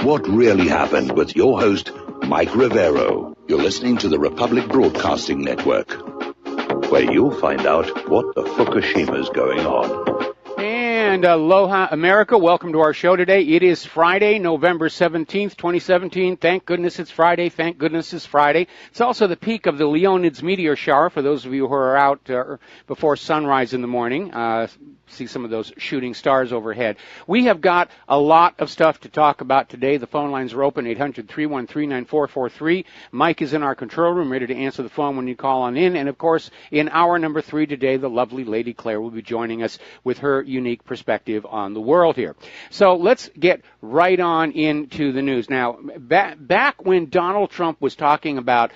What really happened with your host, Mike Rivero. You're listening to the Republic Broadcasting Network, where you'll find out what the Fukushima's going on. And aloha, America. Welcome to our show today. It is Friday, November 17th, 2017. Thank goodness it's Friday. Thank goodness it's Friday. It's also the peak of the Leonids meteor shower for those of you who are out before sunrise in the morning. See some of those shooting stars overhead. We have got a lot of stuff to talk about today. The phone lines are open, 800-313-9443. Mike is in our control room, ready to answer the phone when you call on in. And, of course, in hour number 3 today, the lovely Lady Claire will be joining us with her unique perspective on the world here. So let's get right on into the news. Now, back when Donald Trump was talking about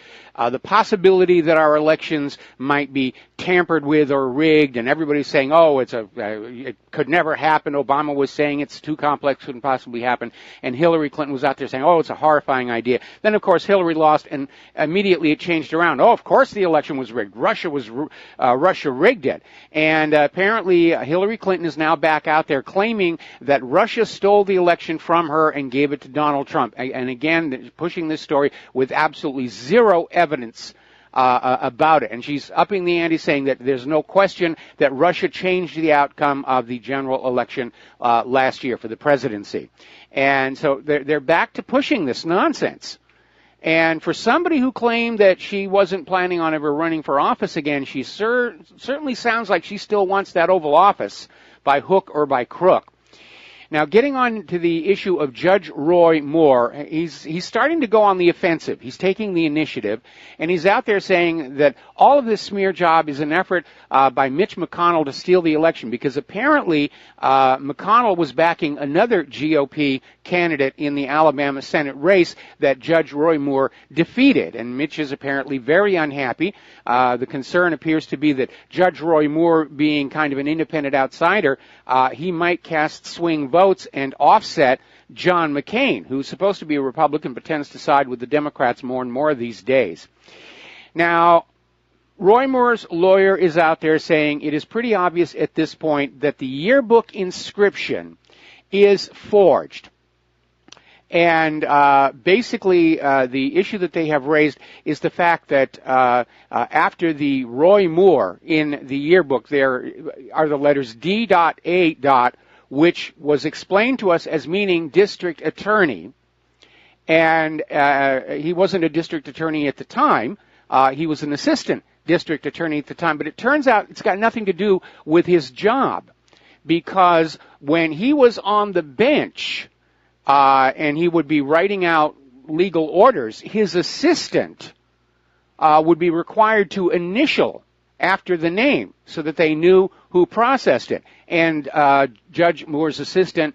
the possibility that our elections might be tampered with or rigged, and everybody's saying, oh, it could never happen. Obama was saying it's too complex, couldn't possibly happen. And Hillary Clinton was out there saying, oh, it's a horrifying idea. Then, of course, Hillary lost, and immediately it changed around. Oh, of course the election was rigged. Russia rigged it. And apparently Hillary Clinton is now back out there claiming that Russia stole the election from her and gave it to Donald Trump. And again, pushing this story with absolutely zero evidence about it. And she's upping the ante, saying that there's no question that Russia changed the outcome of the general election last year for the presidency. And so they're back to pushing this nonsense. And for somebody who claimed that she wasn't planning on ever running for office again, she certainly sounds like she still wants that Oval Office by hook or by crook. Now, getting on to the issue of Judge Roy Moore, he's starting to go on the offensive. He's taking the initiative, and he's out there saying that all of this smear job is an effort by Mitch McConnell to steal the election, because apparently McConnell was backing another GOP candidate in the Alabama Senate race that Judge Roy Moore defeated, and Mitch is apparently very unhappy. The concern appears to be that Judge Roy Moore, being kind of an independent outsider, he might cast swing votes and offset John McCain, who's supposed to be a Republican but tends to side with the Democrats more and more these days. Now, Roy Moore's lawyer is out there saying it is pretty obvious at this point that the yearbook inscription is forged. And basically, the issue that they have raised is the fact that after the Roy Moore in the yearbook, there are the letters D.A. which was explained to us as meaning district attorney. And he wasn't a district attorney at the time. He was an assistant district attorney at the time. But it turns out it's got nothing to do with his job, because when he was on the bench and he would be writing out legal orders, his assistant would be required to initial after the name so that they knew who processed it. And Judge Moore's assistant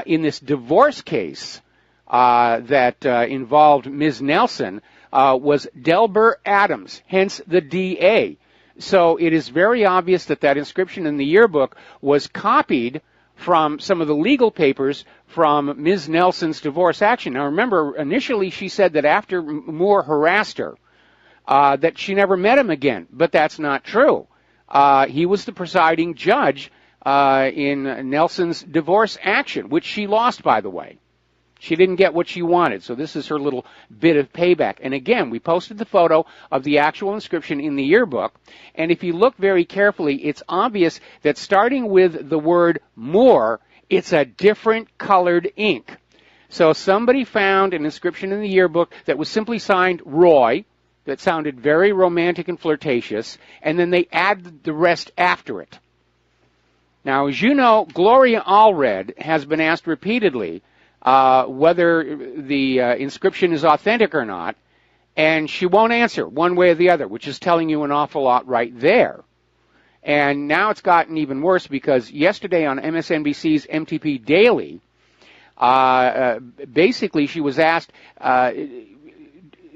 in this divorce case that involved Ms. Nelson was Delbert Adams, hence the D.A. So it is very obvious that that inscription in the yearbook was copied from some of the legal papers from Ms. Nelson's divorce action. Now remember, initially she said that after Moore harassed her, that she never met him again, but that's not true. He was the presiding judge in Nelson's divorce action, which she lost, by the way. She didn't get what she wanted, so this is her little bit of payback. And again, we posted the photo of the actual inscription in the yearbook, and if you look very carefully, it's obvious that starting with the word Moore, it's a different colored ink. So somebody found an inscription in the yearbook that was simply signed Roy, that sounded very romantic and flirtatious, and then they added the rest after it. Now, as you know, Gloria Allred has been asked repeatedly whether the inscription is authentic or not, and she won't answer one way or the other, which is telling you an awful lot right there. And now it's gotten even worse, because yesterday on MSNBC's MTP Daily, basically she was asked,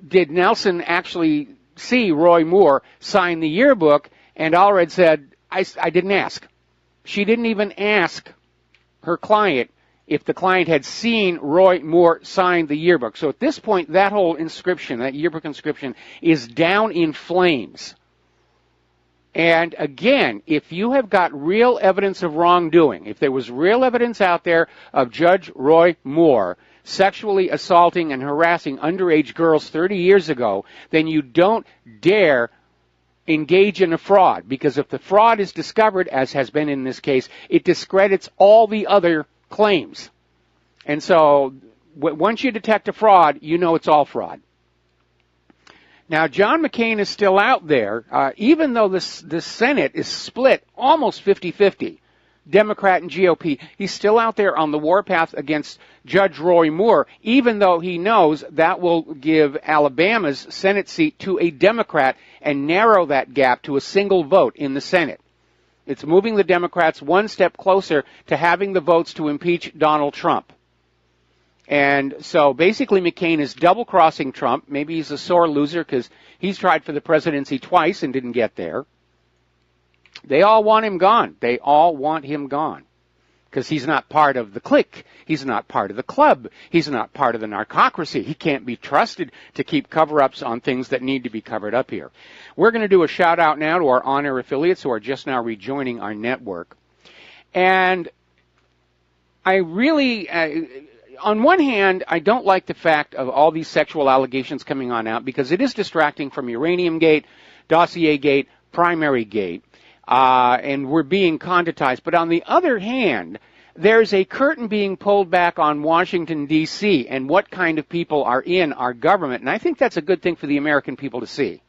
did Nelson actually see Roy Moore sign the yearbook? And Allred said, I didn't ask. She didn't even ask her client if the client had seen Roy Moore sign the yearbook. So at this point, that whole inscription, that yearbook inscription, is down in flames. And again, if you have got real evidence of wrongdoing, if there was real evidence out there of Judge Roy Moore sexually assaulting and harassing underage girls 30 years ago, then you don't dare engage in a fraud, because if the fraud is discovered, as has been in this case, it discredits all the other claims. And so once you detect a fraud, you know it's all fraud. Now, John McCain is still out there, even though the Senate is split almost 50-50, Democrat and GOP. He's still out there on the warpath against Judge Roy Moore, even though he knows that will give Alabama's Senate seat to a Democrat and narrow that gap to a single vote in the Senate. It's moving the Democrats one step closer to having the votes to impeach Donald Trump. And so basically McCain is double-crossing Trump. Maybe he's a sore loser because he's tried for the presidency twice and didn't get there. They all want him gone. They all want him gone because he's not part of the clique. He's not part of the club. He's not part of the narcocracy. He can't be trusted to keep cover-ups on things that need to be covered up here. We're going to do a shout-out now to our on-air affiliates who are just now rejoining our network. And I really... on one hand, I don't like the fact of all these sexual allegations coming on out because it is distracting from Uranium Gate, Dossier Gate, Primary Gate, and we're being conditized. But on the other hand, there's a curtain being pulled back on Washington, D.C. and what kind of people are in our government, and I think that's a good thing for the American people to see.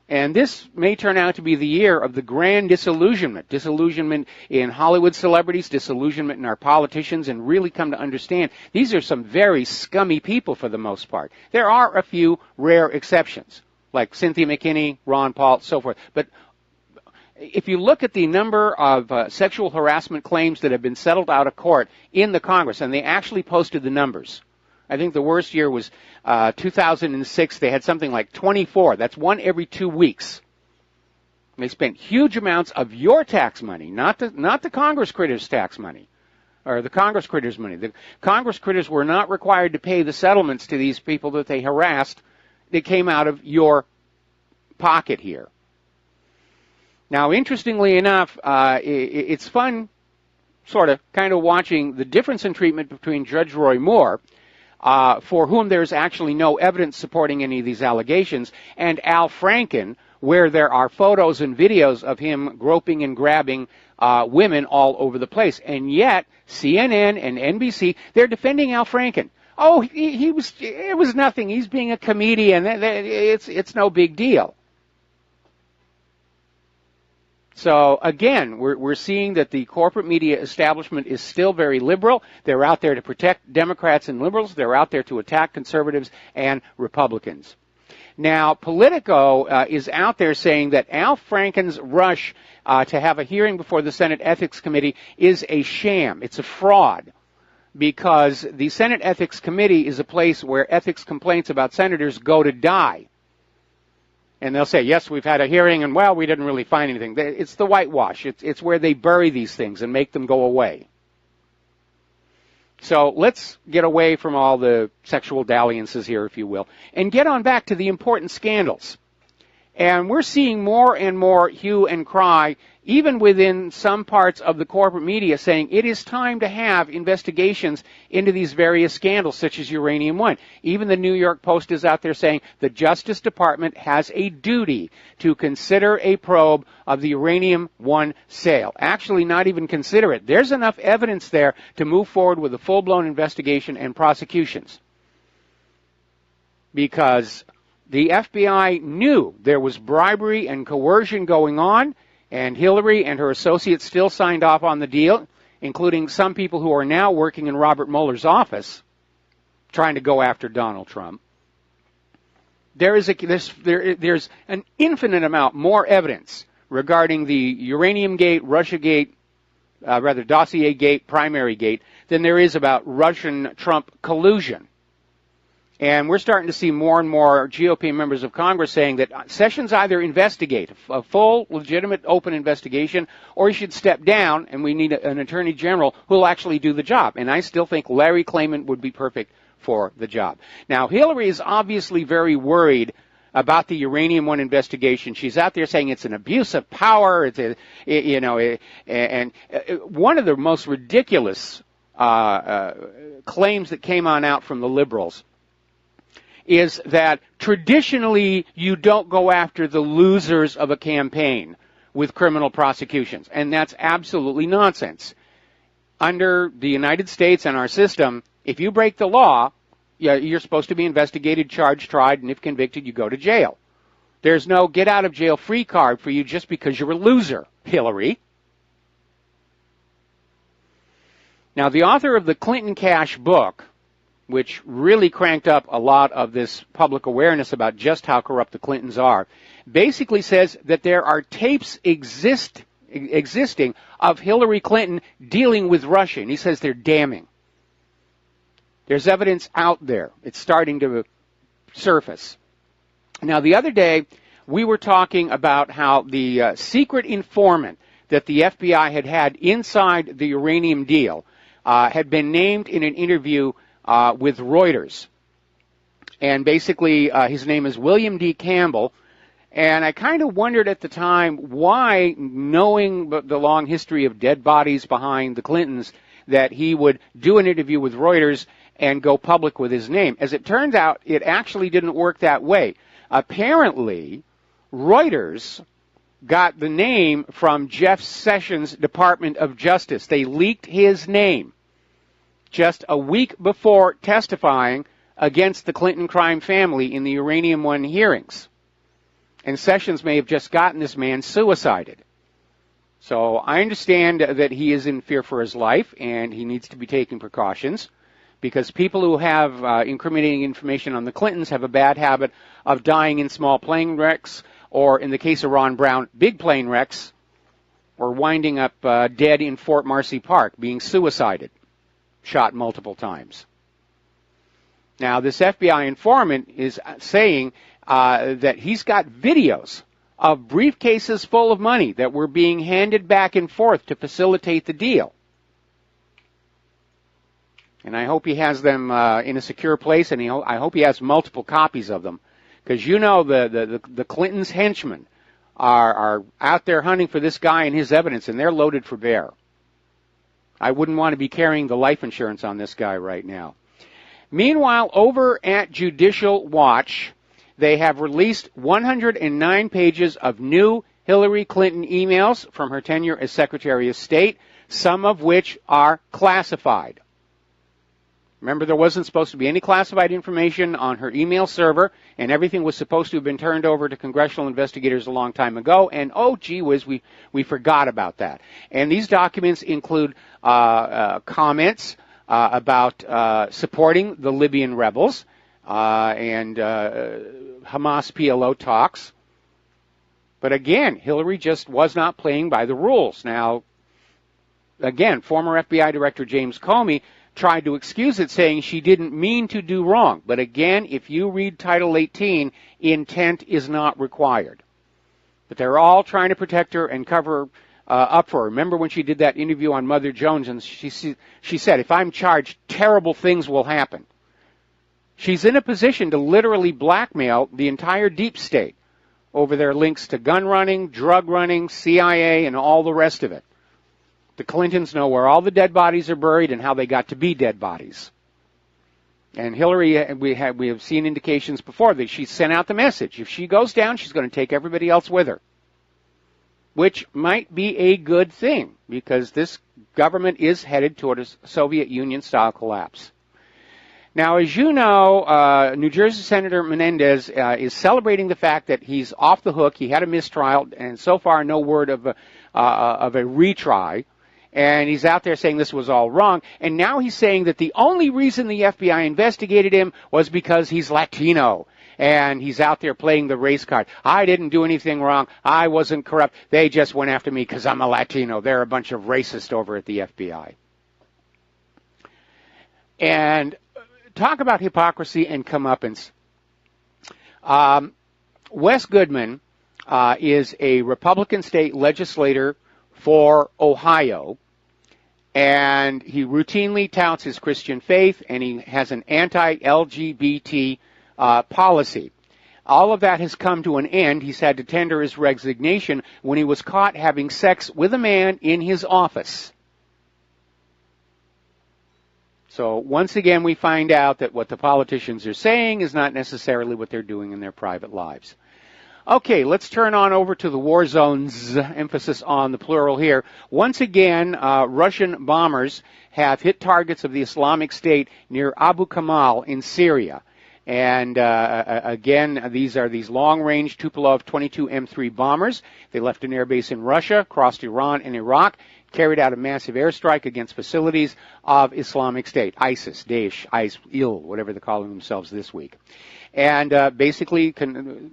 And this may turn out to be the year of the grand disillusionment. Disillusionment in Hollywood celebrities, disillusionment in our politicians, and really come to understand these are some very scummy people for the most part. There are a few rare exceptions, like Cynthia McKinney, Ron Paul, so forth. But if you look at the number of sexual harassment claims that have been settled out of court in the Congress, and they actually posted the numbers, I think the worst year was 2006. They had something like 24. That's one every 2 weeks. They spent huge amounts of your tax money, not the Congress critters' tax money, or the Congress critters' money. The Congress critters were not required to pay the settlements to these people that they harassed. They came out of your pocket here. Now, interestingly enough, it's fun, sort of, kind of watching the difference in treatment between Judge Roy Moore, for whom there's actually no evidence supporting any of these allegations, and Al Franken, where there are photos and videos of him groping and grabbing women all over the place. And yet, CNN and NBC, they're defending Al Franken. Oh, it was nothing. He's being a comedian. It's no big deal. So, again, we're seeing that the corporate media establishment is still very liberal. They're out there to protect Democrats and liberals. They're out there to attack conservatives and Republicans. Now, Politico is out there saying that Al Franken's rush to have a hearing before the Senate Ethics Committee is a sham. It's a fraud, because the Senate Ethics Committee is a place where ethics complaints about senators go to die. And they'll say, yes, we've had a hearing, and, well, we didn't really find anything. It's the whitewash. It's where they bury these things and make them go away. So let's get away from all the sexual dalliances here, if you will, and get on back to the important scandals. And we're seeing more and more hue and cry, even within some parts of the corporate media, saying it is time to have investigations into these various scandals, such as Uranium One. Even the New York Post is out there saying the Justice Department has a duty to consider a probe of the Uranium One sale. Actually, not even consider it. There's enough evidence there to move forward with a full-blown investigation and prosecutions. Because the FBI knew there was bribery and coercion going on, and Hillary and her associates still signed off on the deal, including some people who are now working in Robert Mueller's office, trying to go after Donald Trump. There's an infinite amount more evidence regarding the Uranium Gate, Russia Gate, Dossier Gate, Primary Gate, than there is about Russian-Trump collusion. And we're starting to see more and more GOP members of Congress saying that Sessions either investigate a full, legitimate, open investigation, or he should step down, and we need an attorney general who will actually do the job. And I still think Larry Klayman would be perfect for the job. Now, Hillary is obviously very worried about the Uranium One investigation. She's out there saying it's an abuse of power. And one of the most ridiculous claims that came on out from the liberals is that traditionally you don't go after the losers of a campaign with criminal prosecutions, and that's absolutely nonsense. Under the United States and our system, if you break the law, you're supposed to be investigated, charged, tried, and if convicted, you go to jail. There's no get-out-of-jail-free card for you just because you're a loser, Hillary. Now, the author of the Clinton Cash book, which really cranked up a lot of this public awareness about just how corrupt the Clintons are, basically says that there are tapes existing of Hillary Clinton dealing with Russia, and he says they're damning. There's evidence out there. It's starting to surface. Now, the other day, we were talking about how the secret informant that the FBI had inside the uranium deal had been named in an interview with Reuters. And basically, his name is William D. Campbell. And I kind of wondered at the time why, knowing the long history of dead bodies behind the Clintons, that he would do an interview with Reuters and go public with his name. As it turns out, it actually didn't work that way. Apparently, Reuters got the name from Jeff Sessions' Department of Justice. They leaked his name just a week before testifying against the Clinton crime family in the Uranium One hearings. And Sessions may have just gotten this man suicided. So I understand that he is in fear for his life and he needs to be taking precautions, because people who have incriminating information on the Clintons have a bad habit of dying in small plane wrecks, or in the case of Ron Brown, big plane wrecks, or winding up dead in Fort Marcy Park, being suicided, shot multiple times. Now, this FBI informant is saying that he's got videos of briefcases full of money that were being handed back and forth to facilitate the deal. And I hope he has them in a secure place, and I hope he has multiple copies of them. Because you know the Clintons' henchmen are out there hunting for this guy and his evidence, and they're loaded for bear. I wouldn't want to be carrying the life insurance on this guy right now. Meanwhile, over at Judicial Watch, they have released 109 pages of new Hillary Clinton emails from her tenure as Secretary of State, some of which are classified. Remember, there wasn't supposed to be any classified information on her email server, and everything was supposed to have been turned over to congressional investigators a long time ago, and oh, gee whiz, we forgot about that. And these documents include comments about supporting the Libyan rebels and Hamas PLO talks. But again, Hillary just was not playing by the rules. Now, again, former FBI Director James Comey tried to excuse it, saying she didn't mean to do wrong. But again, if you read Title 18, intent is not required. But they're all trying to protect her and cover up for her. Remember when she did that interview on Mother Jones, and she said, if I'm charged, terrible things will happen. She's in a position to literally blackmail the entire deep state over their links to gun running, drug running, CIA, and all the rest of it. The Clintons know where all the dead bodies are buried and how they got to be dead bodies. And Hillary, we have seen indications before that she sent out the message. If she goes down, she's going to take everybody else with her, which might be a good thing, because this government is headed toward a Soviet Union-style collapse. Now, as you know, New Jersey Senator Menendez is celebrating the fact that he's off the hook. He had a mistrial, and so far no word of a retry. And he's out there saying this was all wrong. And now he's saying that the only reason the FBI investigated him was because he's Latino. And he's out there playing the race card. I didn't do anything wrong. I wasn't corrupt. They just went after me because I'm a Latino. They're a bunch of racists over at the FBI. And talk about hypocrisy and comeuppance. Wes Goodman is a Republican state legislator for Ohio, and he routinely touts his Christian faith, and he has an anti-LGBT policy. all of that has come to an end. He's had to tender his resignation when he was caught having sex with a man in his office. So once again, we find out that what the politicians are saying is not necessarily what they're doing in their private lives. Okay, let's turn on over to the war zones, emphasis on the plural here. Once again, Russian bombers have hit targets of the Islamic State near Abu Kamal in Syria. And again, these are these long-range Tupolev 22 M3 bombers. They left an airbase in Russia, crossed Iran and Iraq, carried out a massive airstrike against facilities of Islamic State, ISIS, Daesh, ISIL, whatever they're calling themselves this week. And basically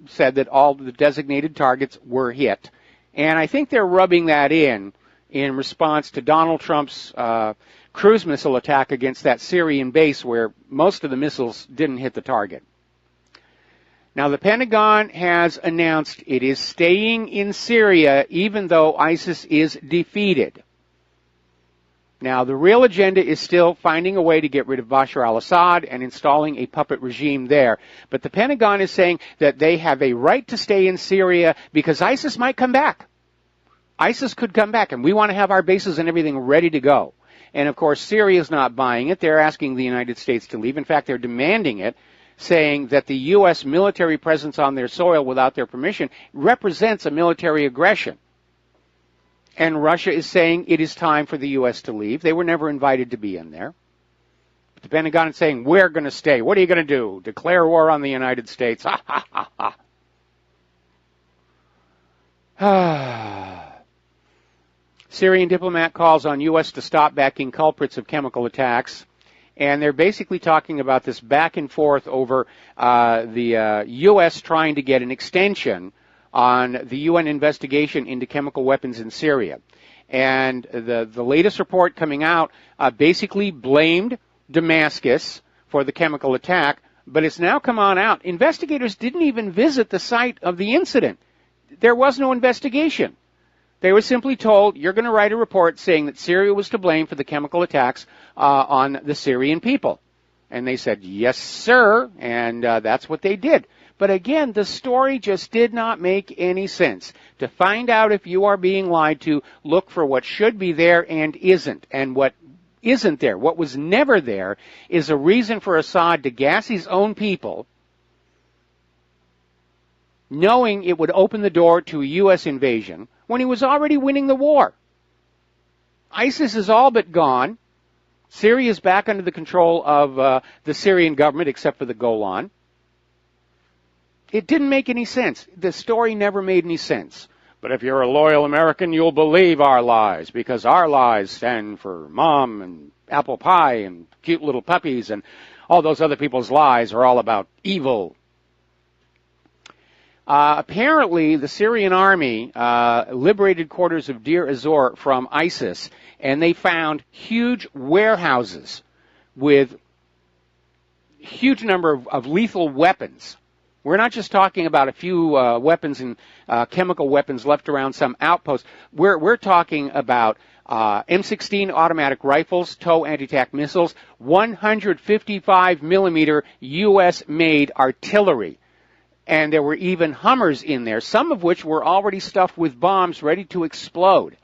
said that all the designated targets were hit. And I think they're rubbing that in response to Donald Trump's cruise missile attack against that Syrian base where most of the missiles didn't hit the target. Now, the Pentagon has announced it is staying in Syria even though ISIS is defeated. Now, the real agenda is still finding a way to get rid of Bashar al-Assad and installing a puppet regime there. But the Pentagon is saying that they have a right to stay in Syria because ISIS might come back. ISIS could come back, and we want to have our bases and everything ready to go. And, of course, Syria's not buying it. They're asking the United States to leave. In fact, they're demanding it, saying that the U.S. military presence on their soil without their permission represents a military aggression. And Russia is saying it is time for the U.S. to leave. They were never invited to be in there. But the Pentagon is saying, we're going to stay. What are you going to do? Declare war on the United States? Ha, ha, ha, ha. Syrian diplomat calls on U.S. to stop backing culprits of chemical attacks. And they're basically talking about this back and forth over the U.S. trying to get an extension on the UN investigation into chemical weapons in Syria. And the latest report coming out basically blamed Damascus for the chemical attack, but it's now come on out. Investigators didn't even visit the site of the incident. There was no investigation. They were simply told, you're going to write a report saying that Syria was to blame for the chemical attacks on the Syrian people. And they said, yes, sir, and that's what they did. But again, the story just did not make any sense. To find out if you are being lied to, look for what should be there and isn't. And what isn't there, what was never there, is a reason for Assad to gas his own people, knowing it would open the door to a U.S. invasion when he was already winning the war. ISIS is all but gone. Syria is back under the control of the Syrian government, except for the Golan. It didn't make any sense. The story never made any sense. But if you're a loyal American, you'll believe our lies, because our lies stand for mom and apple pie and cute little puppies, and all those other people's lies are all about evil. Apparently, the Syrian army liberated quarters of Deir ez-Zor from ISIS, and they found huge warehouses with huge number of lethal weapons. We're not just talking about a few weapons and chemical weapons left around some outpost. We're talking about M16 automatic rifles, TOW anti-tank missiles, 155 millimeter U.S.-made artillery. And there were even Hummers in there, some of which were already stuffed with bombs ready to explode.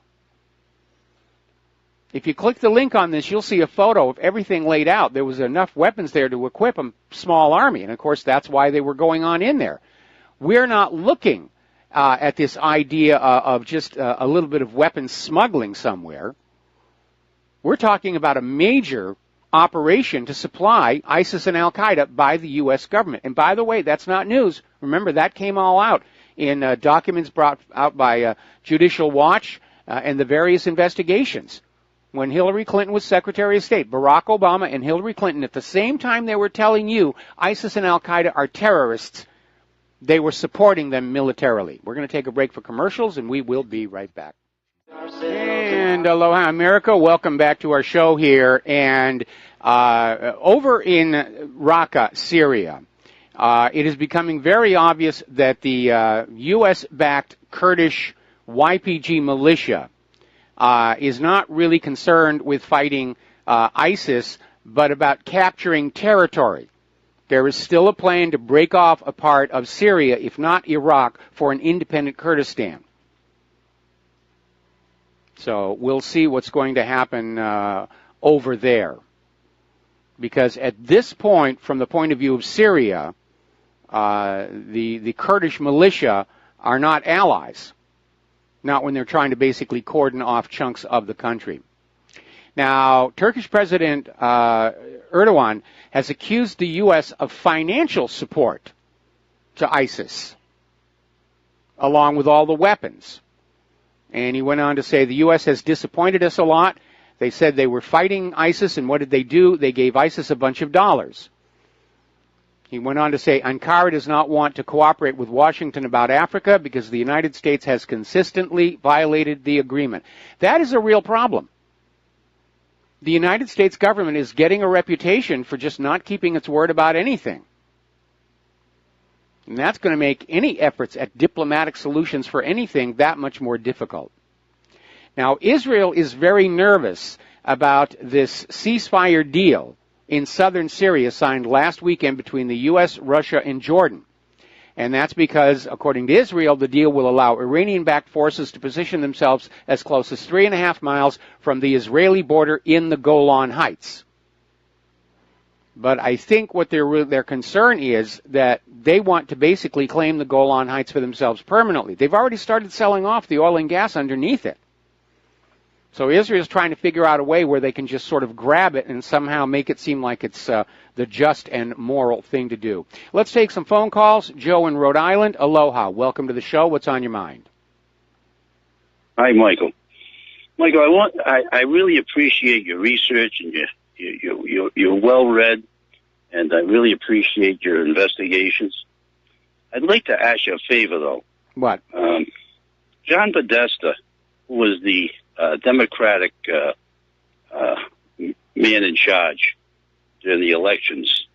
If you click the link on this, you'll see a photo of everything laid out. There was enough weapons there to equip a small army, and of course that's why they were going on in there. We're not looking at this idea of just a little bit of weapons smuggling somewhere. We're talking about a major operation to supply ISIS and Al-Qaeda by the U.S. government. And by the way, that's not news. Remember, that came all out in documents brought out by Judicial Watch and the various investigations. When Hillary Clinton was Secretary of State, Barack Obama and Hillary Clinton, at the same time they were telling you ISIS and Al-Qaeda are terrorists, they were supporting them militarily. We're going to take a break for commercials, and we will be right back. And aloha, America. Welcome back to our show here. And over in Raqqa, Syria, it is becoming very obvious that the U.S.-backed Kurdish YPG militia is not really concerned with fighting ISIS, but about capturing territory. There is still a plan to break off a part of Syria, if not Iraq, for an independent Kurdistan. So we'll see what's going to happen over there. Because at this point, from the point of view of Syria, the Kurdish militia are not allies. Not when they're trying to basically cordon off chunks of the country. Now, Turkish President Erdogan has accused the U.S. of financial support to ISIS, along with all the weapons. And he went on to say the U.S. has disappointed us a lot. They said they were fighting ISIS, and what did they do? They gave ISIS a bunch of dollars. He went on to say Ankara does not want to cooperate with Washington about Africa because the United States has consistently violated the agreement. That is a real problem. The United States government is getting a reputation for just not keeping its word about anything. And that's going to make any efforts at diplomatic solutions for anything that much more difficult. Now, Israel is very nervous about this ceasefire deal in southern Syria signed last weekend between the U.S., Russia, and Jordan. And that's because, according to Israel, the deal will allow Iranian-backed forces to position themselves as close as 3.5 miles from the Israeli border in the Golan Heights. But I think what their concern is that they want to basically claim the Golan Heights for themselves permanently. They've already started selling off the oil and gas underneath it. So Israel's trying to figure out a way where they can just sort of grab it and somehow make it seem like it's the just and moral thing to do. Let's take some phone calls. Joe in Rhode Island. Aloha. Welcome to the show. What's on your mind? Hi, Michael. Michael, I really appreciate your research, and you're well read, and I really appreciate your investigations. I'd like to ask you a favor, though. What? John Podesta, who was the Democratic man in charge during the elections,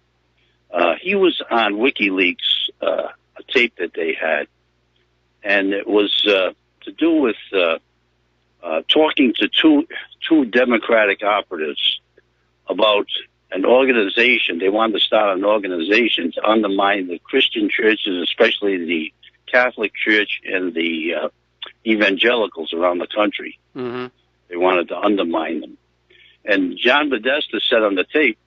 he was on WikiLeaks, a tape that they had, and it was to do with talking to two Democratic operatives about an organization. They wanted to start an organization to undermine the Christian churches, especially the Catholic Church and the evangelicals around the country. Mm-hmm. They wanted to undermine them. And John Podesta said on the tape,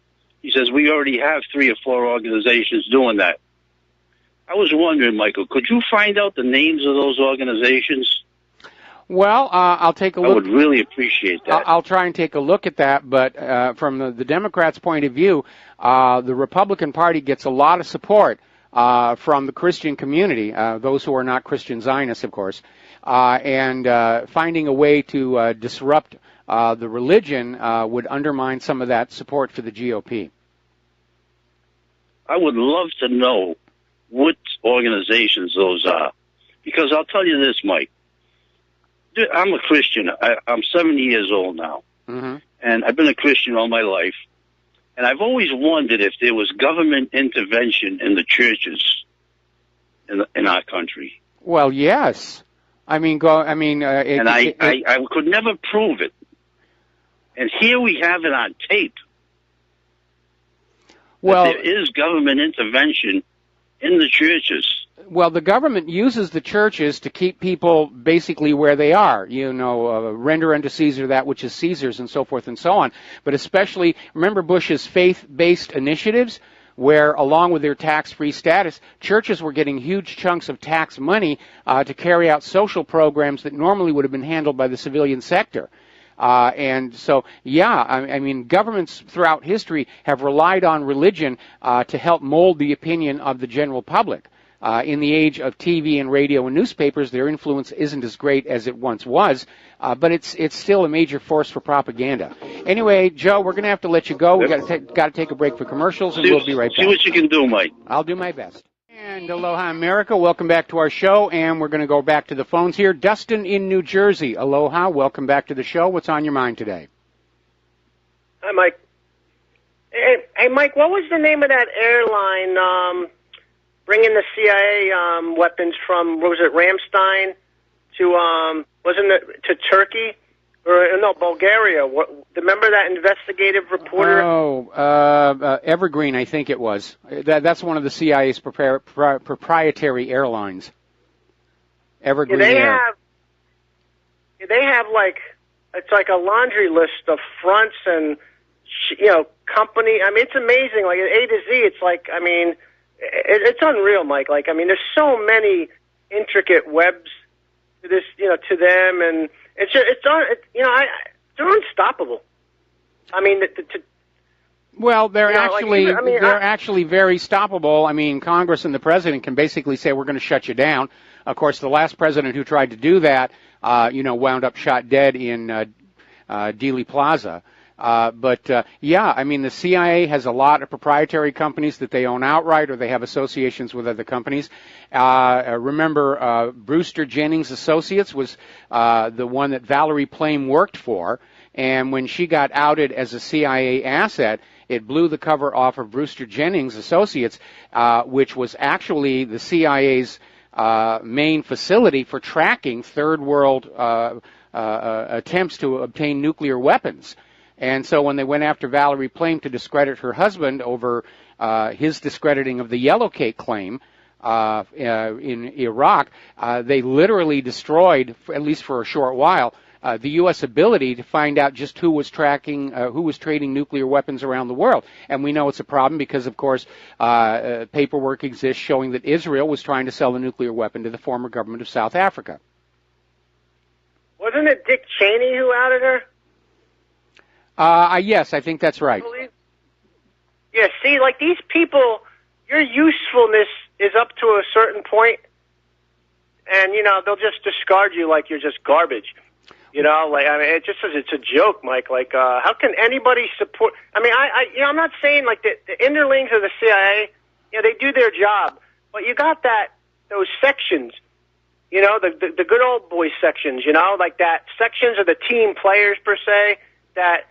he says, we already have 3 or 4 organizations doing that. I was wondering, Michael, could you find out the names of those organizations? Well, I'll take a look. I would really appreciate that. I'll try and take a look at that, but from the Democrats' point of view, the Republican Party gets a lot of support from the Christian community, those who are not Christian Zionists, of course, and finding a way to disrupt the religion would undermine some of that support for the GOP. I would love to know what organizations those are, because I'll tell you this, Mike. I'm a Christian. I'm 70 years old now, mm-hmm. and I've been a Christian all my life. And I've always wondered if there was government intervention in the churches in our country. Well, yes. I could never prove it. And here we have it on tape. Well, there is government intervention in the churches. Well, the government uses the churches to keep people basically where they are. Render unto Caesar that which is Caesar's, and so forth and so on. But especially, remember Bush's faith-based initiatives, where, along with their tax-free status, churches were getting huge chunks of tax money to carry out social programs that normally would have been handled by the civilian sector. And so, governments throughout history have relied on religion to help mold the opinion of the general public. In the age of TV and radio and newspapers, their influence isn't as great as it once was, but it's still a major force for propaganda. Anyway, Joe, we're going to have to let you go. We've got to take a break for commercials, and we'll be right back. See what you can do, Mike. I'll do my best. And aloha, America. Welcome back to our show, and we're going to go back to the phones here. Dustin in New Jersey. Aloha. Welcome back to the show. What's on your mind today? Hi, Mike. Hey, Mike, what was the name of that airline bringing the CIA weapons from, what was it, Ramstein to, to Turkey? or no, Bulgaria. Remember that investigative reporter? Evergreen, I think it was. That's one of the CIA's proprietary airlines. Evergreen Air. They have like, it's like a laundry list of fronts and, company. I mean, it's amazing. Like A to Z, it's like, I mean, it's unreal, Mike. Like, I mean, there's so many intricate webs to this, to them, and they're unstoppable. I mean, well, they're actually very stoppable. I mean, Congress and the president can basically say we're going to shut you down. Of course, the last president who tried to do that, wound up shot dead in Dealey Plaza. I mean, the CIA has a lot of proprietary companies that they own outright, or they have associations with other companies. Remember, Brewster Jennings Associates was the one that Valerie Plame worked for, and when she got outed as a CIA asset, it blew the cover off of Brewster Jennings Associates, which was actually the CIA's main facility for tracking third world attempts to obtain nuclear weapons. And so when they went after Valerie Plame to discredit her husband over his discrediting of the Yellow Cake claim in Iraq, they literally destroyed, at least for a short while, the U.S. ability to find out just who was trading nuclear weapons around the world. And we know it's a problem because, of course, paperwork exists showing that Israel was trying to sell a nuclear weapon to the former government of South Africa. Wasn't it Dick Cheney who outed her? Yes, I think that's right. Yeah, see, like these people, your usefulness is up to a certain point, and, they'll just discard you like you're just garbage. It's a joke, Mike. Like, how can anybody support? I mean, I'm not saying like the underlings of the CIA, they do their job, but you got those sections, the good old boy sections, like that sections of the team players per se that,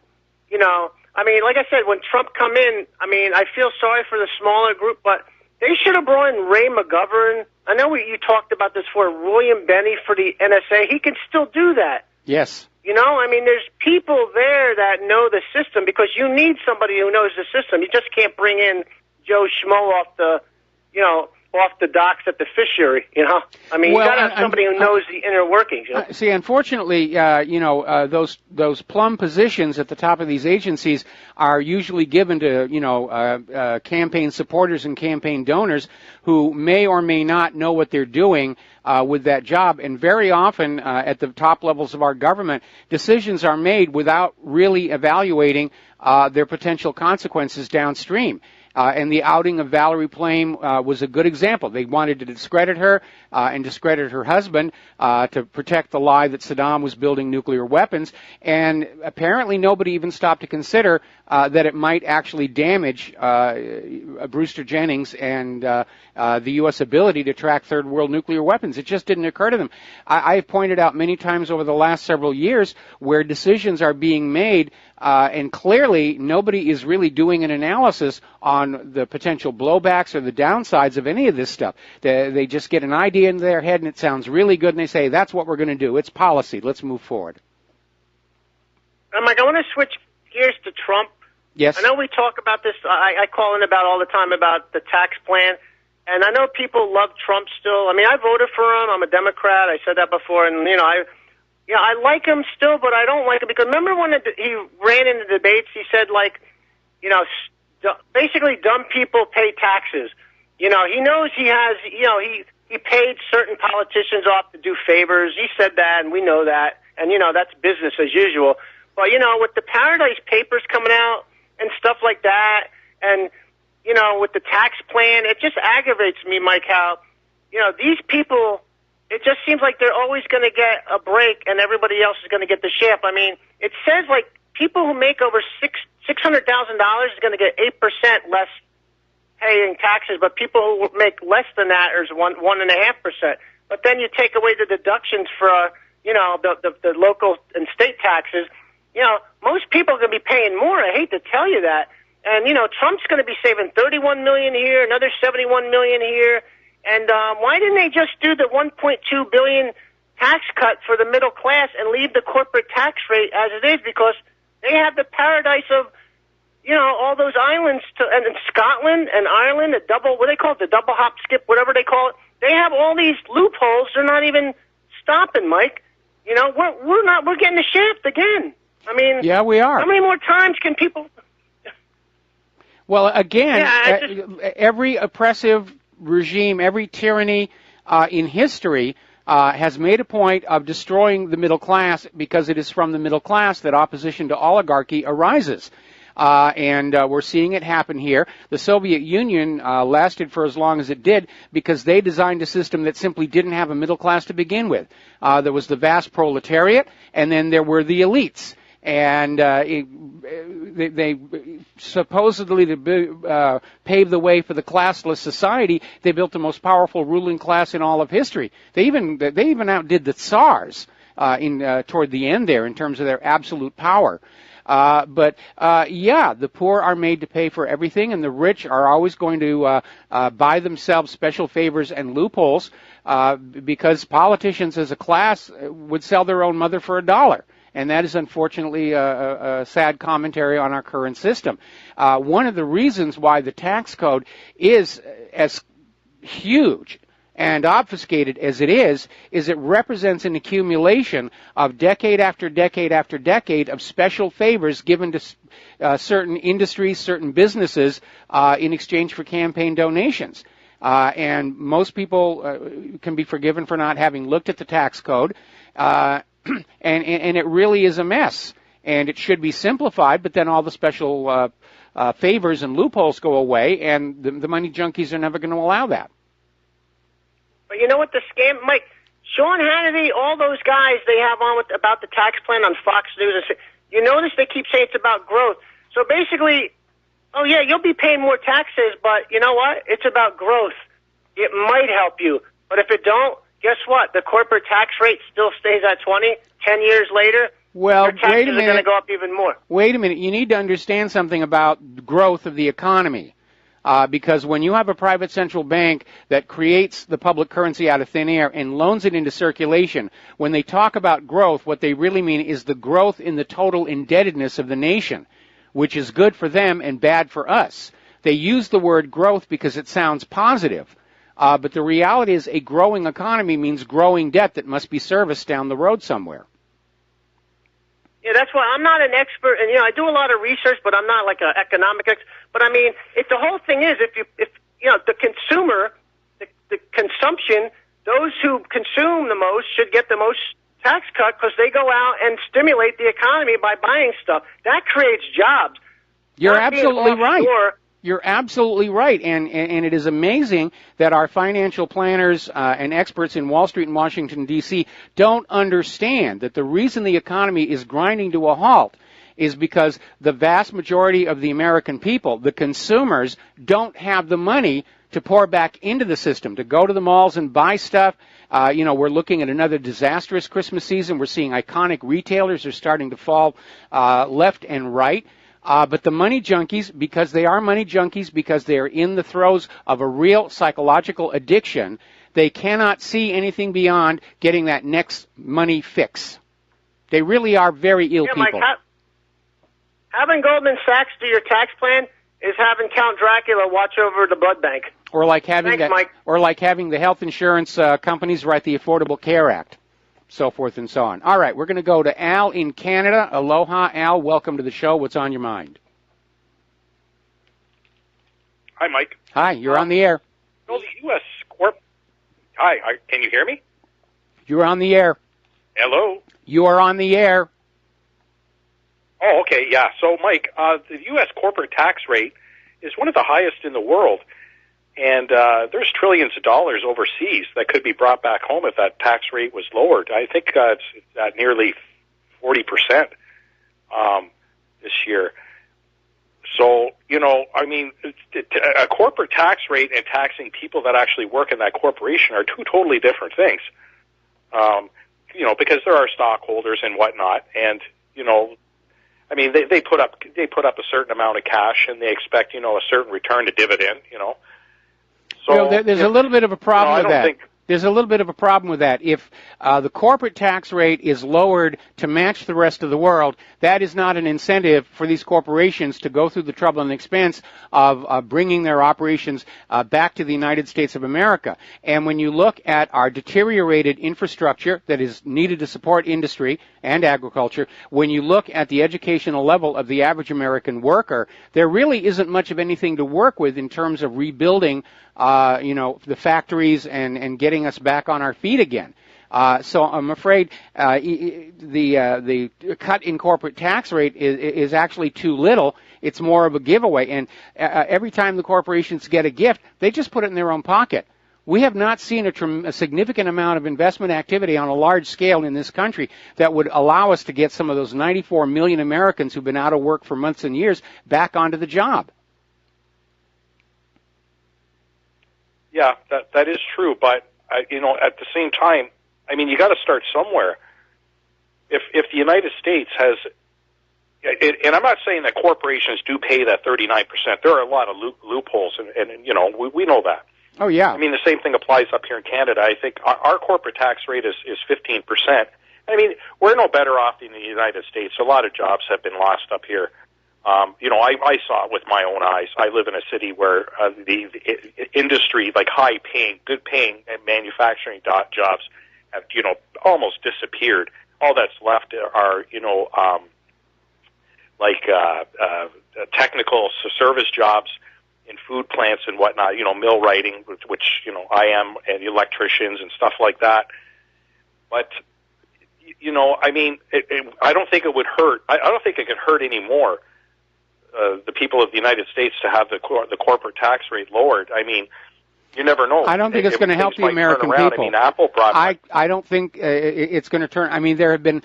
I mean, like I said, when Trump come in, I mean, I feel sorry for the smaller group, but they should have brought in Ray McGovern. I know you talked about this for William Benny for the NSA. He can still do that. Yes. I mean, there's people there that know the system because you need somebody who knows the system. You just can't bring in Joe Schmo off the docks at the fishery, I mean, you got to have somebody who knows the inner workings. See, unfortunately, those plum positions at the top of these agencies are usually given to, campaign supporters and campaign donors who may or may not know what they're doing with that job. And very often at the top levels of our government, decisions are made without really evaluating their potential consequences downstream. And the outing of Valerie Plame was a good example. They wanted to discredit her and discredit her husband to protect the lie that Saddam was building nuclear weapons. And apparently nobody even stopped to consider that it might actually damage Brewster Jennings and the U.S. ability to track third world nuclear weapons. It just didn't occur to them. I've pointed out many times over the last several years where decisions are being made and clearly nobody is really doing an analysis on the potential blowbacks or the downsides of any of this stuff. They just get an idea in their head and it sounds really good and they say, that's what we're going to do. It's policy. Let's move forward. Mike, I want to switch gears to Trump. Yes. I know we talk about this. I call in about all the time about the tax plan. And I know people love Trump still. I mean, I voted for him. I'm a Democrat. I said that before. And, I like him still, but I don't like him because remember when he ran in the debates, he said, like, basically dumb people pay taxes. He knows he has, he paid certain politicians off to do favors. He said that, and we know that. And, that's business as usual. But, with the Paradise Papers coming out and stuff like that, and, with the tax plan, it just aggravates me, Mike, how, these people, it just seems like they're always going to get a break and everybody else is going to get the shaft. I mean, it says like people who make over $600,000 is going to get 8% less paying taxes, but people who make less than that is 1.5%. But then you take away the deductions for, the local and state taxes. Most people are going to be paying more. I hate to tell you that. And, Trump's going to be saving $31 million here, another $71 million here. And why didn't they just do the $1.2 billion tax cut for the middle class and leave the corporate tax rate as it is, because they have the paradise of, all those islands and in Scotland and Ireland, what they call it, the double hop skip, whatever they call it. They have all these loopholes. They're not even stopping, Mike. We're getting the shaft again. I mean, yeah, we are. How many more times can people? Well, again, every oppressive regime, every tyranny in history has made a point of destroying the middle class, because it is from the middle class that opposition to oligarchy arises. And we're seeing it happen here. The Soviet Union lasted for as long as it did because they designed a system that simply didn't have a middle class to begin with. There was the vast proletariat, and then there were the elites. And they supposedly, to pave the way for the classless society, they built the most powerful ruling class in all of history. They even outdid the Tsars toward the end there in terms of their absolute power. But the poor are made to pay for everything, and the rich are always going to buy themselves special favors and loopholes because politicians as a class would sell their own mother for $1. And that is unfortunately a sad commentary on our current system. One of the reasons why the tax code is as huge and obfuscated as it is it represents an accumulation of decade after decade after decade of special favors given to certain industries, certain businesses in exchange for campaign donations. And most people can be forgiven for not having looked at the tax code. And it really is a mess, and it should be simplified, but then all the special favors and loopholes go away, and the money junkies are never going to allow that. But you know what the scam, Mike, Sean Hannity, all those guys they have on about the tax plan on Fox News, you notice they keep saying it's about growth. So basically, you'll be paying more taxes, but you know what? It's about growth. It might help you, but if it don't, guess what? The corporate tax rate still stays at 20. 10 years later, your taxes are going to go up even more. Wait a minute. You need to understand something about growth of the economy. Because when you have a private central bank that creates the public currency out of thin air and loans it into circulation, when they talk about growth, what they really mean is the growth in the total indebtedness of the nation, which is good for them and bad for us. They use the word growth because it sounds positive. But the reality is a growing economy means growing debt that must be serviced down the road somewhere. Yeah, that's why I'm not an expert, and I do a lot of research, but I'm not like an economic expert. But I mean, if the whole thing is, if the consumer, the consumption, those who consume the most should get the most tax cut because they go out and stimulate the economy by buying stuff. That creates jobs. You're absolutely right. You're absolutely right, and it is amazing that our financial planners and experts in Wall Street and Washington, D.C. don't understand that the reason the economy is grinding to a halt is because the vast majority of the American people, the consumers, don't have the money to pour back into the system, to go to the malls and buy stuff. We're looking at another disastrous Christmas season. We're seeing iconic retailers are starting to fall left and right. But the money junkies, because they are money junkies, because they are in the throes of a real psychological addiction, they cannot see anything beyond getting that next money fix. They really are very ill people. Mike, having Goldman Sachs do your tax plan is having Count Dracula watch over the blood bank. Or like having Mike. Or like having the health insurance companies write the Affordable Care Act. So forth and so on. All right, we're going to go to Al in Canada. Aloha, Al. Welcome to the show. What's on your mind? Hi, Mike. Hi, you're on the air. The U.S. Corp. Hi, can you hear me? You're on the air. Hello? You are on the air. Oh, okay, yeah. So, Mike, the U.S. corporate tax rate is one of the highest in the world. And there's trillions of dollars overseas that could be brought back home if that tax rate was lowered. I think it's at nearly 40% this year. So, I mean, a corporate tax rate and taxing people that actually work in that corporation are two totally different things. Because there are stockholders and whatnot, and I mean, they put up a certain amount of cash and they expect a certain return to dividend. So there's a little bit of a problem with that. There's a little bit of a problem with that. If the corporate tax rate is lowered to match the rest of the world, that is not an incentive for these corporations to go through the trouble and expense of bringing their operations back to the United States of America. And when you look at our deteriorated infrastructure that is needed to support industry and agriculture, when you look at the educational level of the average American worker, there really isn't much of anything to work with in terms of rebuilding the factories and getting us back on our feet again. So I'm afraid the cut in corporate tax rate is actually too little. It's more of a giveaway. And every time the corporations get a gift, they just put it in their own pocket. We have not seen a significant amount of investment activity on a large scale in this country that would allow us to get some of those 94 million Americans who've been out of work for months and years back onto the job. Yeah, that is true, but at the same time, I mean, you got to start somewhere. If the United States has, and I'm not saying that corporations do pay that 39%. There are a lot of loopholes, and we know that. Oh yeah. I mean, the same thing applies up here in Canada. I think our corporate tax rate is 15%. I mean, we're no better off than the United States. A lot of jobs have been lost up here. I saw it with my own eyes. I live in a city where the industry, like high-paying, good-paying manufacturing jobs have, almost disappeared. All that's left are, technical service jobs in food plants and whatnot, mill writing, which I am, and electricians and stuff like that. But, I mean, I don't think it would hurt. I don't think it could hurt any more. The people of the United States to have the corporate tax rate lowered. I mean, you never know. I don't think it's going to help the American people. I mean, Apple brought. I don't think it's going to turn. I mean, there have been,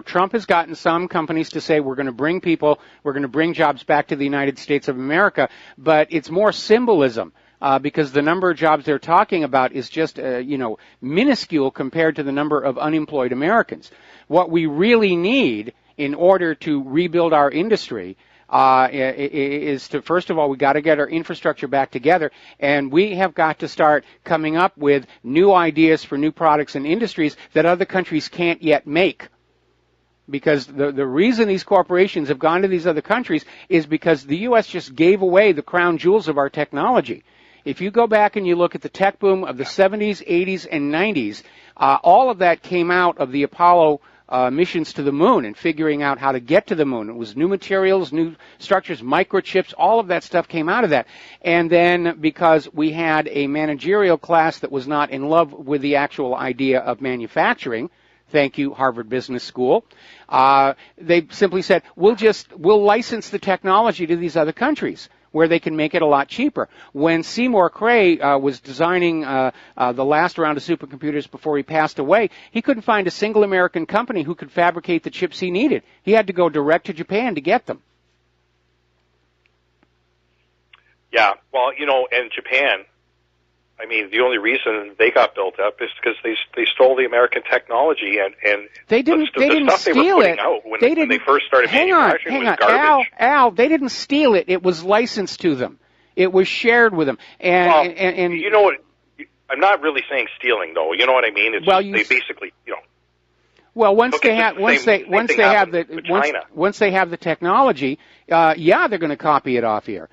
Trump has gotten some companies to say we're going to bring jobs back to the United States of America, but it's more symbolism. Because the number of jobs they're talking about is just, minuscule compared to the number of unemployed Americans. What we really need in order to rebuild our industry is to, first of all, we got to get our infrastructure back together, and we have got to start coming up with new ideas for new products and industries that other countries can't yet make. Because the reason these corporations have gone to these other countries is because the U.S. just gave away the crown jewels of our technology. If you go back and you look at the tech boom of the 70s, 80s, and 90s, all of that came out of the Apollo missions to the moon and figuring out how to get to the moon. It was new materials, new structures, microchips, all of that stuff came out of that. And then because we had a managerial class that was not in love with the actual idea of manufacturing, thank you, Harvard Business School, they simply said, we'll license the technology to these other countries where they can make it a lot cheaper. When Seymour Cray was designing the last round of supercomputers before he passed away, he couldn't find a single American company who could fabricate the chips he needed. He had to go direct to Japan to get them. Yeah, well, and Japan, I mean, the only reason they got built up is because they stole the American technology and they didn't steal it. When they first started manufacturing was garbage. Al, they didn't steal it. It was licensed to them. It was shared with them. And you know what? I'm not really saying stealing, though. You know what I mean? It's they basically, Well, once they have the technology, they're going to copy it off here.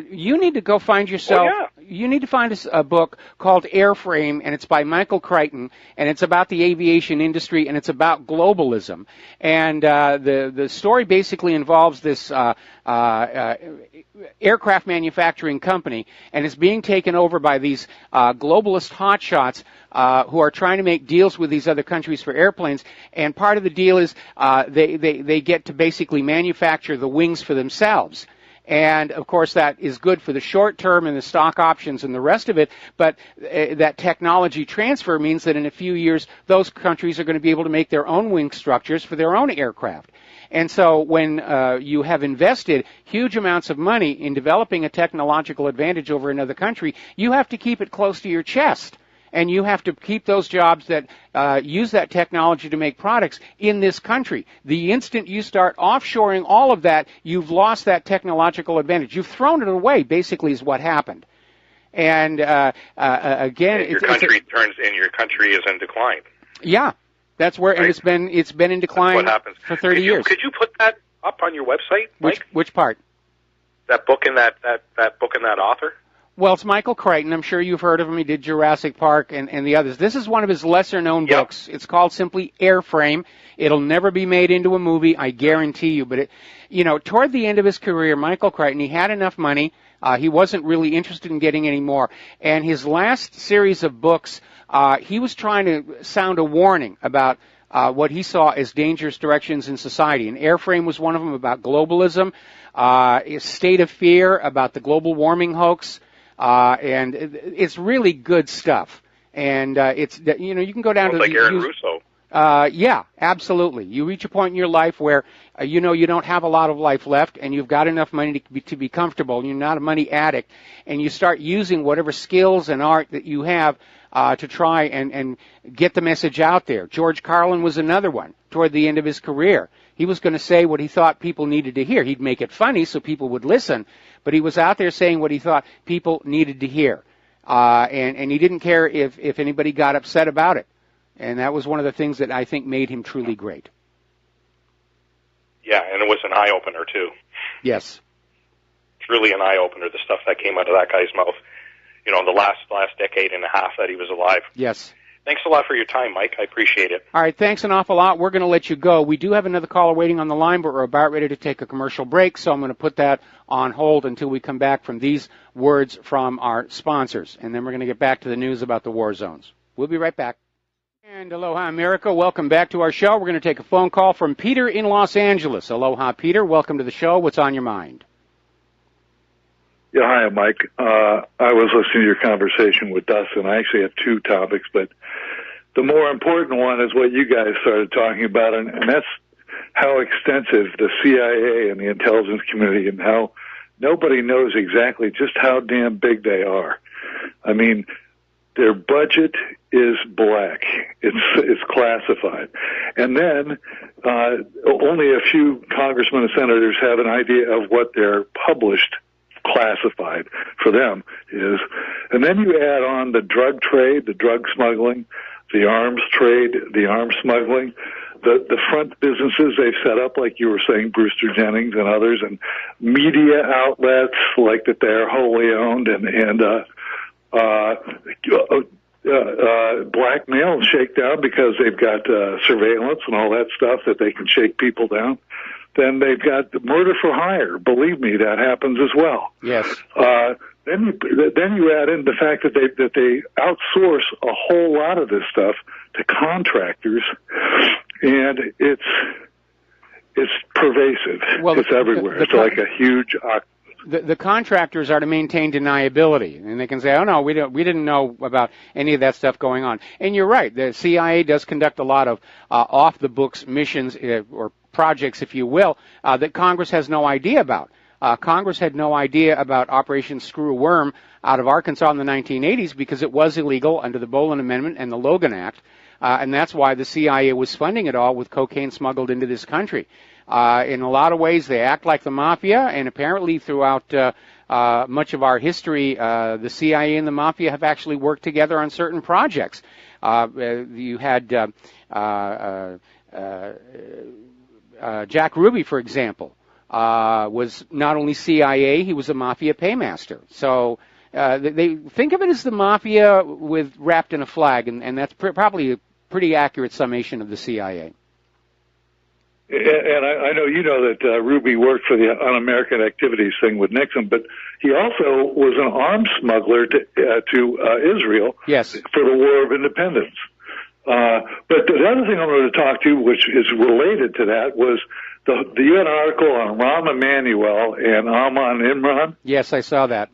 You need to go find yourself. Oh, yeah. You need to find a book called Airframe, and it's by Michael Crichton, and it's about the aviation industry, and it's about globalism. And the story basically involves this aircraft manufacturing company, and it's being taken over by these globalist hotshots who are trying to make deals with these other countries for airplanes. And part of the deal is they get to basically manufacture the wings for themselves. And, of course, that is good for the short term and the stock options and the rest of it, but that technology transfer means that in a few years those countries are going to be able to make their own wing structures for their own aircraft. And so when you have invested huge amounts of money in developing a technological advantage over another country, you have to keep it close to your chest. And you have to keep those jobs that use that technology to make products in this country. The instant you start offshoring all of that, you've lost that technological advantage. You've thrown it away, basically, is what happened. And again, your country is in decline. Yeah, that's where, right? and it's been in decline for 30 years. Could you put that up on your website, Mike? Which part? That book and that book and that author? Well, it's Michael Crichton. I'm sure you've heard of him. He did Jurassic Park and the others. This is one of his lesser-known books. It's called simply Airframe. It'll never be made into a movie, I guarantee you. But, toward the end of his career, Michael Crichton, he had enough money. He wasn't really interested in getting any more. And his last series of books, he was trying to sound a warning about what he saw as dangerous directions in society. And Airframe was one of them, about globalism, a state of fear, about the global warming hoax. And it's really good stuff. And it's, you can go down to like Aaron Russo. Yeah, absolutely. You reach a point in your life where, you don't have a lot of life left, and you've got enough money to be comfortable, and you're not a money addict, and you start using whatever skills and art that you have to try and get the message out there. George Carlin was another one toward the end of his career. He was going to say what he thought people needed to hear. He'd make it funny so people would listen, but he was out there saying what he thought people needed to hear. And he didn't care if anybody got upset about it. And that was one of the things that I think made him truly great. Yeah, and it was an eye-opener, too. Yes. It's really an eye-opener, the stuff that came out of that guy's mouth, in the last decade and a half that he was alive. Yes. Thanks a lot for your time, Mike. I appreciate it. All right, thanks an awful lot. We're going to let you go. We do have another caller waiting on the line, but we're about ready to take a commercial break, so I'm going to put that on hold until we come back from these words from our sponsors. And then we're going to get back to the news about the war zones. We'll be right back. And aloha, America. Welcome back to our show. We're going to take a phone call from Peter in Los Angeles. Aloha, Peter. Welcome to the show. What's on your mind? Yeah, hi, Mike. I was listening to your conversation with Dustin. I actually have two topics, but the more important one is what you guys started talking about, and that's how extensive the CIA and the intelligence community and how nobody knows exactly just how damn big they are. I mean, their budget is black. It's classified. And then only a few congressmen and senators have an idea of what their published classified for them is. And then you add on the drug trade, the drug smuggling, the arms trade, the arms smuggling, the front businesses they've set up, like you were saying, Brewster Jennings and others, and media outlets like that they're wholly owned, and blackmail and shakedown because they've got surveillance and all that stuff that they can shake people down. Then they've got the murder for hire. Believe me, that happens as well. Yes. Then you add in the fact that they outsource a whole lot of this stuff to contractors, and it's pervasive. Well, it's everywhere. It's like a huge. The contractors are to maintain deniability, and they can say, "Oh no, we didn't know about any of that stuff going on." And you're right. The CIA does conduct a lot of off-the-books missions or projects, if you will, that Congress has no idea about. Congress had no idea about Operation Screw a Worm out of Arkansas in the 1980s because it was illegal under the Boland Amendment and the Logan Act, and that's why the CIA was funding it all with cocaine smuggled into this country. In a lot of ways, they act like the mafia, and apparently throughout much of our history, the CIA and the mafia have actually worked together on certain projects. You had Jack Ruby, for example, was not only CIA, he was a mafia paymaster. So they think of it as the mafia wrapped in a flag, and that's probably a pretty accurate summation of the CIA. And I know you know that Ruby worked for the Un-American Activities thing with Nixon, but he also was an arms smuggler to Israel. Yes. For the War of Independence. But the other thing I wanted to talk to, which is related to that, was the UN article on Rahm Emanuel and Amman Imran. Yes, I saw that.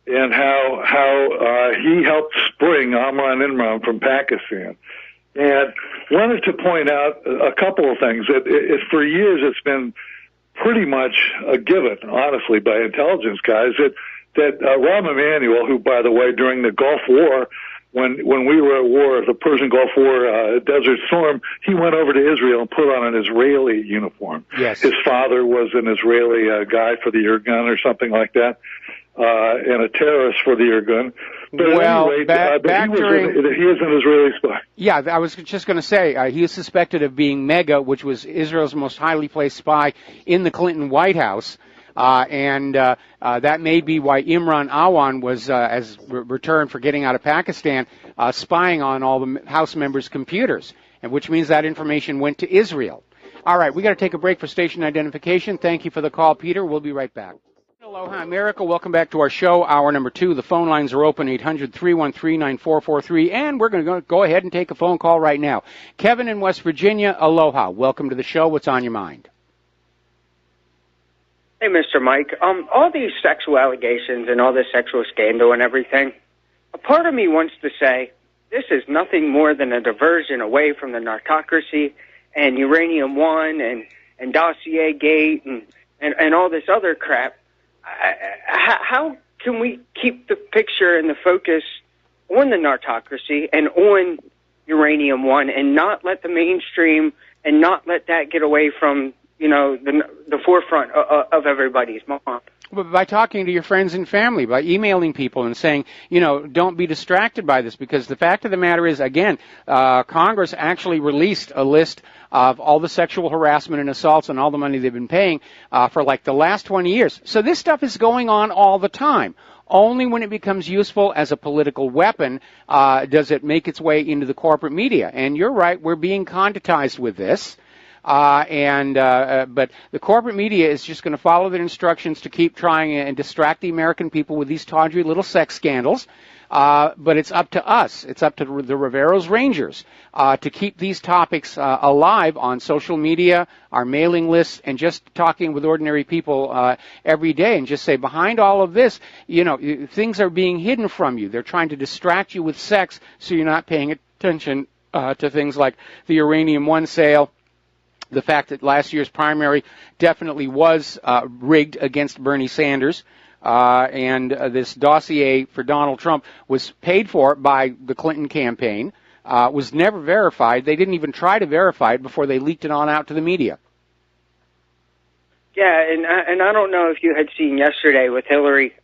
And how he helped spring Amman Imran from Pakistan. And wanted to point out a couple of things. For years, it's been pretty much a given, honestly, by intelligence guys, that Rahm Emanuel, who, by the way, during the Gulf War, when we were at war, the Persian Gulf War, Desert Storm, he went over to Israel and put on an Israeli uniform. Yes. His father was an Israeli guy for the Irgun or something like that. and a terrorist for the Irgun. But well, at any rate, he is an Israeli spy. Yeah, I was just going to say, he is suspected of being Mega, which was Israel's most highly placed spy in the Clinton White House. And that may be why Imran Awan was, as return for getting out of Pakistan, spying on all the House members' computers, and which means that information went to Israel. All right, we got to take a break for station identification. Thank you for the call, Peter. We'll be right back. Aloha, America. Welcome back to our show, hour number 2. The phone lines are open, 800-313-9443, and we're going to go ahead and take a phone call right now. Kevin in West Virginia, aloha. Welcome to the show. What's on your mind? Hey, Mr. Mike. All these sexual allegations and all this sexual scandal and everything, a part of me wants to say this is nothing more than a diversion away from the narcocracy and Uranium One and Dossier Gate and all this other crap. How can we keep the picture and the focus on the narcocracy and on Uranium One and not let the mainstream and not let that get away from, the forefront of everybody's mind? By talking to your friends and family, by emailing people and saying, don't be distracted by this, because the fact of the matter is, again, Congress actually released a list of all the sexual harassment and assaults and all the money they've been paying for like the last 20 years. So this stuff is going on all the time. Only when it becomes useful as a political weapon does it make its way into the corporate media. And you're right, we're being contentized with this. But the corporate media is just going to follow their instructions to keep trying and distract the American people with these tawdry little sex scandals. But it's up to us. It's up to the Rivero's Rangers to keep these topics alive on social media, our mailing lists, and just talking with ordinary people every day, and just say, behind all of this, things are being hidden from you. They're trying to distract you with sex so you're not paying attention to things like the Uranium One sale, the fact that last year's primary definitely was rigged against Bernie Sanders, and this dossier for Donald Trump was paid for by the Clinton campaign, was never verified. They didn't even try to verify it before they leaked it on out to the media. Yeah, and I don't know if you had seen yesterday with Hillary,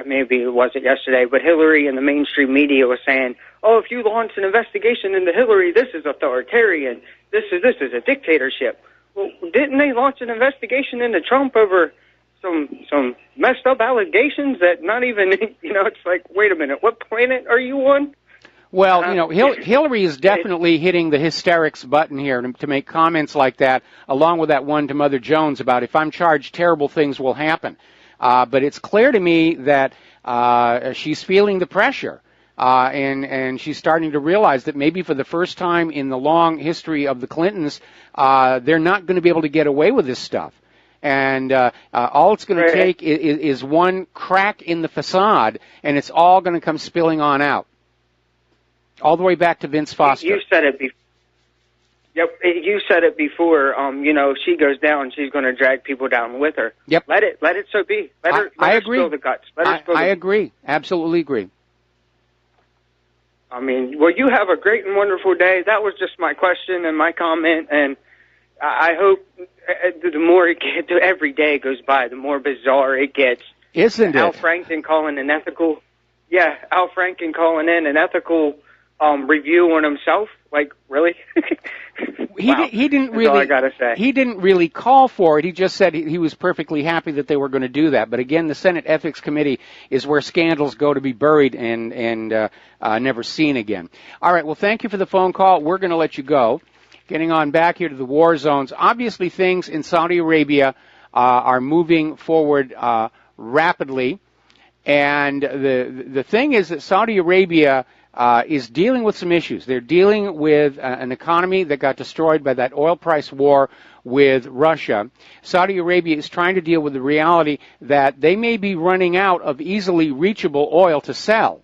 maybe it wasn't yesterday, but Hillary and the mainstream media was saying, oh, if you launch an investigation into Hillary, this is authoritarian. This is a dictatorship. Well, didn't they launch an investigation into Trump over some messed up allegations that not even, it's like, wait a minute, what planet are you on? Well, Hillary is definitely hitting the hysterics button here to make comments like that, along with that one to Mother Jones about if I'm charged, terrible things will happen. But it's clear to me that she's feeling the pressure. And she's starting to realize that maybe for the first time in the long history of the Clintons, they're not going to be able to get away with this stuff. And all it's going to take is one crack in the facade, and it's all going to come spilling on out. All the way back to Vince Foster. You said it before. Yep, you said it before. If she goes down, she's going to drag people down with her. Yep. Let it so be. Let her agree. Spill the guts. I agree. Absolutely agree. Well, you have a great and wonderful day. That was just my question and my comment, and I hope the more it gets, every day goes by, the more bizarre it gets. Isn't it? Al Franken calling in an ethical review on himself. Like, really? Wow. He didn't really. That's all I gotta say. He didn't really call for it. He just said he was perfectly happy that they were going to do that. But again, the Senate Ethics Committee is where scandals go to be buried and never seen again. All right. Well, thank you for the phone call. We're going to let you go. Getting on back here to the war zones. Obviously, things in Saudi Arabia are moving forward rapidly, and the thing is that Saudi Arabia is dealing with some issues. They're dealing with an economy that got destroyed by that oil price war with Russia. Saudi Arabia is trying to deal with the reality that they may be running out of easily reachable oil to sell.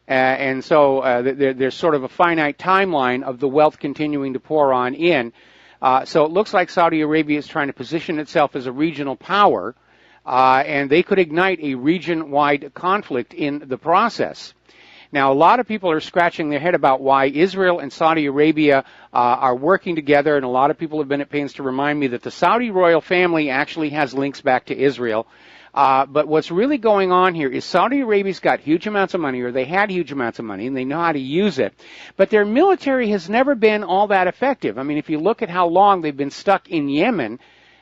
And so there's sort of a finite timeline of the wealth continuing to pour on in. So it looks like Saudi Arabia is trying to position itself as a regional power, and they could ignite a region-wide conflict in the process. Now, a lot of people are scratching their head about why Israel and Saudi Arabia are working together, and a lot of people have been at pains to remind me that the Saudi royal family actually has links back to Israel. But what's really going on here is Saudi Arabia's got huge amounts of money, or they had huge amounts of money, and they know how to use it. But their military has never been all that effective. I mean, if you look at how long they've been stuck in Yemen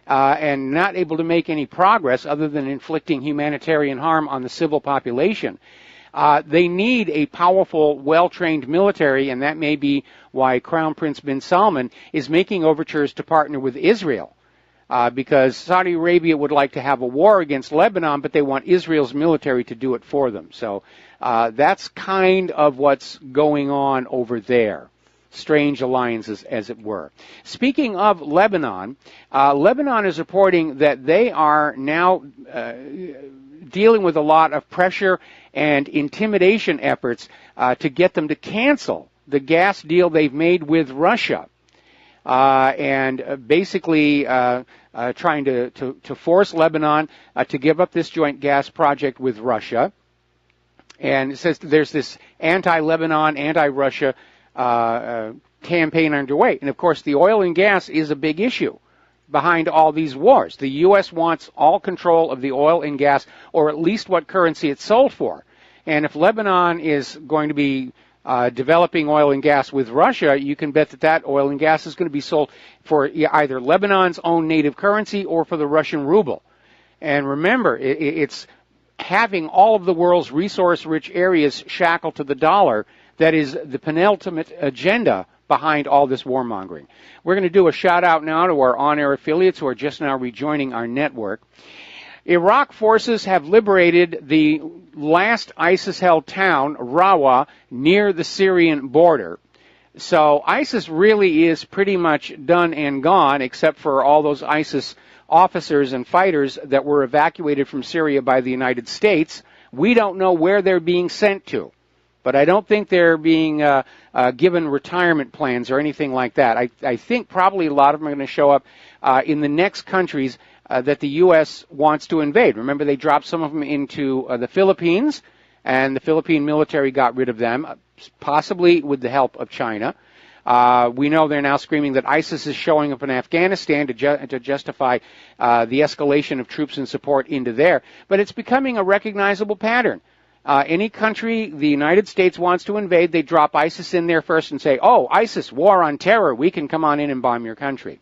and not able to make any progress other than inflicting humanitarian harm on the civil population, they need a powerful, well-trained military, and that may be why Crown Prince bin Salman is making overtures to partner with Israel. Because Saudi Arabia would like to have a war against Lebanon, but they want Israel's military to do it for them. So that's kind of what's going on over there. Strange alliances, as it were. Speaking of Lebanon, Lebanon is reporting that they are now dealing with a lot of pressure and intimidation efforts to get them to cancel the gas deal they've made with Russia. And basically trying to force Lebanon to give up this joint gas project with Russia. And it says there's this anti-Lebanon, anti-Russia campaign underway. And, of course, the oil and gas is a big issue behind all these wars. The U.S. wants all control of the oil and gas, or at least what currency it's sold for. And if Lebanon is going to be developing oil and gas with Russia, you can bet that that oil and gas is going to be sold for either Lebanon's own native currency or for the Russian ruble. And remember, it's having all of the world's resource-rich areas shackled to the dollar that is the penultimate agenda behind all this warmongering. We're going to do a shout-out now to our on-air affiliates who are just now rejoining our network. Iraq forces have liberated the last ISIS-held town, Rawa, near the Syrian border. So ISIS really is pretty much done and gone, except for all those ISIS officers and fighters that were evacuated from Syria by the United States. We don't know where they're being sent to, but I don't think they're being given retirement plans or anything like that. I think probably a lot of them are going to show up in the next countries that the U.S. wants to invade. Remember, they dropped some of them into the Philippines, and the Philippine military got rid of them, possibly with the help of China. We know they're now screaming that ISIS is showing up in Afghanistan to justify the escalation of troops and support into there. But it's becoming a recognizable pattern. Any country the United States wants to invade, they drop ISIS in there first and say, oh, ISIS, war on terror, we can come on in and bomb your country.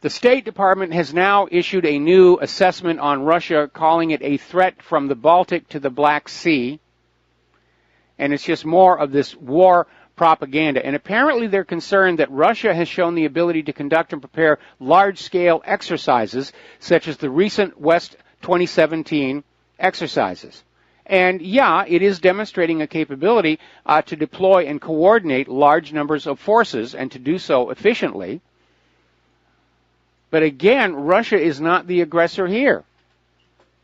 The State Department has now issued a new assessment on Russia, calling it a threat from the Baltic to the Black Sea. And it's just more of this war propaganda. And apparently they're concerned that Russia has shown the ability to conduct and prepare large-scale exercises, such as the recent West 2017 exercises. And yeah, it is demonstrating a capability to deploy and coordinate large numbers of forces and to do so efficiently. But again, Russia is not the aggressor here.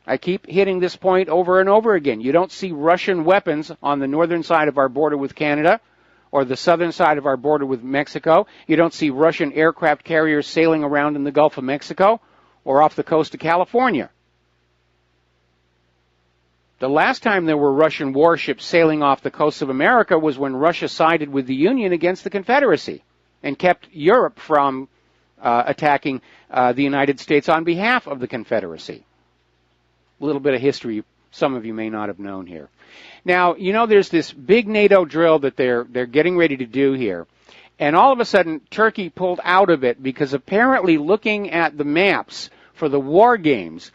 I keep hitting this point over and over again. You don't see Russian weapons on the northern side of our border with Canada or the southern side of our border with Mexico. You don't see Russian aircraft carriers sailing around in the Gulf of Mexico or off the coast of California. The last time there were Russian warships sailing off the coast of America was when Russia sided with the Union against the Confederacy and kept Europe from attacking the United States on behalf of the Confederacy. A little bit of history some of you may not have known here. Now, you know, there's this big NATO drill that they're getting ready to do here. And all of a sudden, Turkey pulled out of it because apparently looking at the maps for the war games,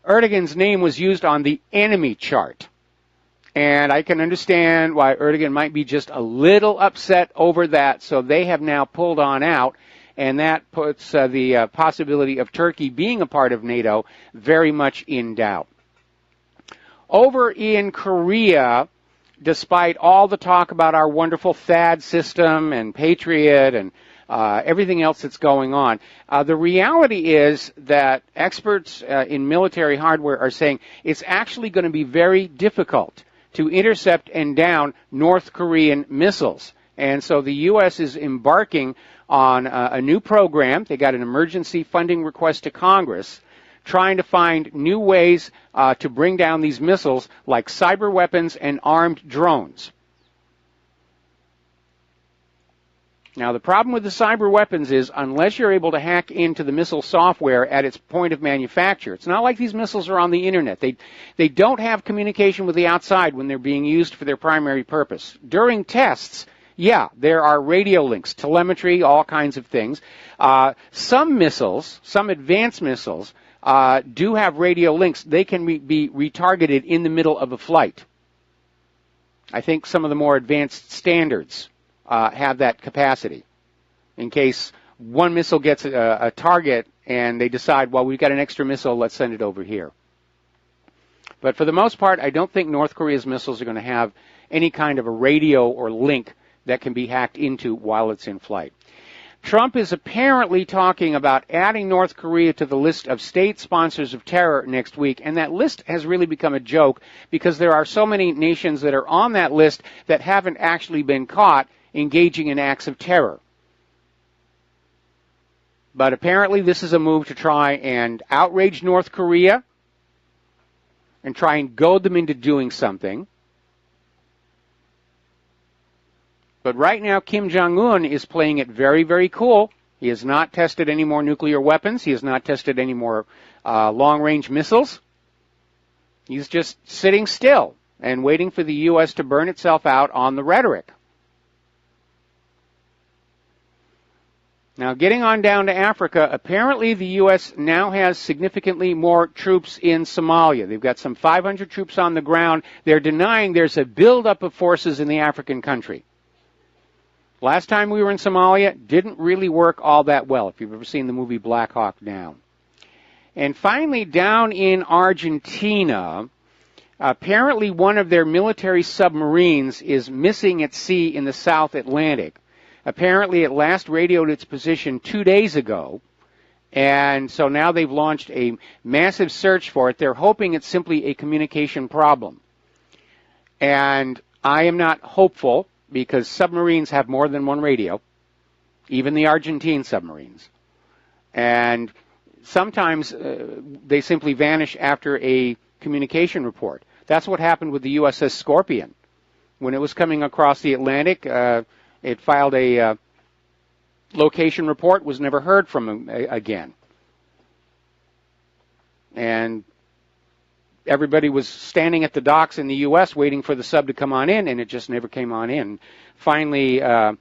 Erdogan's name was used on the enemy chart. And I can understand why Erdogan might be just a little upset over that, so they have now pulled on out. And that puts the possibility of Turkey being a part of NATO very much in doubt. Over in Korea, despite all the talk about our wonderful THAAD system and Patriot and everything else that's going on, the reality is that experts in military hardware are saying it's actually going to be very difficult to intercept and down North Korean missiles. And so the U.S. is embarking on a new program. They got an emergency funding request to Congress, trying to find new ways to bring down these missiles like cyber weapons and armed drones. Now, the problem with the cyber weapons is unless you're able to hack into the missile software at its point of manufacture, it's not like these missiles are on the internet. They don't have communication with the outside when they're being used for their primary purpose. During tests, yeah, there are radio links, telemetry, all kinds of things. Some missiles, some advanced missiles, do have radio links. They can be retargeted in the middle of a flight. I think some of the more advanced standards have that capacity in case one missile gets a target and they decide, well, we've got an extra missile, let's send it over here. But for the most part, I don't think North Korea's missiles are going to have any kind of a radio or link that can be hacked into while it's in flight. Trump is apparently talking about adding North Korea to the list of state sponsors of terror next week, and that list has really become a joke because there are so many nations that are on that list that haven't actually been caught engaging in acts of terror. But apparently this is a move to try and outrage North Korea and try and goad them into doing something. But right now, Kim Jong-un is playing it very, very cool. He has not tested any more nuclear weapons. He has not tested any more long-range missiles. He's just sitting still and waiting for the U.S. to burn itself out on the rhetoric. Now, getting on down to Africa, apparently the U.S. now has significantly more troops in Somalia. They've got some 500 troops on the ground. They're denying there's a buildup of forces in the African country. Last time we were in Somalia, didn't really work all that well, if you've ever seen the movie Black Hawk Down. And finally, down in Argentina, apparently one of their military submarines is missing at sea in the South Atlantic. Apparently it last radioed its position 2 days ago, and so now they've launched a massive search for it. They're hoping it's simply a communication problem. And I am not hopeful, because submarines have more than one radio, even the Argentine submarines. And sometimes they simply vanish after a communication report. That's what happened with the USS Scorpion. When it was coming across the Atlantic, it filed a location report, was never heard from again. And everybody was standing at the docks in the U.S. waiting for the sub to come on in, and it just never came on in. Finally, they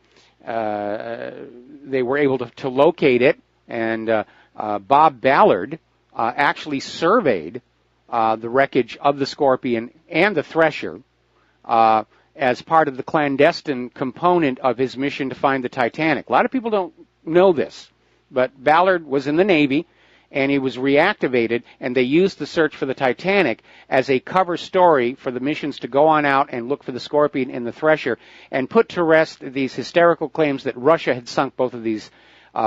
were able to locate it, and Bob Ballard actually surveyed the wreckage of the Scorpion and the Thresher as part of the clandestine component of his mission to find the Titanic. A lot of people don't know this, but Ballard was in the Navy, and he was reactivated, and they used the search for the Titanic as a cover story for the missions to go on out and look for the Scorpion and the Thresher, and put to rest these hysterical claims that Russia had sunk both of these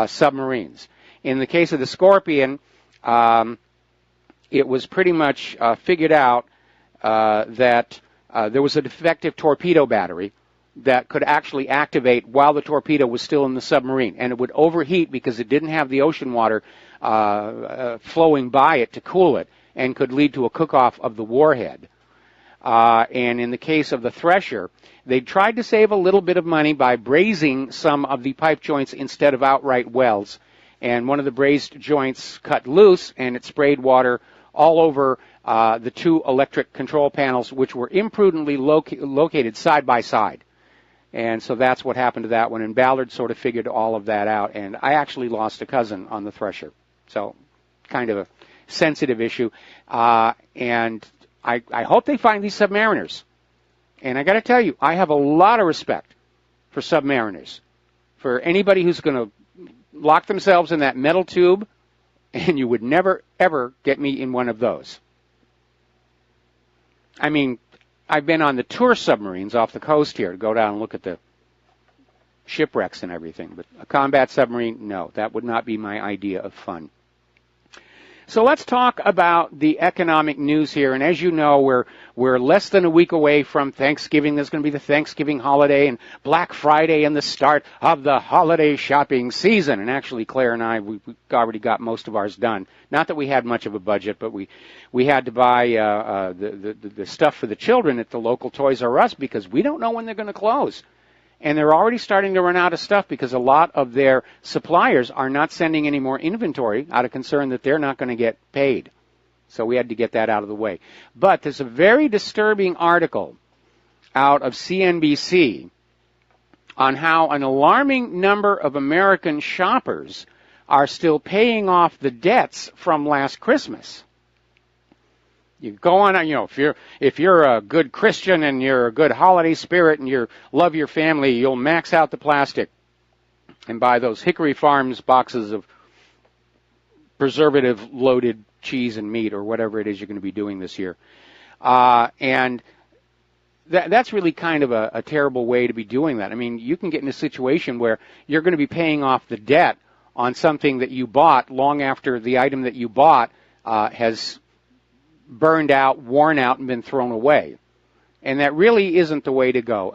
submarines. In the case of the Scorpion, it was pretty much figured out that there was a defective torpedo battery that could actually activate while the torpedo was still in the submarine, and it would overheat because it didn't have the ocean water flowing by it to cool it, and could lead to a cook-off of the warhead. And in the case of the Thresher, they tried to save a little bit of money by brazing some of the pipe joints instead of outright welds, and one of the brazed joints cut loose, and it sprayed water all over the two electric control panels, which were imprudently located side by side. And so that's what happened to that one, and Ballard sort of figured all of that out, and I actually lost a cousin on the Thresher. So kind of a sensitive issue. And I hope they find these submariners. And I got to tell you, I have a lot of respect for submariners. For anybody who's going to lock themselves in that metal tube, and you would never, ever get me in one of those. I mean, I've been on the tour submarines off the coast here to go down and look at the shipwrecks and everything. But a combat submarine, no, that would not be my idea of fun. So let's talk about the economic news here. And as you know, we're less than a week away from Thanksgiving. There's going to be the Thanksgiving holiday and Black Friday and the start of the holiday shopping season. And actually, Claire and I, we already got most of ours done. Not that we had much of a budget, but we had to buy the stuff for the children at the local Toys R Us because we don't know when they're going to close. And they're already starting to run out of stuff because a lot of their suppliers are not sending any more inventory out of concern that they're not going to get paid. So we had to get that out of the way. But there's a very disturbing article out of CNBC on how an alarming number of American shoppers are still paying off the debts from last Christmas. You go on, if you're a good Christian and you're a good holiday spirit and you love your family, you'll max out the plastic and buy those Hickory Farms boxes of preservative-loaded cheese and meat or whatever it is you're going to be doing this year. And that's really kind of a terrible way to be doing that. I mean, you can get in a situation where you're going to be paying off the debt on something that you bought long after the item that you bought has burned out, worn out, and been thrown away. And that really isn't the way to go.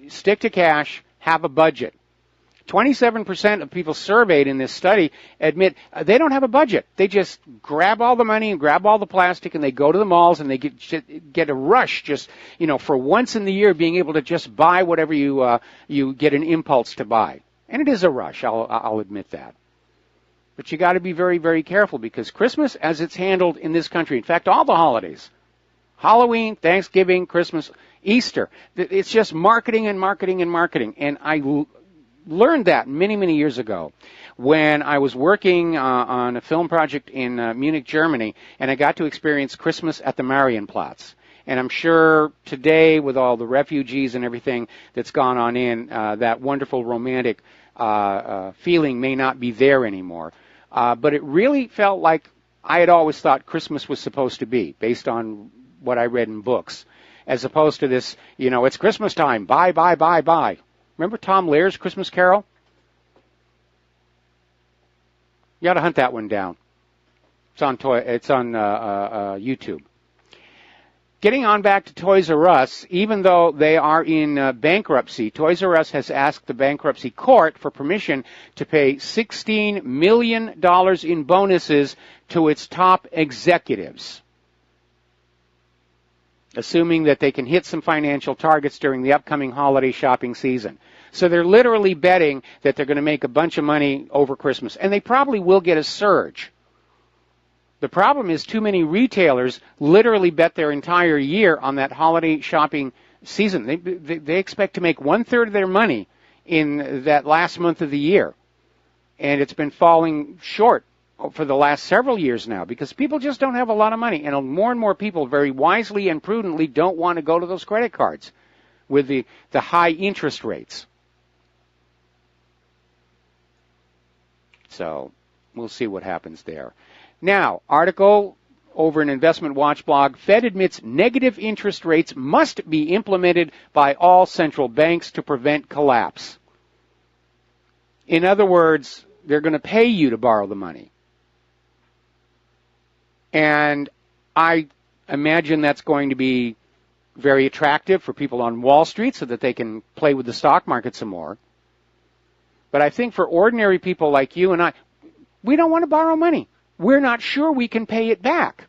Stick to cash, have a budget. 27% of people surveyed in this study admit they don't have a budget. They just grab all the money and grab all the plastic and they go to the malls and they get a rush just, for once in the year being able to just buy whatever you get an impulse to buy. And it is a rush, I'll admit that. But you got to be very, very careful because Christmas, as it's handled in this country, in fact, all the holidays, Halloween, Thanksgiving, Christmas, Easter, it's just marketing and marketing and marketing. And I learned that many, many years ago when I was working on a film project in Munich, Germany, and I got to experience Christmas at the Marienplatz. And I'm sure today, with all the refugees and everything that's gone on in, that wonderful romantic feeling may not be there anymore. But it really felt like I had always thought Christmas was supposed to be, based on what I read in books, as opposed to this, it's Christmas time, buy, buy, buy, buy. Remember Tom Lair's Christmas Carol? You ought to hunt that one down. It's on YouTube. Getting on back to Toys R Us, even though they are in bankruptcy, Toys R Us has asked the bankruptcy court for permission to pay $16 million in bonuses to its top executives, assuming that they can hit some financial targets during the upcoming holiday shopping season. So they're literally betting that they're going to make a bunch of money over Christmas, and they probably will get a surge. The problem is too many retailers literally bet their entire year on that holiday shopping season. They expect to make 1/3 of their money in that last month of the year, and it's been falling short for the last several years now because people just don't have a lot of money, and more people very wisely and prudently don't want to go to those credit cards with the high interest rates. So we'll see what happens there. Now, article over an Investment Watch blog, Fed admits negative interest rates must be implemented by all central banks to prevent collapse. In other words, they're going to pay you to borrow the money. And I imagine that's going to be very attractive for people on Wall Street so that they can play with the stock market some more. But I think for ordinary people like you and I, we don't want to borrow money. We're not sure we can pay it back.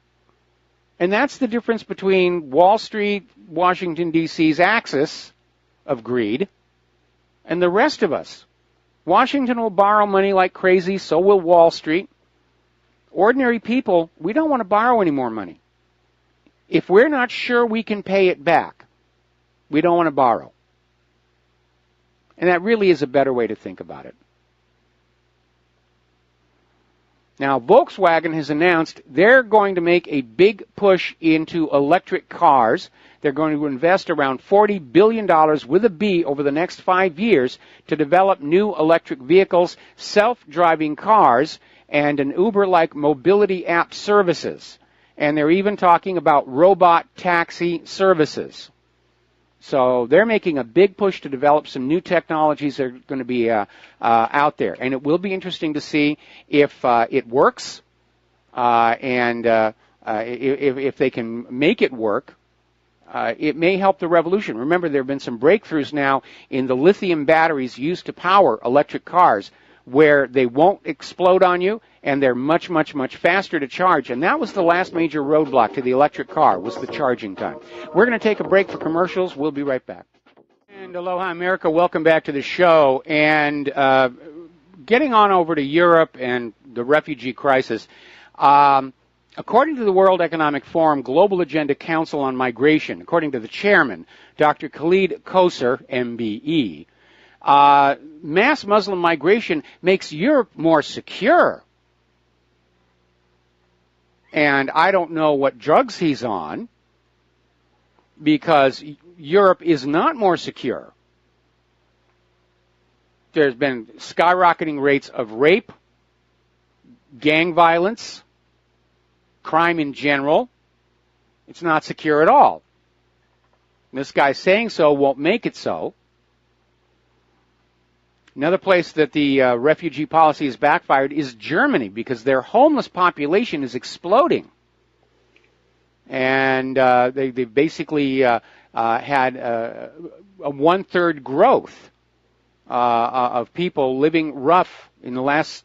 And that's the difference between Wall Street, Washington, D.C.'s axis of greed, and the rest of us. Washington will borrow money like crazy, so will Wall Street. Ordinary people, we don't want to borrow any more money. If we're not sure we can pay it back, we don't want to borrow. And that really is a better way to think about it. Now, Volkswagen has announced they're going to make a big push into electric cars. They're going to invest around $40 billion with a B over the next 5 years to develop new electric vehicles, self-driving cars, and an Uber-like mobility app services. And they're even talking about robot taxi services. So they're making a big push to develop some new technologies that are going to be out there. And it will be interesting to see if it works and if they can make it work. It may help the revolution. Remember, there have been some breakthroughs now in the lithium batteries used to power electric cars where they won't explode on you and they're much, much, much faster to charge. And that was the last major roadblock to the electric car, was the charging time. We're going to take a break for commercials. We'll be right back. And And aloha, America. Welcome back to the show. And getting on over to Europe and the refugee crisis, according to the World Economic Forum Global Agenda Council on Migration, according to the chairman, Dr. Khalid Koser, MBE, mass Muslim migration makes Europe more secure. And I don't know what drugs he's on, because Europe is not more secure. There's been skyrocketing rates of rape, gang violence, crime in general. It's not secure at all. This guy saying so won't make it so. Another place that the refugee policy has backfired is Germany, because their homeless population is exploding. And they basically had a one-third growth of people living rough in the last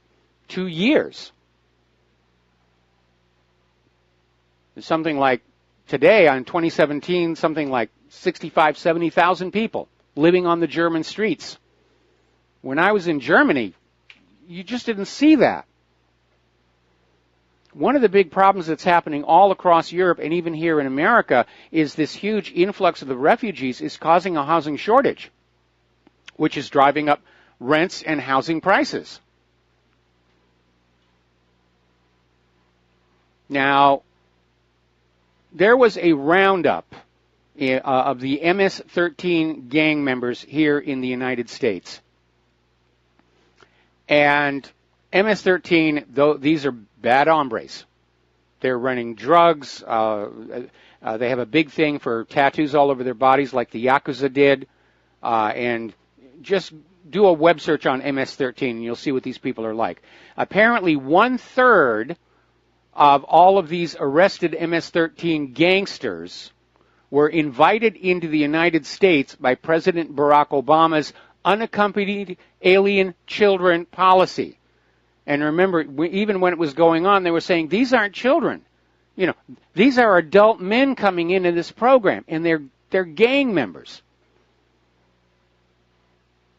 2 years. Something like today, in 2017, something like 65, 70,000 people living on the German streets. When I was in Germany, you just didn't see that. One of the big problems that's happening all across Europe and even here in America is this huge influx of the refugees is causing a housing shortage, which is driving up rents and housing prices. Now, there was a roundup of the MS-13 gang members here in the United States. And MS-13, though, these are bad hombres. They're running drugs. They have a big thing for tattoos all over their bodies like the Yakuza did. And just do a web search on MS-13 and you'll see what these people are like. Apparently, 1/3 of all of these arrested MS-13 gangsters were invited into the United States by President Barack Obama's unaccompanied alien children policy. And remember, even when it was going on, they were saying, these aren't children. You know, these are adult men coming into this program, and they're gang members.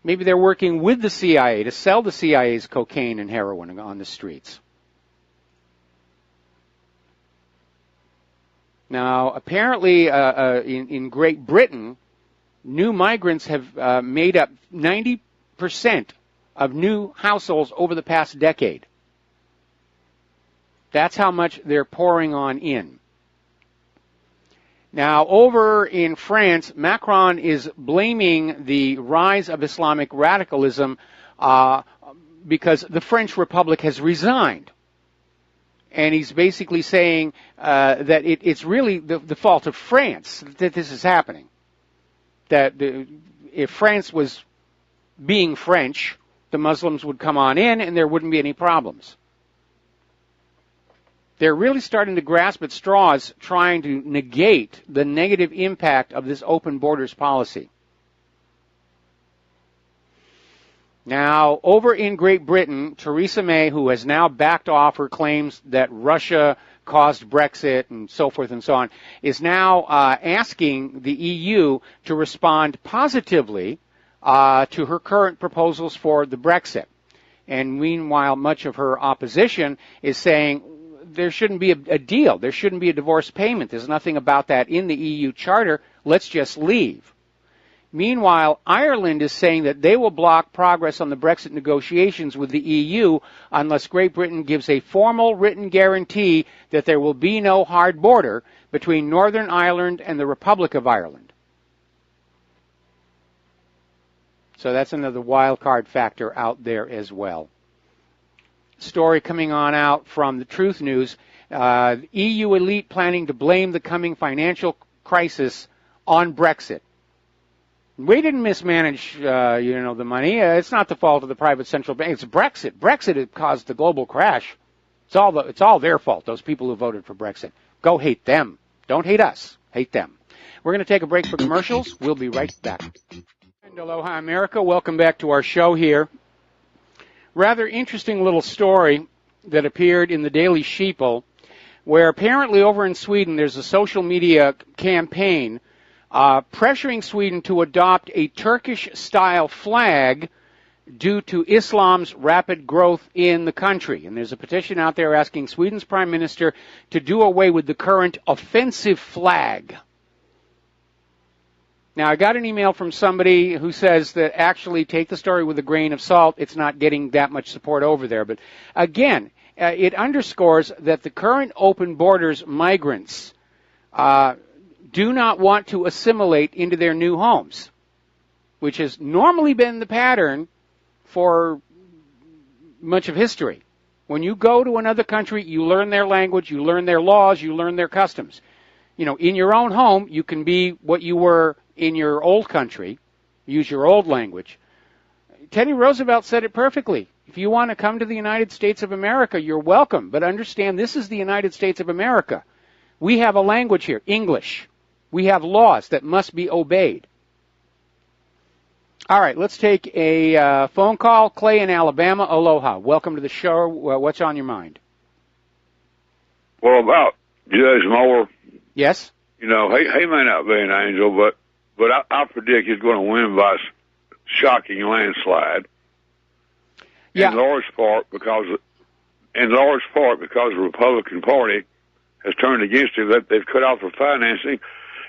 Maybe they're working with the CIA to sell the CIA's cocaine and heroin on the streets. Now, apparently, in Great Britain, new migrants have made up 90% of new households over the past decade. That's how much they're pouring on in. Now, over in France, Macron is blaming the rise of Islamic radicalism because the French Republic has resigned. And he's basically saying that it's really the fault of France that this is happening. That if France was being French, the Muslims would come on in and there wouldn't be any problems. They're really starting to grasp at straws, trying to negate the negative impact of this open borders policy. Now, over in Great Britain, Theresa May, who has now backed off her claims that Russia caused Brexit and so forth and so on, is now asking the EU to respond positively to her current proposals for the Brexit. And meanwhile, much of her opposition is saying there shouldn't be a deal. There shouldn't be a divorce payment. There's nothing about that in the EU Charter. Let's just leave. Meanwhile, Ireland is saying that they will block progress on the Brexit negotiations with the EU unless Great Britain gives a formal written guarantee that there will be no hard border between Northern Ireland and the Republic of Ireland. So that's another wild card factor out there as well. Story coming on out from the Truth News. EU elite planning to blame the coming financial crisis on Brexit. We didn't mismanage, the money. It's not the fault of the private central bank. It's Brexit. Brexit had caused the global crash. It's all their fault, those people who voted for Brexit. Go hate them. Don't hate us. Hate them. We're going to take a break for commercials. We'll be right back. And aloha, America. Welcome back to our show here. Rather interesting little story that appeared in the Daily Sheeple, where apparently over in Sweden there's a social media campaign pressuring Sweden to adopt a Turkish-style flag due to Islam's rapid growth in the country. And there's a petition out there asking Sweden's prime minister to do away with the current offensive flag. Now, I got an email from somebody who says that actually take the story with a grain of salt. It's not getting that much support over there. But again, it underscores that the current open borders migrants do not want to assimilate into their new homes, which has normally been the pattern for much of history. When you go to another country, you learn their language, you learn their laws, you learn their customs. You know, in your own home, you can be what you were in your old country, use your old language. Teddy Roosevelt said it perfectly. If you want to come to the United States of America, you're welcome, but understand this is the United States of America. We have a language here, English. We have laws that must be obeyed. All right, let's take a phone call. Clay in Alabama, aloha. Welcome to the show. What's on your mind? Well, about Judge Moore. Yes? You know, he may not be an angel, but I predict he's going to win by shocking landslide. Yeah. In large part because the Republican Party has turned against him. That they've cut off the financing,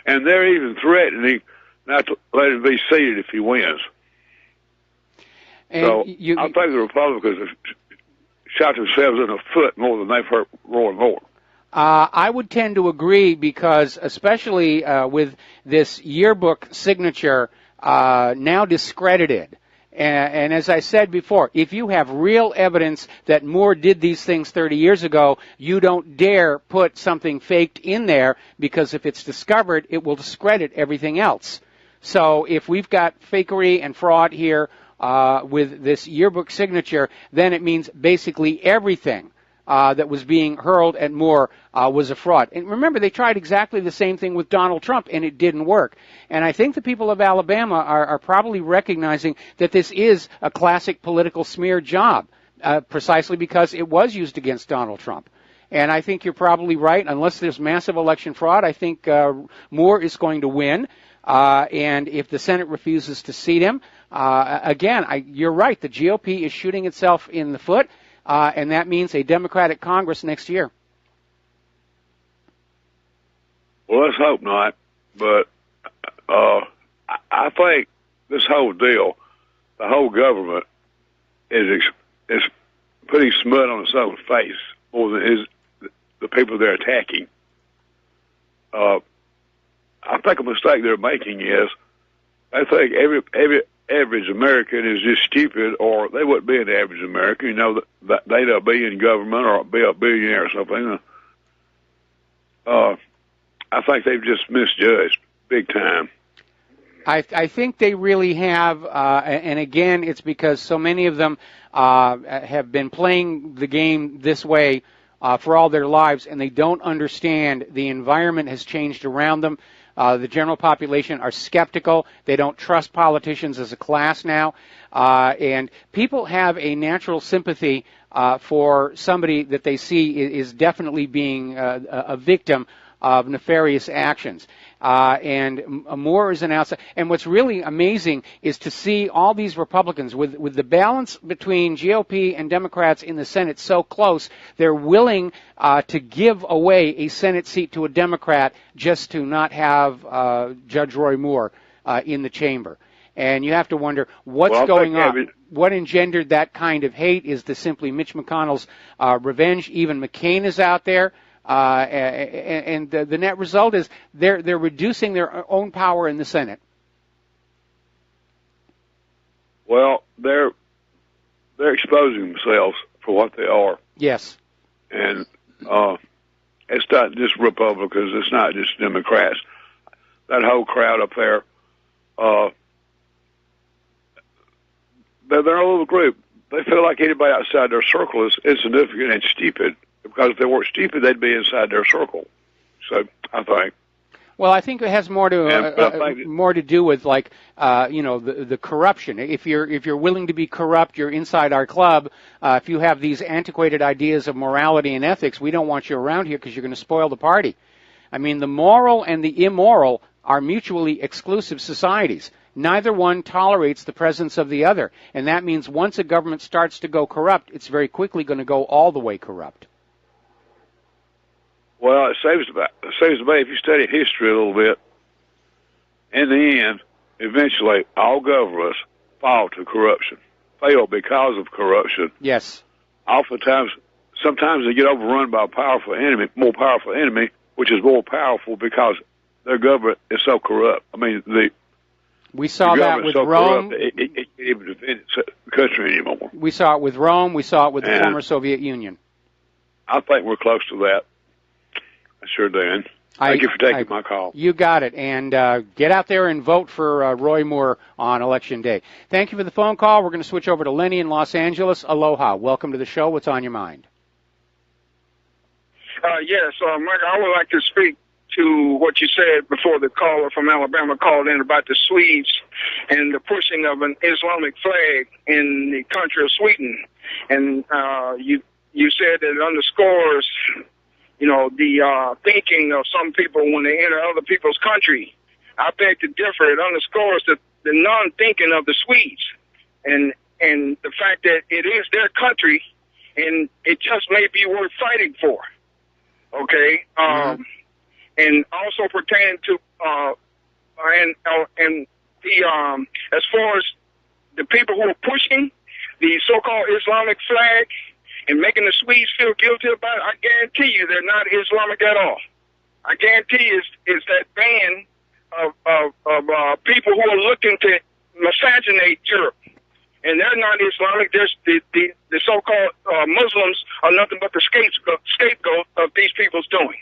and they're even threatening not to let him be seated if he wins. And so I think the Republicans have shot themselves in the foot more than they've hurt Roy Moore. I would tend to agree because, especially with this yearbook signature now discredited, and as I said before, if you have real evidence that Moore did these things 30 years ago, you don't dare put something faked in there because if it's discovered, it will discredit everything else. So if we've got fakery and fraud here with this yearbook signature, then it means basically everything that was being hurled at Moore was a fraud. And remember, they tried exactly the same thing with Donald Trump, and it didn't work. And I think the people of Alabama are probably recognizing that this is a classic political smear job, precisely because it was used against Donald Trump. And I think you're probably right. Unless there's massive election fraud, I think Moore is going to win. And if the Senate refuses to seat him, you're right. The GOP is shooting itself in the foot. And that means a Democratic Congress next year. Well, let's hope not. But I think this whole deal, the whole government is putting smut on its own face more than is the people they're attacking. I think a mistake they're making is I think every average American is just stupid, or they wouldn't be an average American. You know, they'd be in government or be a billionaire or something. I think they've just misjudged big time. I think they really have, and again, it's because so many of them have been playing the game this way for all their lives, and they don't understand the environment has changed around them. The general population are skeptical. They don't trust politicians as a class now. And people have a natural sympathy for somebody that they see is definitely being a victim of nefarious actions. And Moore is an outside. And what's really amazing is to see all these Republicans with the balance between GOP and Democrats in the Senate so close, they're willing to give away a Senate seat to a Democrat just to not have Judge Roy Moore in the chamber. And you have to wonder what's going on. What engendered that kind of hate is simply Mitch McConnell's revenge. Even McCain is out there. And the net result is they're reducing their own power in the Senate. Well, they're exposing themselves for what they are. Yes. And it's not just Republicans. It's not just Democrats. That whole crowd up there, they're a little group. They feel like anybody outside their circle is insignificant and stupid. Because if they weren't stupid, they'd be inside their circle. So I think. Well, I think it has more to do with the corruption. If you're willing to be corrupt, you're inside our club. If you have these antiquated ideas of morality and ethics, we don't want you around here because you're going to spoil the party. I mean, the moral and the immoral are mutually exclusive societies. Neither one tolerates the presence of the other. And that means once a government starts to go corrupt, it's very quickly going to go all the way corrupt. Well, it saves the bay if you study history a little bit. In the end, eventually, all governments fall to corruption, fail because of corruption. Yes. Oftentimes, sometimes they get overrun by a powerful enemy, more powerful enemy, which is more powerful because their government is so corrupt. I mean, we saw that with Rome. It can't even defend its country anymore. We saw it with Rome. We saw it with the former Soviet Union. I think we're close to that. I sure do. Thank you for taking my call. You got it. And get out there and vote for Roy Moore on Election Day. Thank you for the phone call. We're going to switch over to Lenny in Los Angeles. Aloha. Welcome to the show. What's on your mind? Yes, Mike, I would like to speak to what you said before the caller from Alabama called in about the Swedes and the pushing of an Islamic flag in the country of Sweden. And you said that it underscores, the thinking of some people when they enter other people's country. I beg to differ. It underscores the non-thinking of the Swedes and the fact that it is their country and it just may be worth fighting for. Okay? And also pertaining to as far as the people who are pushing the so-called Islamic flag and making the Swedes feel guilty about it, I guarantee you they're not Islamic at all. I guarantee you it's that band of people who are looking to miscegenate Europe. And they're not Islamic. There's the so-called Muslims are nothing but the scapegoat of these people's doing.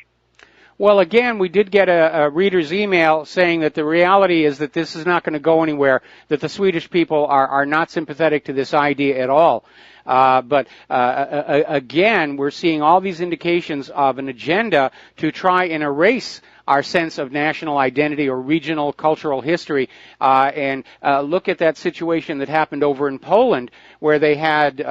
Well, again, we did get a reader's email saying that the reality is that this is not going to go anywhere, that the Swedish people are not sympathetic to this idea at all. But again, we're seeing all these indications of an agenda to try and erase our sense of national identity or regional cultural history, and look at that situation that happened over in Poland, where they had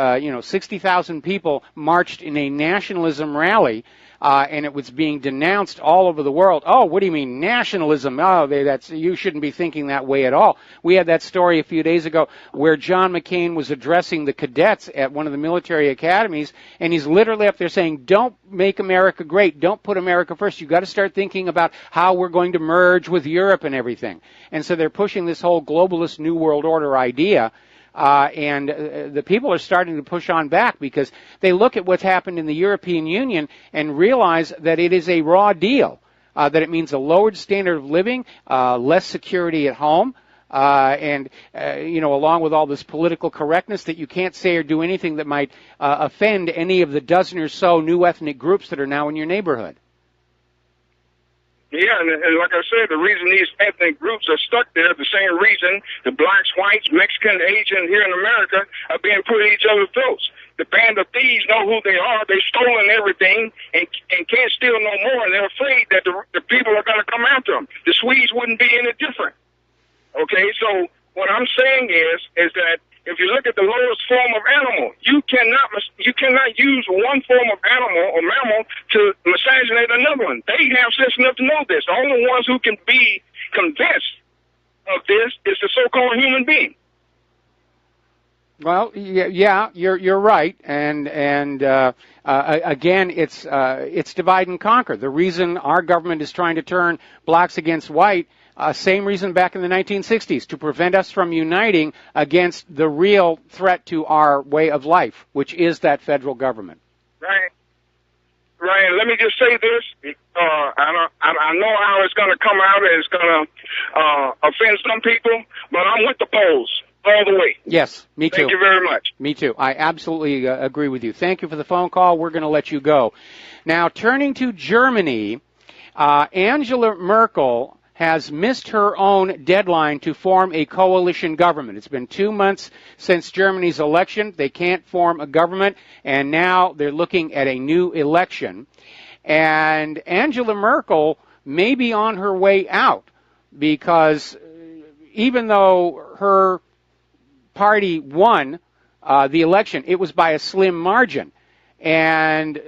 60,000 people marched in a nationalism rally. And it was being denounced all over the world. Oh, what do you mean nationalism? Oh, you shouldn't be thinking that way at all. We had that story a few days ago where John McCain was addressing the cadets at one of the military academies, and he's literally up there saying, "Don't make America great. Don't put America first. You've got to start thinking about how we're going to merge with Europe and everything." And so they're pushing this whole globalist New World Order idea. And the people are starting to push on back because they look at what's happened in the European Union and realize that it is a raw deal, that it means a lowered standard of living, less security at home, and along with all this political correctness that you can't say or do anything that might offend any of the dozen or so new ethnic groups that are now in your neighborhood. Yeah, and like I said, the reason these ethnic groups are stuck there, the same reason the blacks, whites, Mexican, Asian here in America are being put at each other's throats. The band of thieves know who they are. They've stolen everything and can't steal no more, and they're afraid that the people are going to come after them. The Swedes wouldn't be any different. Okay, so what I'm saying is that if you look at the lowest form of animal, you cannot use one form of animal or mammal to miscegenate another one. They have sense enough to know this. The only ones who can be convinced of this is the so-called human being. Well, yeah, you're right, and again, it's divide and conquer. The reason our government is trying to turn blacks against white. Same reason back in the 1960s, to prevent us from uniting against the real threat to our way of life, which is that federal government. Right. Let me just say this. I know how it's going to come out and it's going to offend some people, but I'm with the polls all the way. Yes, me too. Thank you very much. Me too. I absolutely agree with you. Thank you for the phone call. We're going to let you go. Now, turning to Germany, Angela Merkel has missed her own deadline to form a coalition government. It's been 2 months since Germany's election. They can't form a government, and now they're looking at a new election. And Angela Merkel may be on her way out because even though her party won the election, it was by a slim margin. And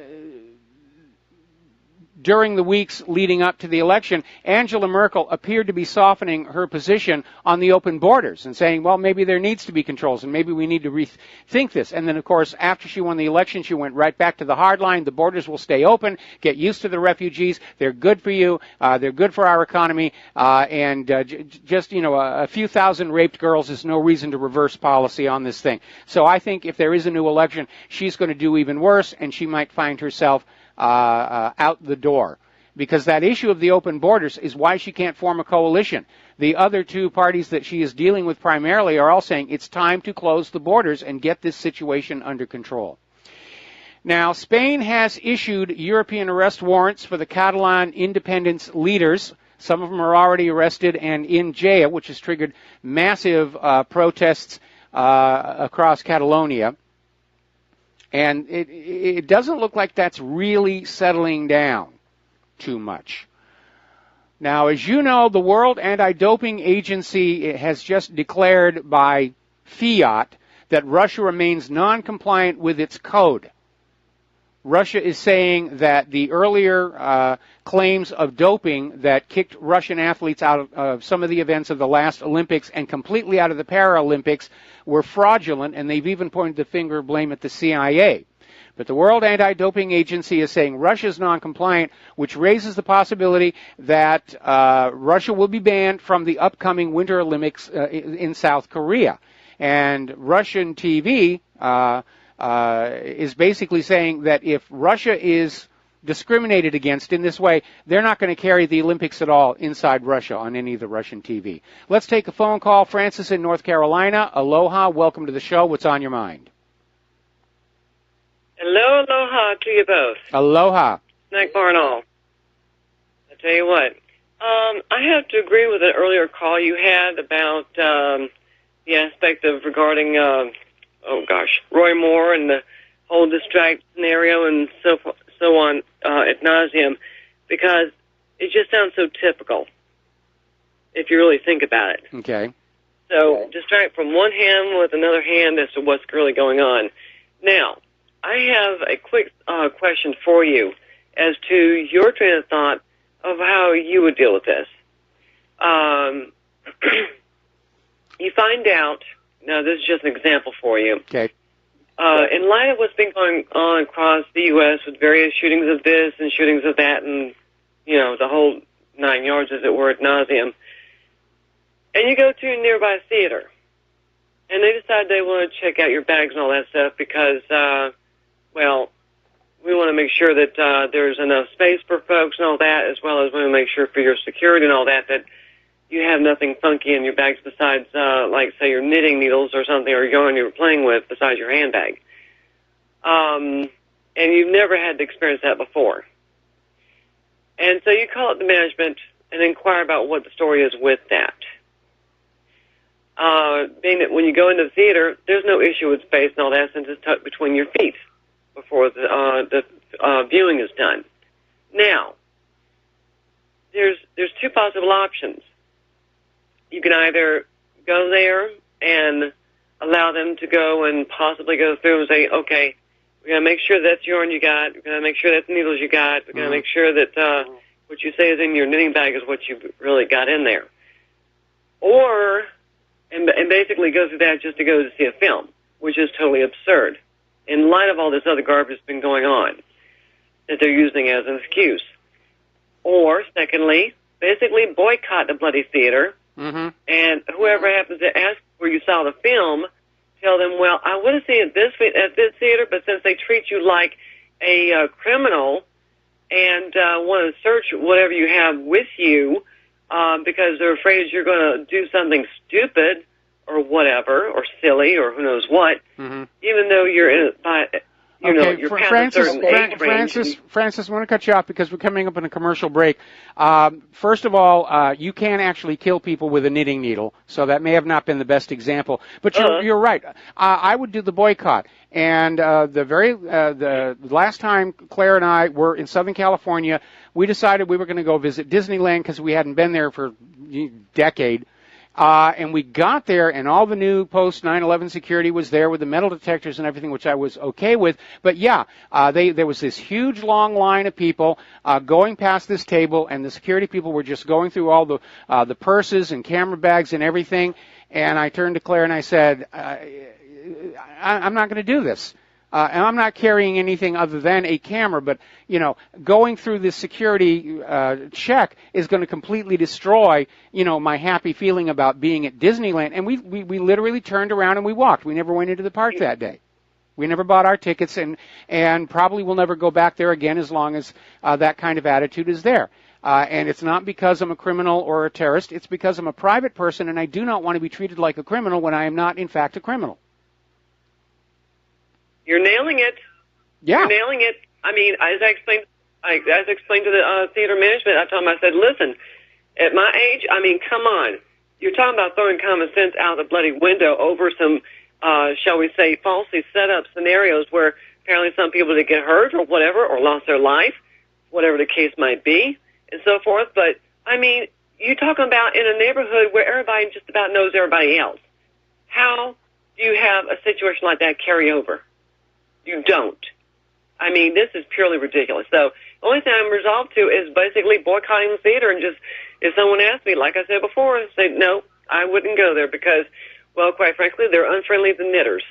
during the weeks leading up to the election, Angela Merkel appeared to be softening her position on the open borders and saying, well, maybe there needs to be controls and maybe we need to rethink this. And then, of course, after she won the election, she went right back to the hard line. The borders will stay open. Get used to the refugees. They're good for you. They're good for our economy. Just, a few thousand raped girls is no reason to reverse policy on this thing. So I think if there is a new election, she's going to do even worse, and she might find herself out the door. Because that issue of the open borders is why she can't form a coalition. The other two parties that she is dealing with primarily are all saying it's time to close the borders and get this situation under control. Now, Spain has issued European arrest warrants for the Catalan independence leaders. Some of them are already arrested and in jail, which has triggered massive protests across Catalonia. And it doesn't look like that's really settling down too much. Now, as you know, the World Anti-Doping Agency has just declared by fiat that Russia remains non-compliant with its code. Russia is saying that the earlier claims of doping that kicked Russian athletes out of some of the events of the last Olympics and completely out of the Paralympics were fraudulent, and they've even pointed the finger of blame at the CIA. But the World Anti-Doping Agency is saying Russia is non-compliant, which raises the possibility that Russia will be banned from the upcoming Winter Olympics in South Korea. And Russian TV is basically saying that if Russia is discriminated against in this way, they're not going to carry the Olympics at all inside Russia on any of the Russian TV. Let's take a phone call. Francis in North Carolina. Aloha. Welcome to the show. What's on your mind? Hello, aloha to you both. Aloha. Snack bar and all. I tell you what, I have to agree with an earlier call you had about the aspect of regarding, Roy Moore and the whole distract scenario and so on ad nauseum, because it just sounds so typical if you really think about it. Okay. So distract from one hand with another hand as to what's really going on. Now, I have a quick question for you as to your train of thought of how you would deal with this. You find out, now this is just an example for you. Okay. In light of what's been going on across the U.S. with various shootings of this and shootings of that and, the whole 9 yards, as it were, ad nauseum, and you go to a nearby theater, and they decide they want to check out your bags and all that stuff because, we want to make sure that there's enough space for folks and all that, as well as we want to make sure for your security and all that you have nothing funky in your bags besides, like, say, your knitting needles or something, or yarn you were playing with besides your handbag. And you've never had to experience that before. And so you call up the management and inquire about what the story is with that. Being that when you go into the theater, there's no issue with space and all that since it's tucked between your feet before the viewing is done. Now, there's two possible options. You can either go there and allow them to go and possibly go through and say, okay, we're going to make sure that's yarn you got, we're going to make sure that's needles you got, we're going to make sure that what you say is in your knitting bag is what you really got in there. Or, and basically go through that just to go to see a film, which is totally absurd, in light of all this other garbage that's been going on that they're using as an excuse. Or, secondly, basically boycott the bloody theater, and whoever happens to ask where you saw the film, tell them, well, I want to see it at this theater, but since they treat you like a criminal and want to search whatever you have with you because they're afraid you're going to do something stupid or whatever, or silly, or who knows what, even though you're in it you're past a certain age range. Francis, I want to cut you off because we're coming up on a commercial break. First of all, you can actually kill people with a knitting needle, so that may have not been the best example. But you're right. I would do the boycott. And the last time Claire and I were in Southern California, we decided we were going to go visit Disneyland because we hadn't been there for a decade. And we got there, and all the new post 9/11 security was there with the metal detectors and everything, which I was okay with. But yeah, there was this huge long line of people going past this table, and the security people were just going through all the purses and camera bags and everything. And I turned to Claire and I said, I'm not going to do this. And I'm not carrying anything other than a camera, but, going through this security check is going to completely destroy, my happy feeling about being at Disneyland. And we literally turned around and we walked. We never went into the park that day. We never bought our tickets, and probably will never go back there again as long as that kind of attitude is there. And it's not because I'm a criminal or a terrorist. It's because I'm a private person, and I do not want to be treated like a criminal when I am not, in fact, a criminal. You're nailing it. Yeah. You're nailing it. I mean, as I explained to the theater management, I told them, I said, listen, at my age, I mean, come on. You're talking about throwing common sense out the bloody window over some, shall we say, falsely set up scenarios where apparently some people did get hurt or whatever, or lost their life, whatever the case might be, and so forth. But, I mean, you're talking about in a neighborhood where everybody just about knows everybody else. How do you have a situation like that carry over? You don't. I mean, this is purely ridiculous. So the only thing I'm resolved to is basically boycotting the theater, and just, if someone asked me, like I said before, I'd say, no, I wouldn't go there because, well, quite frankly, they're unfriendly as the knitters.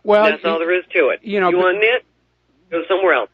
Well, that's all there is to it. You want to knit? Go somewhere else.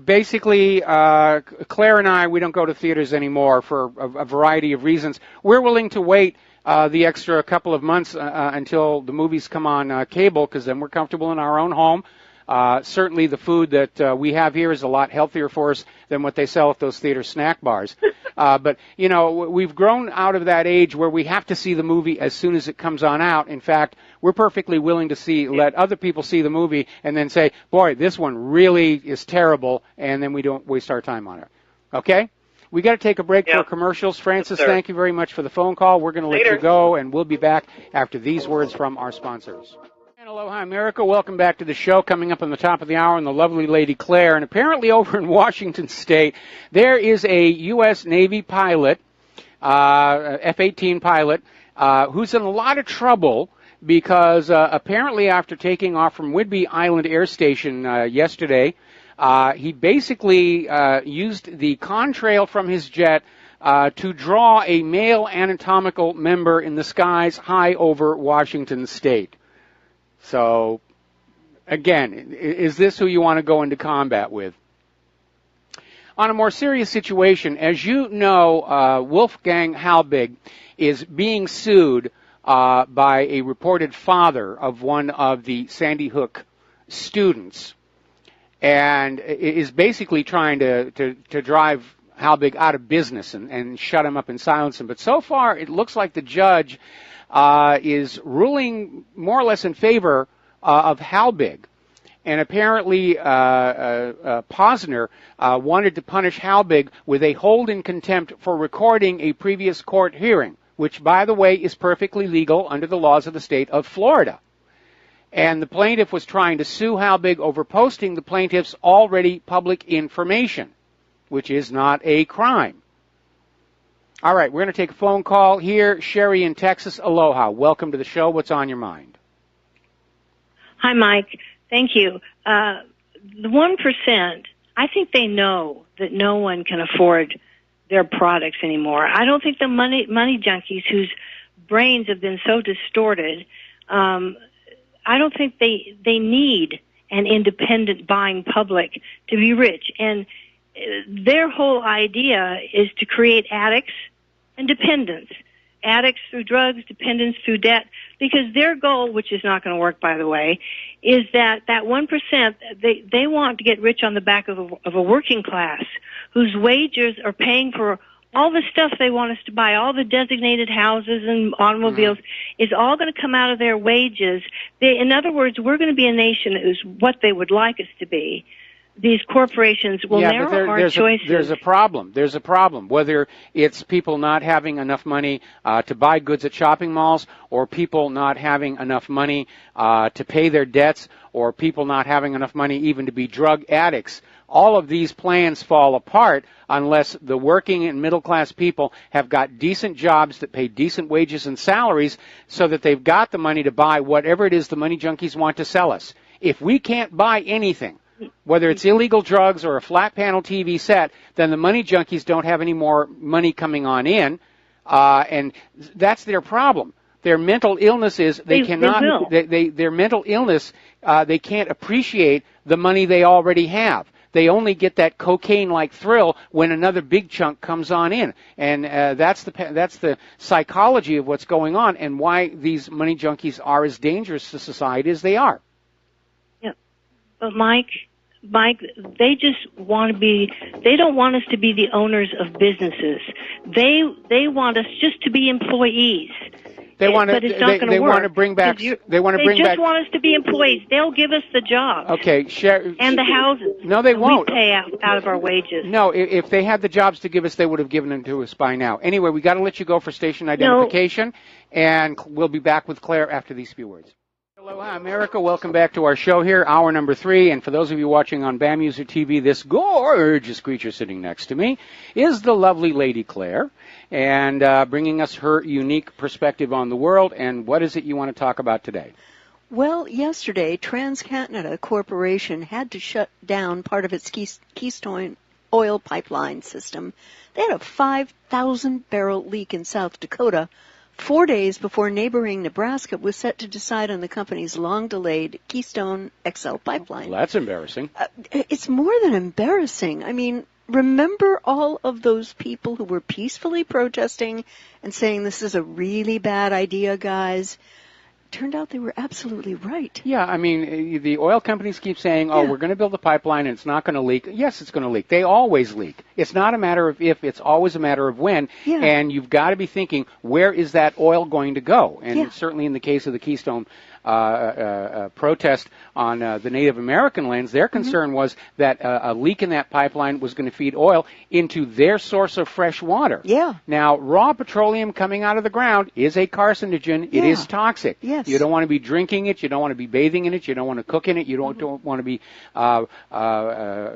Basically, Claire and I, we don't go to theaters anymore for a variety of reasons. We're willing to wait the extra couple of months until the movies come on cable, because then we're comfortable in our own home. Certainly the food that we have here is a lot healthier for us than what they sell at those theater snack bars. But, we've grown out of that age where we have to see the movie as soon as it comes on out. In fact, we're perfectly willing to let other people see the movie and then say, boy, this one really is terrible, and then we don't waste our time on it. Okay? We got to take a break for commercials. Francis, thank you very much for the phone call. We're going to let you go, and we'll be back after these words from our sponsors. Aloha, America. Welcome back to the show. Coming up on the top of the hour, and the lovely lady Claire. And apparently over in Washington State, there is a U.S. Navy pilot, F-18 pilot, who's in a lot of trouble because apparently after taking off from Whidbey Island Air Station yesterday, he basically used the contrail from his jet to draw a male anatomical member in the skies high over Washington State. So, again, is this who you want to go into combat with? On a more serious situation, as you know, Wolfgang Halbig is being sued by a reported father of one of the Sandy Hook students, and is basically trying to drive Halbig out of business and shut him up and silence him. But so far, it looks like the judge is ruling more or less in favor of Halbig. And apparently Posner wanted to punish Halbig with a hold in contempt for recording a previous court hearing, which, by the way, is perfectly legal under the laws of the state of Florida. And the plaintiff was trying to sue Halbig over posting the plaintiff's already public information, which is not a crime. All right, we're going to take a phone call here. Sherry in Texas. Aloha. Welcome to the show. What's on your mind? Hi, Mike. Thank you. The 1%, I think they know that no one can afford their products anymore. I don't think the money junkies whose brains have been so distorted, I don't think they need an independent buying public to be rich. And their whole idea is to create addicts and dependents. Addicts through drugs, dependents through debt, because their goal, which is not going to work, by the way, is that 1%, they want to get rich on the back of a working class whose wages are paying for all the stuff they want us to buy, all the designated houses and automobiles, is all going to come out of their wages. In other words, we're going to be a nation that is what they would like us to be. these corporations will narrow our choices. There's a problem. There's a problem. Whether it's people not having enough money to buy goods at shopping malls, or people not having enough money to pay their debts, or people not having enough money even to be drug addicts. All of these plans fall apart unless the working and middle-class people have got decent jobs that pay decent wages and salaries so that they've got the money to buy whatever it is the money junkies want to sell us. If we can't buy anything, whether it's illegal drugs or a flat panel TV set, then the money junkies don't have any more money coming on in, and that's their problem. Their mental illness is they cannot. Their mental illness. They can't appreciate the money they already have. They only get that cocaine-like thrill when another big chunk comes on in, and that's the psychology of what's going on, and why these money junkies are as dangerous to society as they are. But Mike, they just want to be, they don't want us to be the owners of businesses. They want us just to be employees. They want to. They want to bring back. They want to bring back. They just want us to be employees. They'll give us the jobs. Okay, and the houses. No, they won't. We pay out of our wages. No, if they had the jobs to give us, they would have given them to us by now. Anyway, we got to let you go for station identification, and we'll be back with Claire after these few words. Aloha, America. Welcome back to our show here, hour number 3. And for those of you watching on BAM User TV, this gorgeous creature sitting next to me is the lovely Lady Claire, and bringing us her unique perspective on the world. And what is it you want to talk about today? Well, yesterday, TransCanada Corporation had to shut down part of its Keystone oil pipeline system. They had a 5,000-barrel leak in South Dakota 4 days before neighboring Nebraska was set to decide on the company's long-delayed Keystone XL pipeline. Well, that's embarrassing. It's more than embarrassing. I mean, remember all of those people who were peacefully protesting and saying this is a really bad idea, guys? Turned out they were absolutely right. Yeah, I mean, the oil companies keep saying, we're going to build a pipeline and it's not going to leak. Yes, it's going to leak. They always leak. It's not a matter of if, it's always a matter of when. Yeah. And you've got to be thinking, where is that oil going to go? And certainly in the case of the Keystone protest on the Native American lands, their concern was that a leak in that pipeline was going to feed oil into their source of fresh water. Yeah. Now, raw petroleum coming out of the ground is a carcinogen. It is toxic. Yes. You don't want to be drinking it. You don't want to be bathing in it. You don't want to cook in it. You don't want to be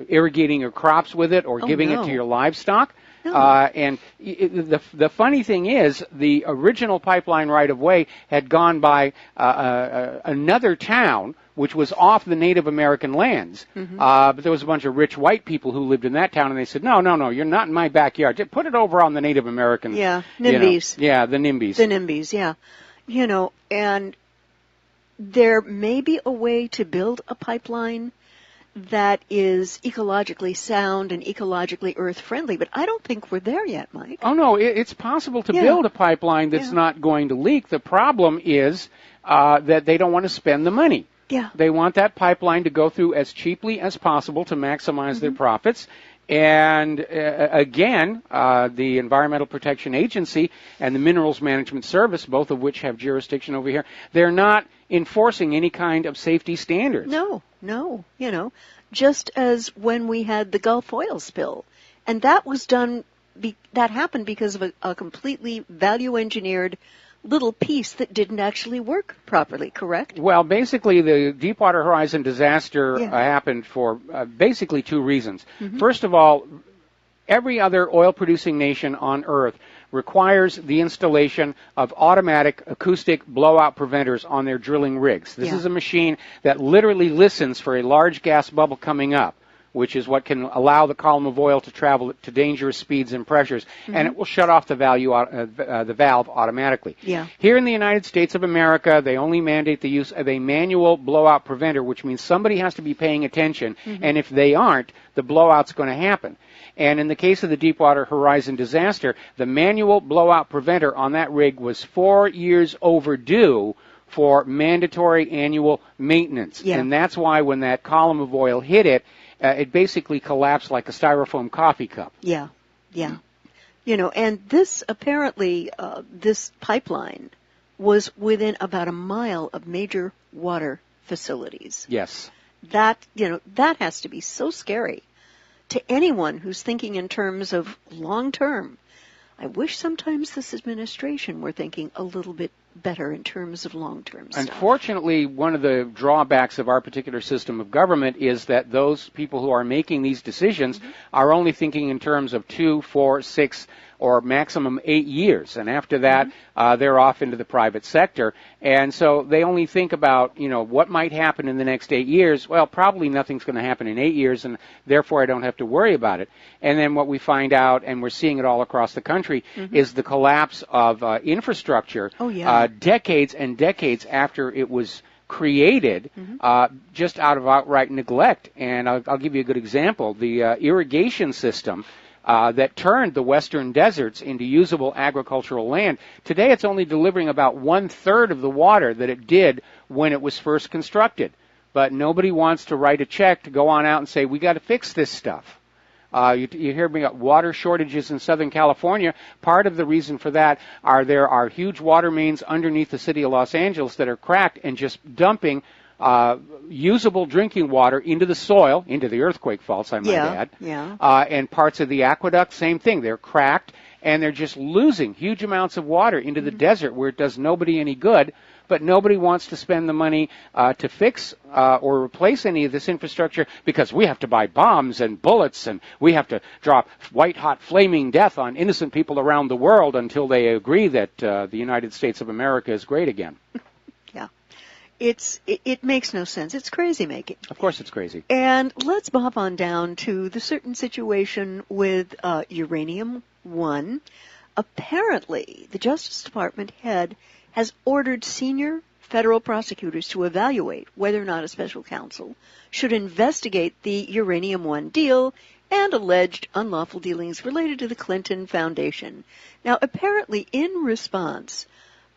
irrigating your crops with it or giving it to your livestock. No. And the funny thing is, the original pipeline right-of-way had gone by another town, which was off the Native American lands. But there was a bunch of rich white people who lived in that town, and they said, no, you're not in my backyard. Just put it over on the Native American. Yeah, NIMBYs. Yeah, the NIMBYs. The NIMBYs, yeah. You know, and there may be a way to build a pipeline that is ecologically sound and ecologically earth-friendly, but I don't think we're there yet, Mike. Oh, no, it's possible to build a pipeline that's not going to leak. The problem is that they don't want to spend the money. Yeah. They want that pipeline to go through as cheaply as possible to maximize their profits. And again, the Environmental Protection Agency and the Minerals Management Service, both of which have jurisdiction over here, they're not enforcing any kind of safety standards. No, you know, just as when we had the Gulf oil spill. And that was done, that happened because of a completely value-engineered little piece that didn't actually work properly, correct? Well, basically, the Deepwater Horizon disaster happened for basically 2 reasons. First of all, every other oil-producing nation on Earth requires the installation of automatic acoustic blowout preventers on their drilling rigs. This is a machine that literally listens for a large gas bubble coming up, which is what can allow the column of oil to travel to dangerous speeds and pressures, and it will shut off the valve automatically. Yeah. Here in the United States of America, they only mandate the use of a manual blowout preventer, which means somebody has to be paying attention, and if they aren't, the blowout's going to happen. And in the case of the Deepwater Horizon disaster, the manual blowout preventer on that rig was 4 years overdue for mandatory annual maintenance. Yeah. And that's why when that column of oil hit it, it basically collapsed like a styrofoam coffee cup. Yeah. You know, and this apparently, this pipeline was within about a mile of major water facilities. Yes. that has to be so scary to anyone who's thinking in terms of long term. I wish sometimes this administration were thinking a little bit better in terms of long-term stuff. Unfortunately, one of the drawbacks of our particular system of government is that those people who are making these decisions are only thinking in terms of 2, 4, 6, or maximum 8 years. And after that, they're off into the private sector. And so they only think about, what might happen in the next 8 years. Well, probably nothing's going to happen in 8 years, and therefore I don't have to worry about it. And then what we find out, and we're seeing it all across the country, is the collapse of infrastructure decades and decades after it was created, just out of outright neglect. And I'll give you a good example. The irrigation system that turned the western deserts into usable agricultural land. Today it's only delivering about 1/3 of the water that it did when it was first constructed. But nobody wants to write a check to go on out and say, we got to fix this stuff. You hear me about water shortages in Southern California. Part of the reason for that there are huge water mains underneath the city of Los Angeles that are cracked and just dumping usable drinking water into the soil, into the earthquake faults, I might add. And parts of the aqueduct, same thing. They're cracked, and they're just losing huge amounts of water into the desert where it does nobody any good. But nobody wants to spend the money to fix or replace any of this infrastructure because we have to buy bombs and bullets, and we have to drop white-hot flaming death on innocent people around the world until they agree that the United States of America is great again. It makes no sense. It's crazy making. Of course it's crazy. And let's bob on down to the certain situation with uranium-1. Apparently, the Justice Department head has ordered senior federal prosecutors to evaluate whether or not a special counsel should investigate the uranium-1 deal and alleged unlawful dealings related to the Clinton Foundation. Now, apparently, in response,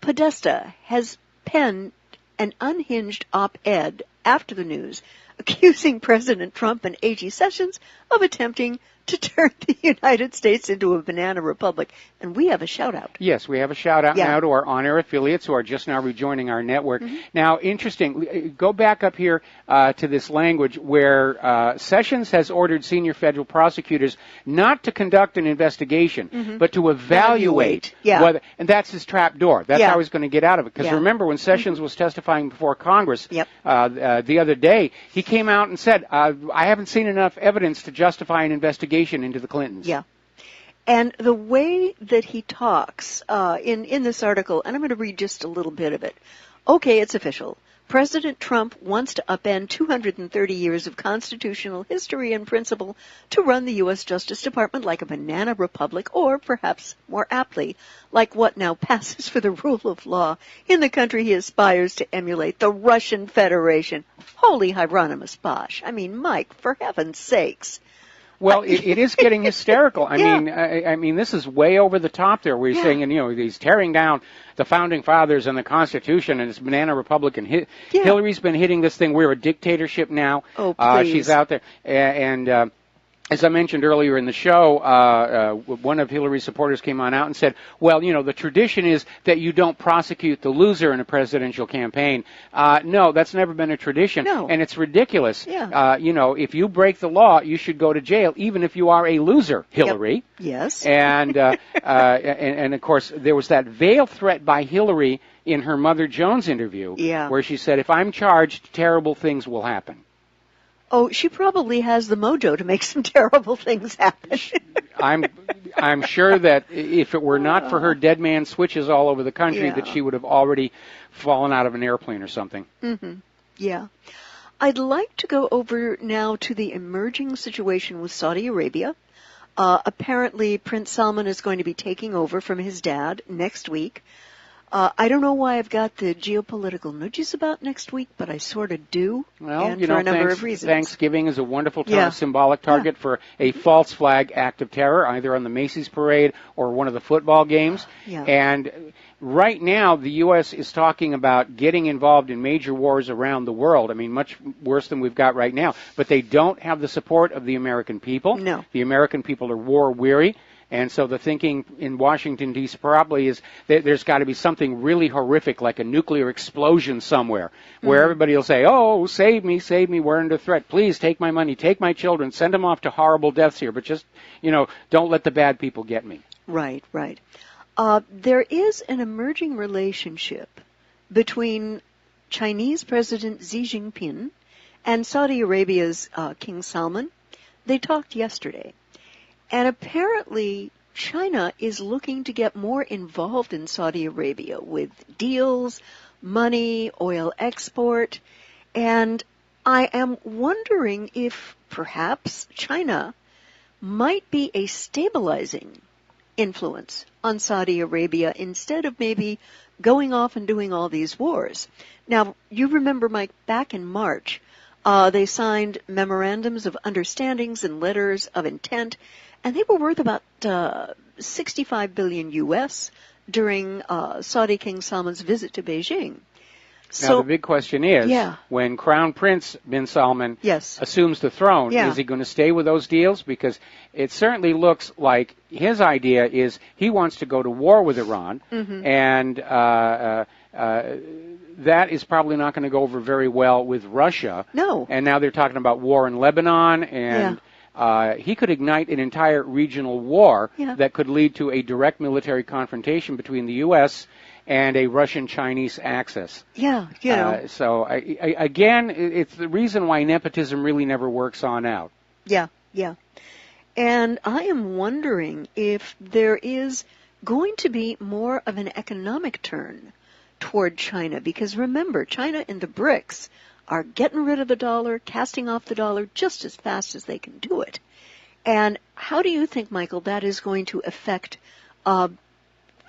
Podesta has penned an unhinged op-ed after the news accusing President Trump and A.G. Sessions of attempting to turn the United States into a banana republic. And we have a shout-out. Yes, we have a shout-out now to our on-air affiliates who are just now rejoining our network. Now, interesting, go back up here to this language where Sessions has ordered senior federal prosecutors not to conduct an investigation, but to evaluate whether, and that's his trap door. That's how he's going to get out of it. Because remember, when Sessions was testifying before Congress the other day, he came out and said, I haven't seen enough evidence to justify an investigation into the Clintons. And the way that he talks in this article, and I'm going to read just a little bit of it. Okay, it's official. President Trump wants to upend 230 years of constitutional history and principle to run the U.S. Justice Department like a banana republic, or perhaps more aptly, like what now passes for the rule of law in the country he aspires to emulate, the Russian Federation. Holy Hieronymus Bosch. I mean, Mike, for heaven's sakes. Well, it is getting hysterical. I mean, this is way over the top there. Where he's saying, he's tearing down the founding fathers and the Constitution, and it's banana republic. And Hillary's been hitting this thing. We're a dictatorship now. Oh, please. She's out there, and as I mentioned earlier in the show, one of Hillary's supporters came on out and said, well, the tradition is that you don't prosecute the loser in a presidential campaign. No, that's never been a tradition, and it's ridiculous. If you break the law, you should go to jail, even if you are a loser, Hillary. Yes. And, and of course, there was that veiled threat by Hillary in her Mother Jones interview, where she said, if I'm charged, terrible things will happen. Oh, she probably has the mojo to make some terrible things happen. I'm sure that if it were not for her dead man switches all over the country, that she would have already fallen out of an airplane or something. Yeah. I'd like to go over now to the emerging situation with Saudi Arabia. Apparently, Prince Salman is going to be taking over from his dad next week. I don't know why I've got the geopolitical nudges about next week, but I sort of do, and for a number of reasons. Thanksgiving is a wonderful symbolic target for a false flag act of terror, either on the Macy's parade or one of the football games. And right now, the U.S. is talking about getting involved in major wars around the world. I mean, much worse than we've got right now. But they don't have the support of the American people. No. The American people are war-weary. And so the thinking in Washington, D.C. probably is that there's got to be something really horrific, like a nuclear explosion somewhere, where everybody will say, oh, save me, we're under threat. Please take my money, take my children, send them off to horrible deaths here, but just, don't let the bad people get me. Right, right. There is an emerging relationship between Chinese President Xi Jinping and Saudi Arabia's King Salman. They talked yesterday. And apparently, China is looking to get more involved in Saudi Arabia with deals, money, oil export. And I am wondering if perhaps China might be a stabilizing influence on Saudi Arabia instead of maybe going off and doing all these wars. Now, you remember, Mike, back in March, they signed memorandums of understandings and letters of intent, and they were worth about 65 billion U.S. during Saudi King Salman's visit to Beijing. Now, the big question is, when Crown Prince bin Salman assumes the throne, is he going to stay with those deals? Because it certainly looks like his idea is he wants to go to war with Iran, and that is probably not going to go over very well with Russia. No. And now they're talking about war in Lebanon, and he could ignite an entire regional war that could lead to a direct military confrontation between the U.S. and a Russian-Chinese axis. So, again, it's the reason why nepotism really never works on out. Yeah. And I am wondering if there is going to be more of an economic turn toward China, because remember, China and the BRICS are getting rid of the dollar, casting off the dollar just as fast as they can do it. And how do you think, Michael, that is going to affect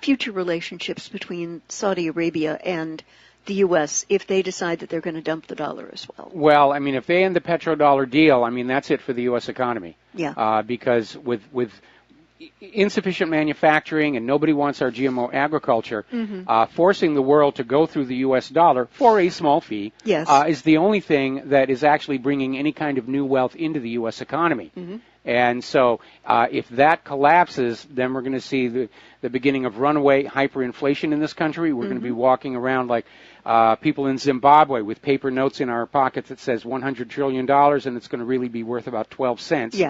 future relationships between Saudi Arabia and the U.S. if they decide that they're going to dump the dollar as well? Well, I mean, if they end the petrodollar deal, I mean, that's it for the U.S. economy. Because with insufficient manufacturing and nobody wants our GMO agriculture, forcing the world to go through the U.S. dollar for a small fee is the only thing that is actually bringing any kind of new wealth into the U.S. economy. And so if that collapses, then we're going to see the beginning of runaway hyperinflation in this country. We're going to be walking around like people in Zimbabwe with paper notes in our pockets that says $100 trillion, and it's going to really be worth about 12 cents.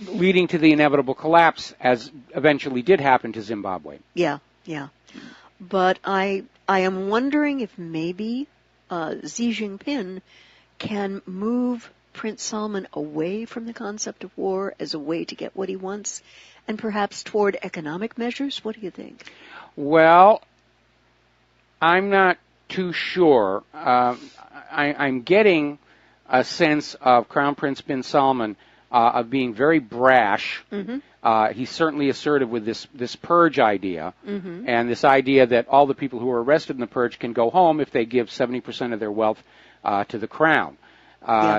Leading to the inevitable collapse, as eventually did happen to Zimbabwe. But I am wondering if maybe Xi Jinping can move Prince Salman away from the concept of war as a way to get what he wants, and perhaps toward economic measures. What do you think? Well, I'm not too sure. I'm getting a sense of Crown Prince bin Salman of being very brash. He's certainly assertive with this purge idea, and this idea that all the people who are arrested in the purge can go home if they give 70% of their wealth to the crown.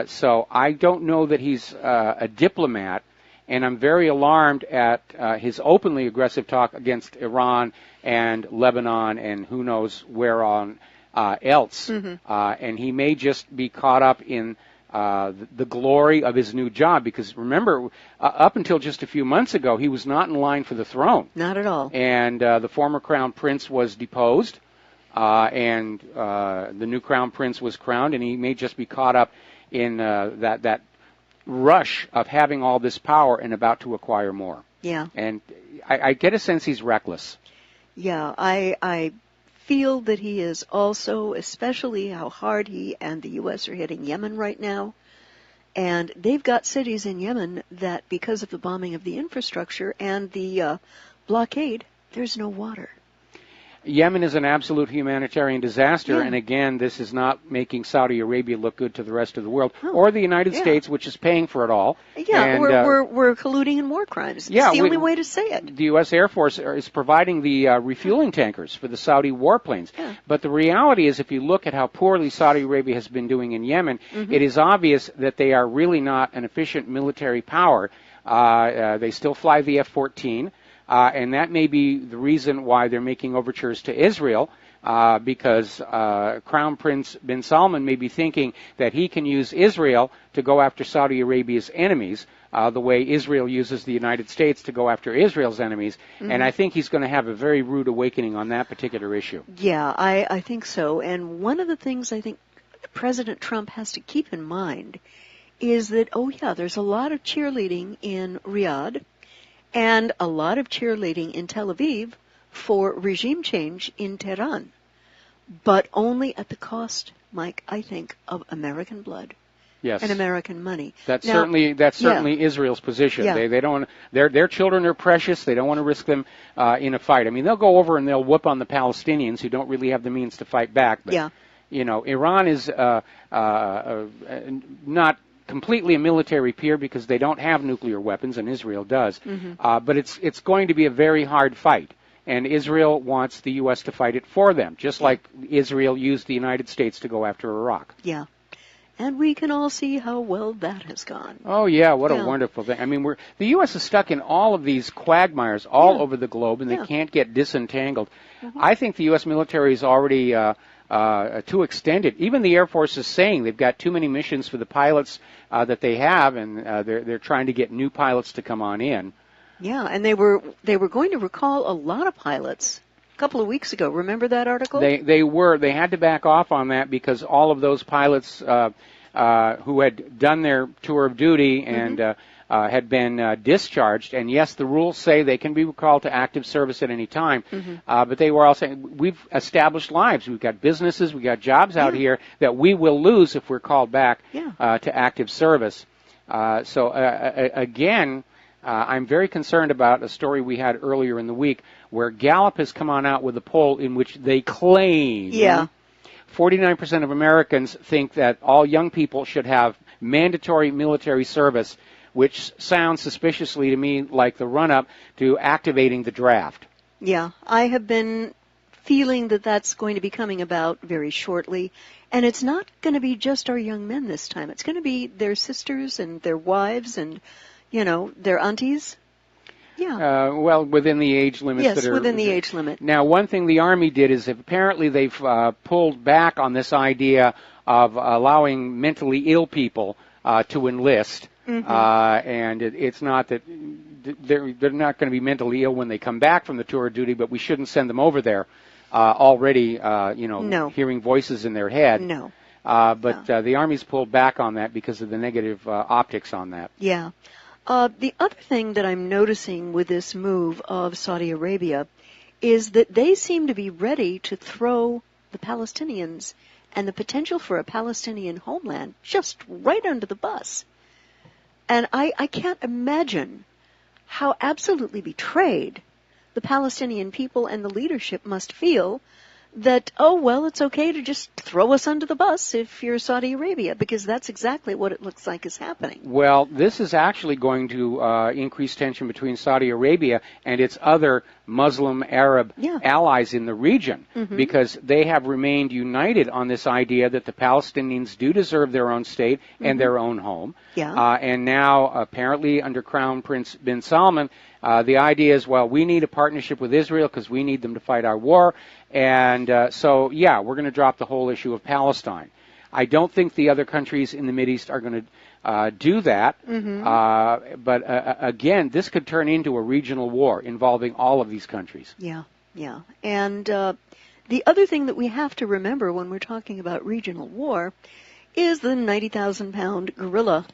So I don't know that he's a diplomat, and I'm very alarmed at his openly aggressive talk against Iran and Lebanon and who knows where on else. And he may just be caught up in the glory of his new job, because remember, up until just a few months ago, he was not in line for the throne. Not at all. And the former crown prince was deposed, and the new crown prince was crowned, and he may just be caught up in that rush of having all this power and about to acquire more. And I get a sense he's reckless. I feel that he is also, especially how hard he and the U.S. are hitting Yemen right now. And they've got cities in Yemen that, because of the bombing of the infrastructure and the blockade, there's no water. Yemen is an absolute humanitarian disaster, and again, this is not making Saudi Arabia look good to the rest of the world, or the United States, which is paying for it all. And, we're colluding in war crimes. It's the only way to say it. The U.S. Air Force is providing the refueling tankers for the Saudi warplanes. But the reality is, if you look at how poorly Saudi Arabia has been doing in Yemen, it is obvious that they are really not an efficient military power. They still fly the F-14. And that may be the reason why they're making overtures to Israel, because Crown Prince bin Salman may be thinking that he can use Israel to go after Saudi Arabia's enemies, the way Israel uses the United States to go after Israel's enemies. Mm-hmm. And I think he's going to have a very rude awakening on that particular issue. Yeah, I think so. And one of the things I think President Trump has to keep in mind is that, there's a lot of cheerleading in Riyadh and a lot of cheerleading in Tel Aviv for regime change in Tehran, but only at the cost, Mike, I think, of American blood. Yes. And American money. That's certainly Israel's position. Yeah. They don't their children are precious. They don't want to risk them in a fight. I mean, they'll go over and they'll whoop on the Palestinians who don't really have the means to fight back. But Iran is not completely a military peer because they don't have nuclear weapons and Israel does. Mm-hmm. But it's going to be a very hard fight. And Israel wants the U.S. to fight it for them, just like Israel used the United States to go after Iraq. Yeah. And we can all see how well that has gone. Oh, yeah, what a wonderful thing. I mean, the U.S. is stuck in all of these quagmires all over the globe, and they can't get disentangled. Mm-hmm. I think the U.S. military is already too extended. Even the Air Force is saying they've got too many missions for the pilots that they have, and they're trying to get new pilots to come on in. Yeah, and they were going to recall a lot of pilots a couple of weeks ago. Remember that article? They had to back off on that because all of those pilots who had done their tour of duty and had been discharged, and yes, the rules say they can be recalled to active service at any time, but they were all saying, we've established lives, we've got businesses, we've got jobs out here that we will lose if we're called back to active service. Again, I'm very concerned about a story we had earlier in the week where Gallup has come on out with a poll in which they claim 49% of Americans think that all young people should have mandatory military service, which sounds suspiciously to me like the run-up to activating the draft. Yeah, I have been feeling that that's going to be coming about very shortly. And it's not going to be just our young men this time. It's going to be their sisters and their wives and their aunties. Yeah. Well, within the age limits. Yes, within the age limit. Now, one thing the Army did is apparently they've pulled back on this idea of allowing mentally ill people to enlist. Mm-hmm. And it's not that they're not going to be mentally ill when they come back from the tour of duty, but we shouldn't send them over there already, hearing voices in their head. No. But the Army's pulled back on that because of the negative optics on that. Yeah. The other thing that I'm noticing with this move of Saudi Arabia is that they seem to be ready to throw the Palestinians and the potential for a Palestinian homeland just right under the bus. And I can't imagine how absolutely betrayed the Palestinian people and the leadership must feel that, it's okay to just throw us under the bus if you're Saudi Arabia, because that's exactly what it looks like is happening. Well, this is actually going to increase tension between Saudi Arabia and its other Muslim Arab allies in the region, because they have remained united on this idea that the Palestinians do deserve their own state and their own home. And now, apparently, under Crown Prince bin Salman, the idea is, we need a partnership with Israel because we need them to fight our war. And we're going to drop the whole issue of Palestine. I don't think the other countries in the Mideast are going to do that. But again, this could turn into a regional war involving all of these countries. Yeah. And the other thing that we have to remember when we're talking about regional war is the 90,000-pound gorilla,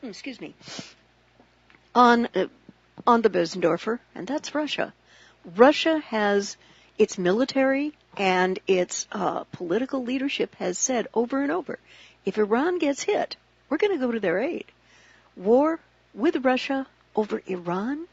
excuse me, on the Bösendorfer, and that's Russia. Russia has its military and its political leadership has said over and over, if Iran gets hit, we're going to go to their aid. War with Russia over Iran?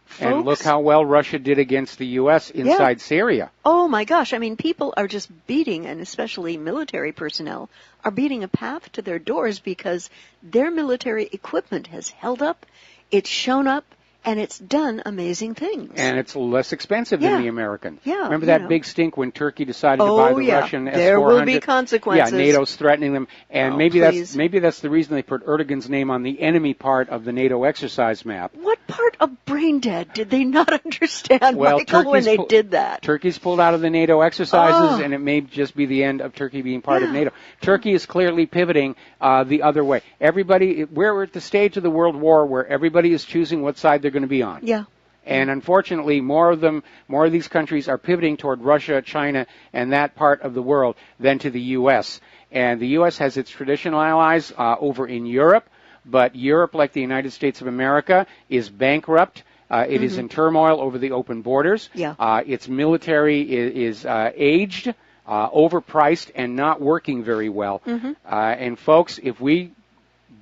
Folks, and look how well Russia did against the U.S. inside Syria. Oh, my gosh. I mean, people are just beating, and especially military personnel, are beating a path to their doors because their military equipment has held up, it's shown up, and it's done amazing things. And it's less expensive than the American. Yeah, remember that big stink when Turkey decided to buy the Russian S-400? There will be consequences. Yeah, NATO's threatening them. And maybe that's the reason they put Erdogan's name on the enemy part of the NATO exercise map. What part of brain dead did they not understand, Well, Michael, when they did that? Turkey's pulled out of the NATO exercises, and it may just be the end of Turkey being part of NATO. Turkey is clearly pivoting the other way. We're at the stage of the World War where everybody is choosing what side they're going to be on. Yeah. And unfortunately, more of these countries are pivoting toward Russia, China, and that part of the world than to the U.S. And the U.S. has its traditional allies over in Europe, but Europe, like the United States of America, is bankrupt. It is in turmoil over the open borders. Yeah. Its military is aged, overpriced, and not working very well. And folks, if we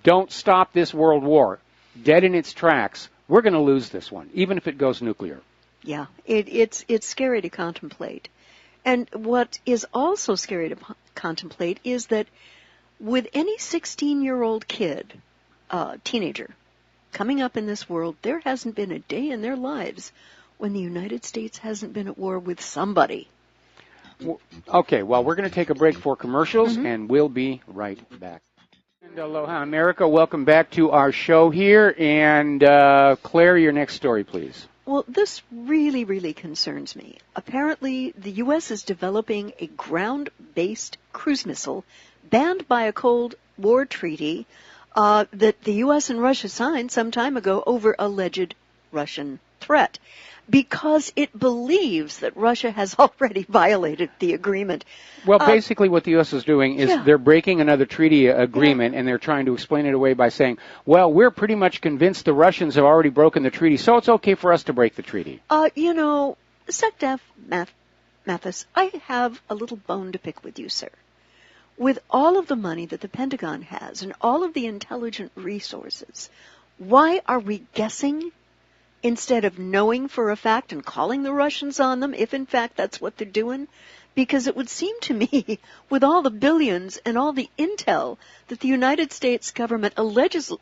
don't stop this world war dead in its tracks, we're going to lose this one, even if it goes nuclear. Yeah, it's scary to contemplate. And what is also scary to contemplate is that with any 16-year-old kid, teenager, coming up in this world, there hasn't been a day in their lives when the United States hasn't been at war with somebody. Okay, well, we're going to take a break for commercials, and we'll be right back. And aloha, America. Welcome back to our show here. And Claire, your next story, please. Well, this really, really concerns me. Apparently, the U.S. is developing a ground-based cruise missile banned by a Cold War treaty that the U.S. and Russia signed some time ago over alleged Russian threat, because it believes that Russia has already violated the agreement. Well, basically what the U.S. is doing is they're breaking another treaty agreement, and they're trying to explain it away by saying, well, we're pretty much convinced the Russians have already broken the treaty, so it's okay for us to break the treaty. Secdef Mathis, I have a little bone to pick with you, sir. With all of the money that the Pentagon has and all of the intelligent resources, why are we guessing instead of knowing for a fact and calling the Russians on them, if in fact that's what they're doing? Because it would seem to me, with all the billions and all the intel that the United States government allegedly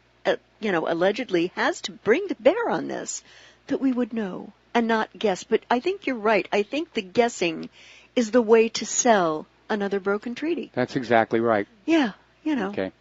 has to bring to bear on this, that we would know and not guess. But I think you're right. I think the guessing is the way to sell another broken treaty. That's exactly right. Yeah, Okay.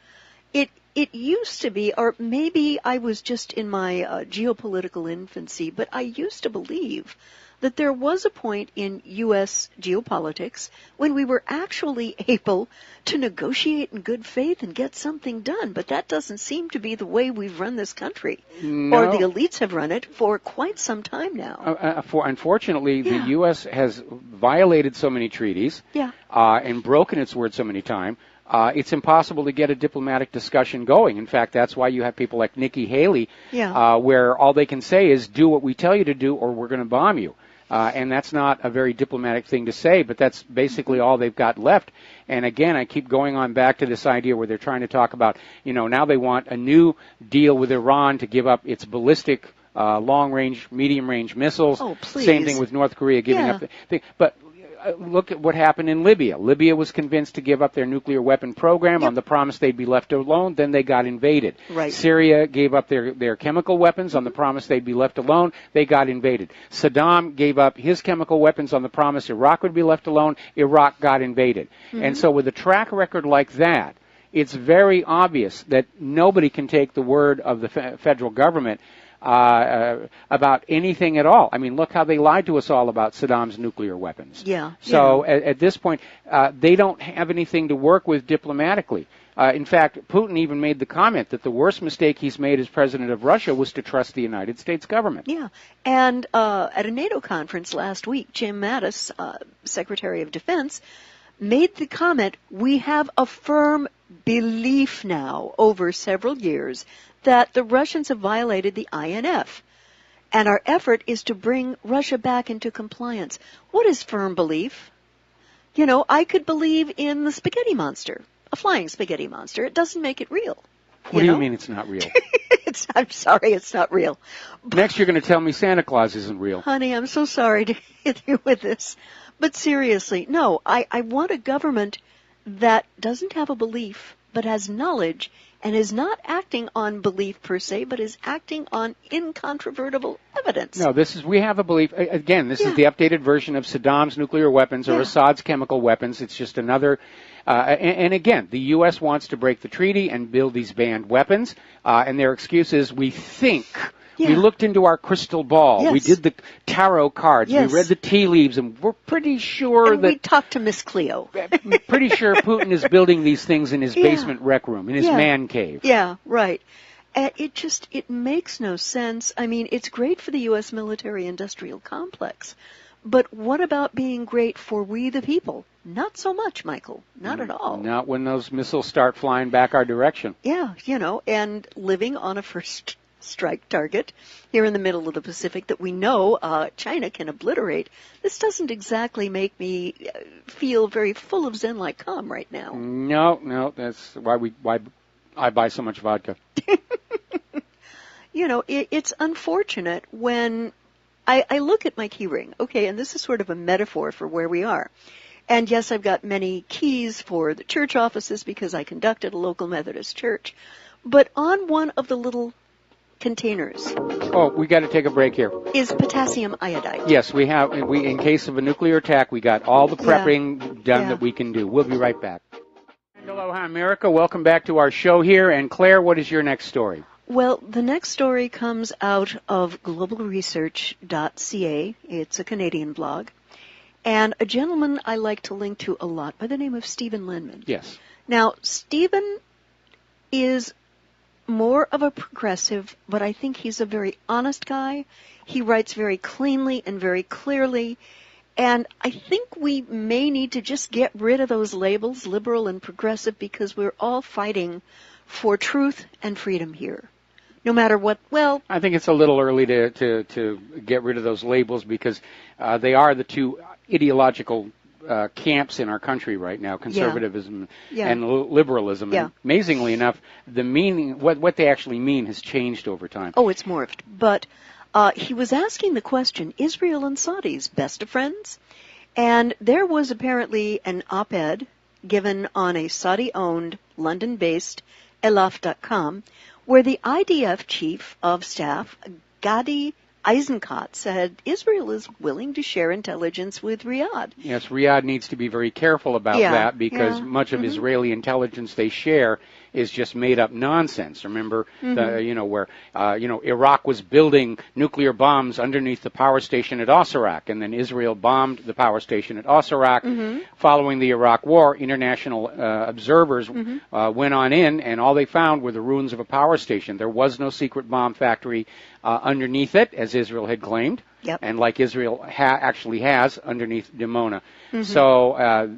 It used to be, or maybe I was just in my geopolitical infancy, but I used to believe that there was a point in U.S. geopolitics when we were actually able to negotiate in good faith and get something done. But that doesn't seem to be the way we've run this country, or the elites have run it for quite some time now. Unfortunately, the U.S. has violated so many treaties and broken its word so many times. It's impossible to get a diplomatic discussion going. In fact, that's why you have people like Nikki Haley, where all they can say is, do what we tell you to do or we're going to bomb you. And that's not a very diplomatic thing to say, but that's basically all they've got left. And again, I keep going on back to this idea where they're trying to talk about, now they want a new deal with Iran to give up its ballistic long-range, medium-range missiles. Oh, please. Same thing with North Korea giving up the thing. But look at what happened in Libya. Libya was convinced to give up their nuclear weapon program on the promise they'd be left alone. Then they got invaded. Right. Syria gave up their chemical weapons on the promise they'd be left alone. They got invaded. Saddam gave up his chemical weapons on the promise Iraq would be left alone. Iraq got invaded. And so with a track record like that, it's very obvious that nobody can take the word of the federal government about anything at all. I mean, look how they lied to us all about Saddam's nuclear weapons. So at this point, they don't have anything to work with diplomatically. In fact, Putin even made the comment that the worst mistake he's made as president of Russia was to trust the United States government. Yeah, and at a NATO conference last week, Jim Mattis, Secretary of Defense, made the comment, we have a firm belief now over several years that the Russians have violated the INF, and our effort is to bring Russia back into compliance. What is firm belief? I could believe in the spaghetti monster, a flying spaghetti monster. It doesn't make it real. What do you mean it's not real? I'm sorry, it's not real. Next you're going to tell me Santa Claus isn't real. Honey, I'm so sorry to hit you with this. But seriously, no, I want a government that doesn't have a belief, but has knowledge, and is not acting on belief per se, but is acting on incontrovertible evidence. No, we have a belief. Again, this is the updated version of Saddam's nuclear weapons or Assad's chemical weapons. It's just another. And again, the U.S. wants to break the treaty and build these banned weapons, and their excuse is we think We looked into our crystal ball. Yes. We did the tarot cards. Yes. We read the tea leaves, and we're pretty sure and that... we talked to Miss Cleo. pretty sure Putin is building these things in his basement rec room, in his man cave. Yeah, right. It makes no sense. I mean, it's great for the U.S. military-industrial complex, but what about being great for we the people? Not so much, Michael. Not at all. Not when those missiles start flying back our direction. Yeah, and living on a first strike target here in the middle of the Pacific that we know China can obliterate. This doesn't exactly make me feel very full of Zen-like calm right now. No, that's why I buy so much vodka. It's unfortunate when I look at my key ring, okay, and this is sort of a metaphor for where we are. And yes, I've got many keys for the church offices because I conducted a local Methodist church. But on one of the little containers. Oh, we got to take a break here. Is potassium iodide. Yes, we have. In case of a nuclear attack, we got all the prepping done that we can do. We'll be right back. Aloha, America. Welcome back to our show here. And Claire, what is your next story? Well, the next story comes out of globalresearch.ca. It's a Canadian blog. And a gentleman I like to link to a lot by the name of Stephen Linman. Yes. Now, Stephen is more of a progressive, but I think he's a very honest guy. He writes very cleanly and very clearly. And I think we may need to just get rid of those labels, liberal and progressive, because we're all fighting for truth and freedom here. No matter what, well... I think it's a little early to get rid of those labels because they are the two ideological camps in our country right now, conservatism and liberalism. Yeah. And amazingly enough, the meaning, what they actually mean has changed over time. Oh, it's morphed. But he was asking the question, Israel and Saudis, best of friends? And there was apparently an op-ed given on a Saudi-owned, London-based elaf.com where the IDF chief of staff, Gadi Eisenkot, said Israel is willing to share intelligence with Riyadh. Yes, Riyadh needs to be very careful about that because much of Israeli intelligence they share is just made up nonsense. Remember, where Iraq was building nuclear bombs underneath the power station at Osirak, and then Israel bombed the power station at Osirak. Following the Iraq War, international observers went on in, and all they found were the ruins of a power station. There was no secret bomb factory underneath it, as Israel had claimed. And like Israel actually has underneath Dimona. So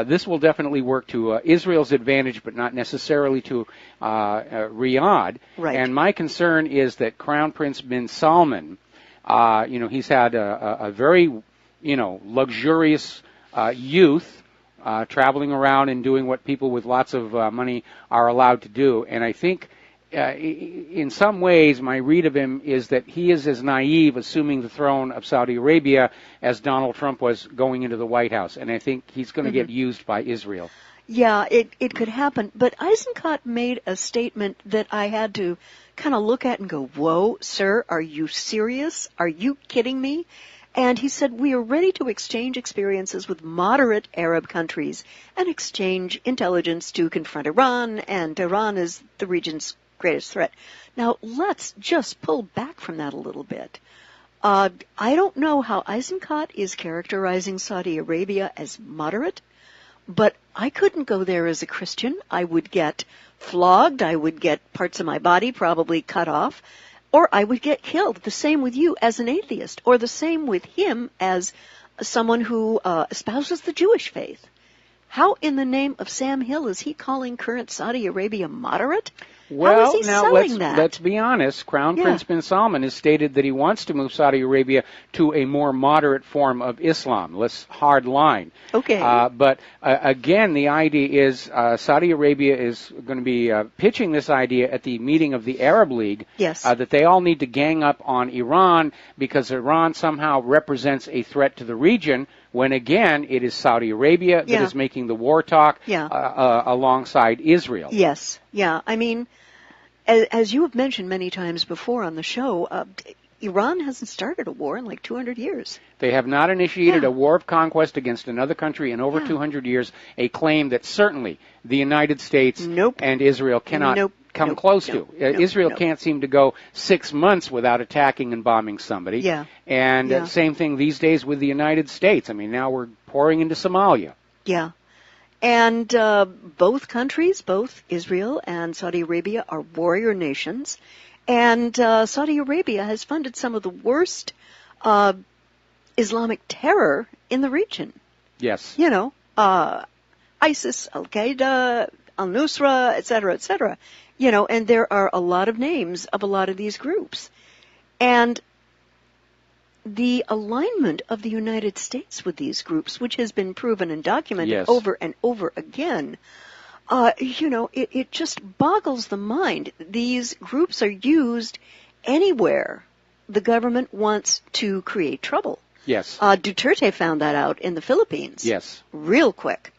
this will definitely work to Israel's advantage, but not necessarily to Riyadh. Right. And my concern is that Crown Prince bin Salman, he's had a very, luxurious youth traveling around and doing what people with lots of money are allowed to do. And I think in some ways, my read of him is that he is as naive assuming the throne of Saudi Arabia as Donald Trump was going into the White House. And I think he's going to get used by Israel. Yeah, it could happen. But Eisenkot made a statement that I had to kind of look at and go, whoa, sir, are you serious? Are you kidding me? And he said, we are ready to exchange experiences with moderate Arab countries and exchange intelligence to confront Iran, and Iran is the region's greatest threat. Now, let's just pull back from that a little bit. I don't know how Eisenkot is characterizing Saudi Arabia as moderate, but I couldn't go there as a Christian. I would get flogged. I would get parts of my body probably cut off, or I would get killed. The same with you as an atheist, or the same with him as someone who espouses the Jewish faith. How in the name of Sam Hill is he calling current Saudi Arabia moderate? Well, How is he now selling that? let's be honest. Crown Prince bin Salman has stated that he wants to move Saudi Arabia to a more moderate form of Islam, less hard line. Okay. But again, the idea is Saudi Arabia is going to be pitching this idea at the meeting of the Arab League. Yes. That they all need to gang up on Iran because Iran somehow represents a threat to the region. When again, it is Saudi Arabia that is making the war talk alongside Israel. Yes. Yeah. I mean, as you have mentioned many times before on the show, Iran hasn't started a war in like 200 years. They have not initiated a war of conquest against another country in over 200 years, a claim that certainly the United States and Israel cannot come close to. Israel can't seem to go 6 months without attacking and bombing somebody. Yeah. And same thing these days with the United States. I mean, now we're pouring into Somalia. Yeah. And both countries, both Israel and Saudi Arabia, are warrior nations. And Saudi Arabia has funded some of the worst Islamic terror in the region. Yes. You know, ISIS, Al-Qaeda, Al-Nusra, et cetera, you know, and there are a lot of names of a lot of these groups. And the alignment of the United States with these groups, which has been proven and documented over and over again, you know, it just boggles the mind. These groups are used anywhere the government wants to create trouble. Yes. Duterte found that out in the Philippines. Yes. Real quick.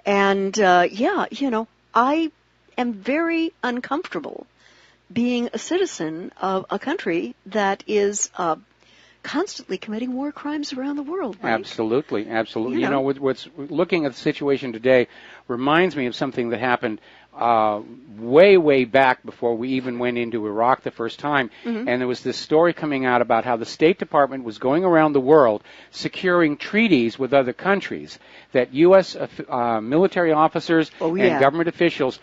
And, yeah, you know, I am very uncomfortable being a citizen of a country that is constantly committing war crimes around the world. Right? Absolutely, absolutely. You know, what's looking at the situation today reminds me of something that happened way back before we even went into Iraq the first time. And there was this story coming out about how the State Department was going around the world securing treaties with other countries that U.S. Military officers and government officials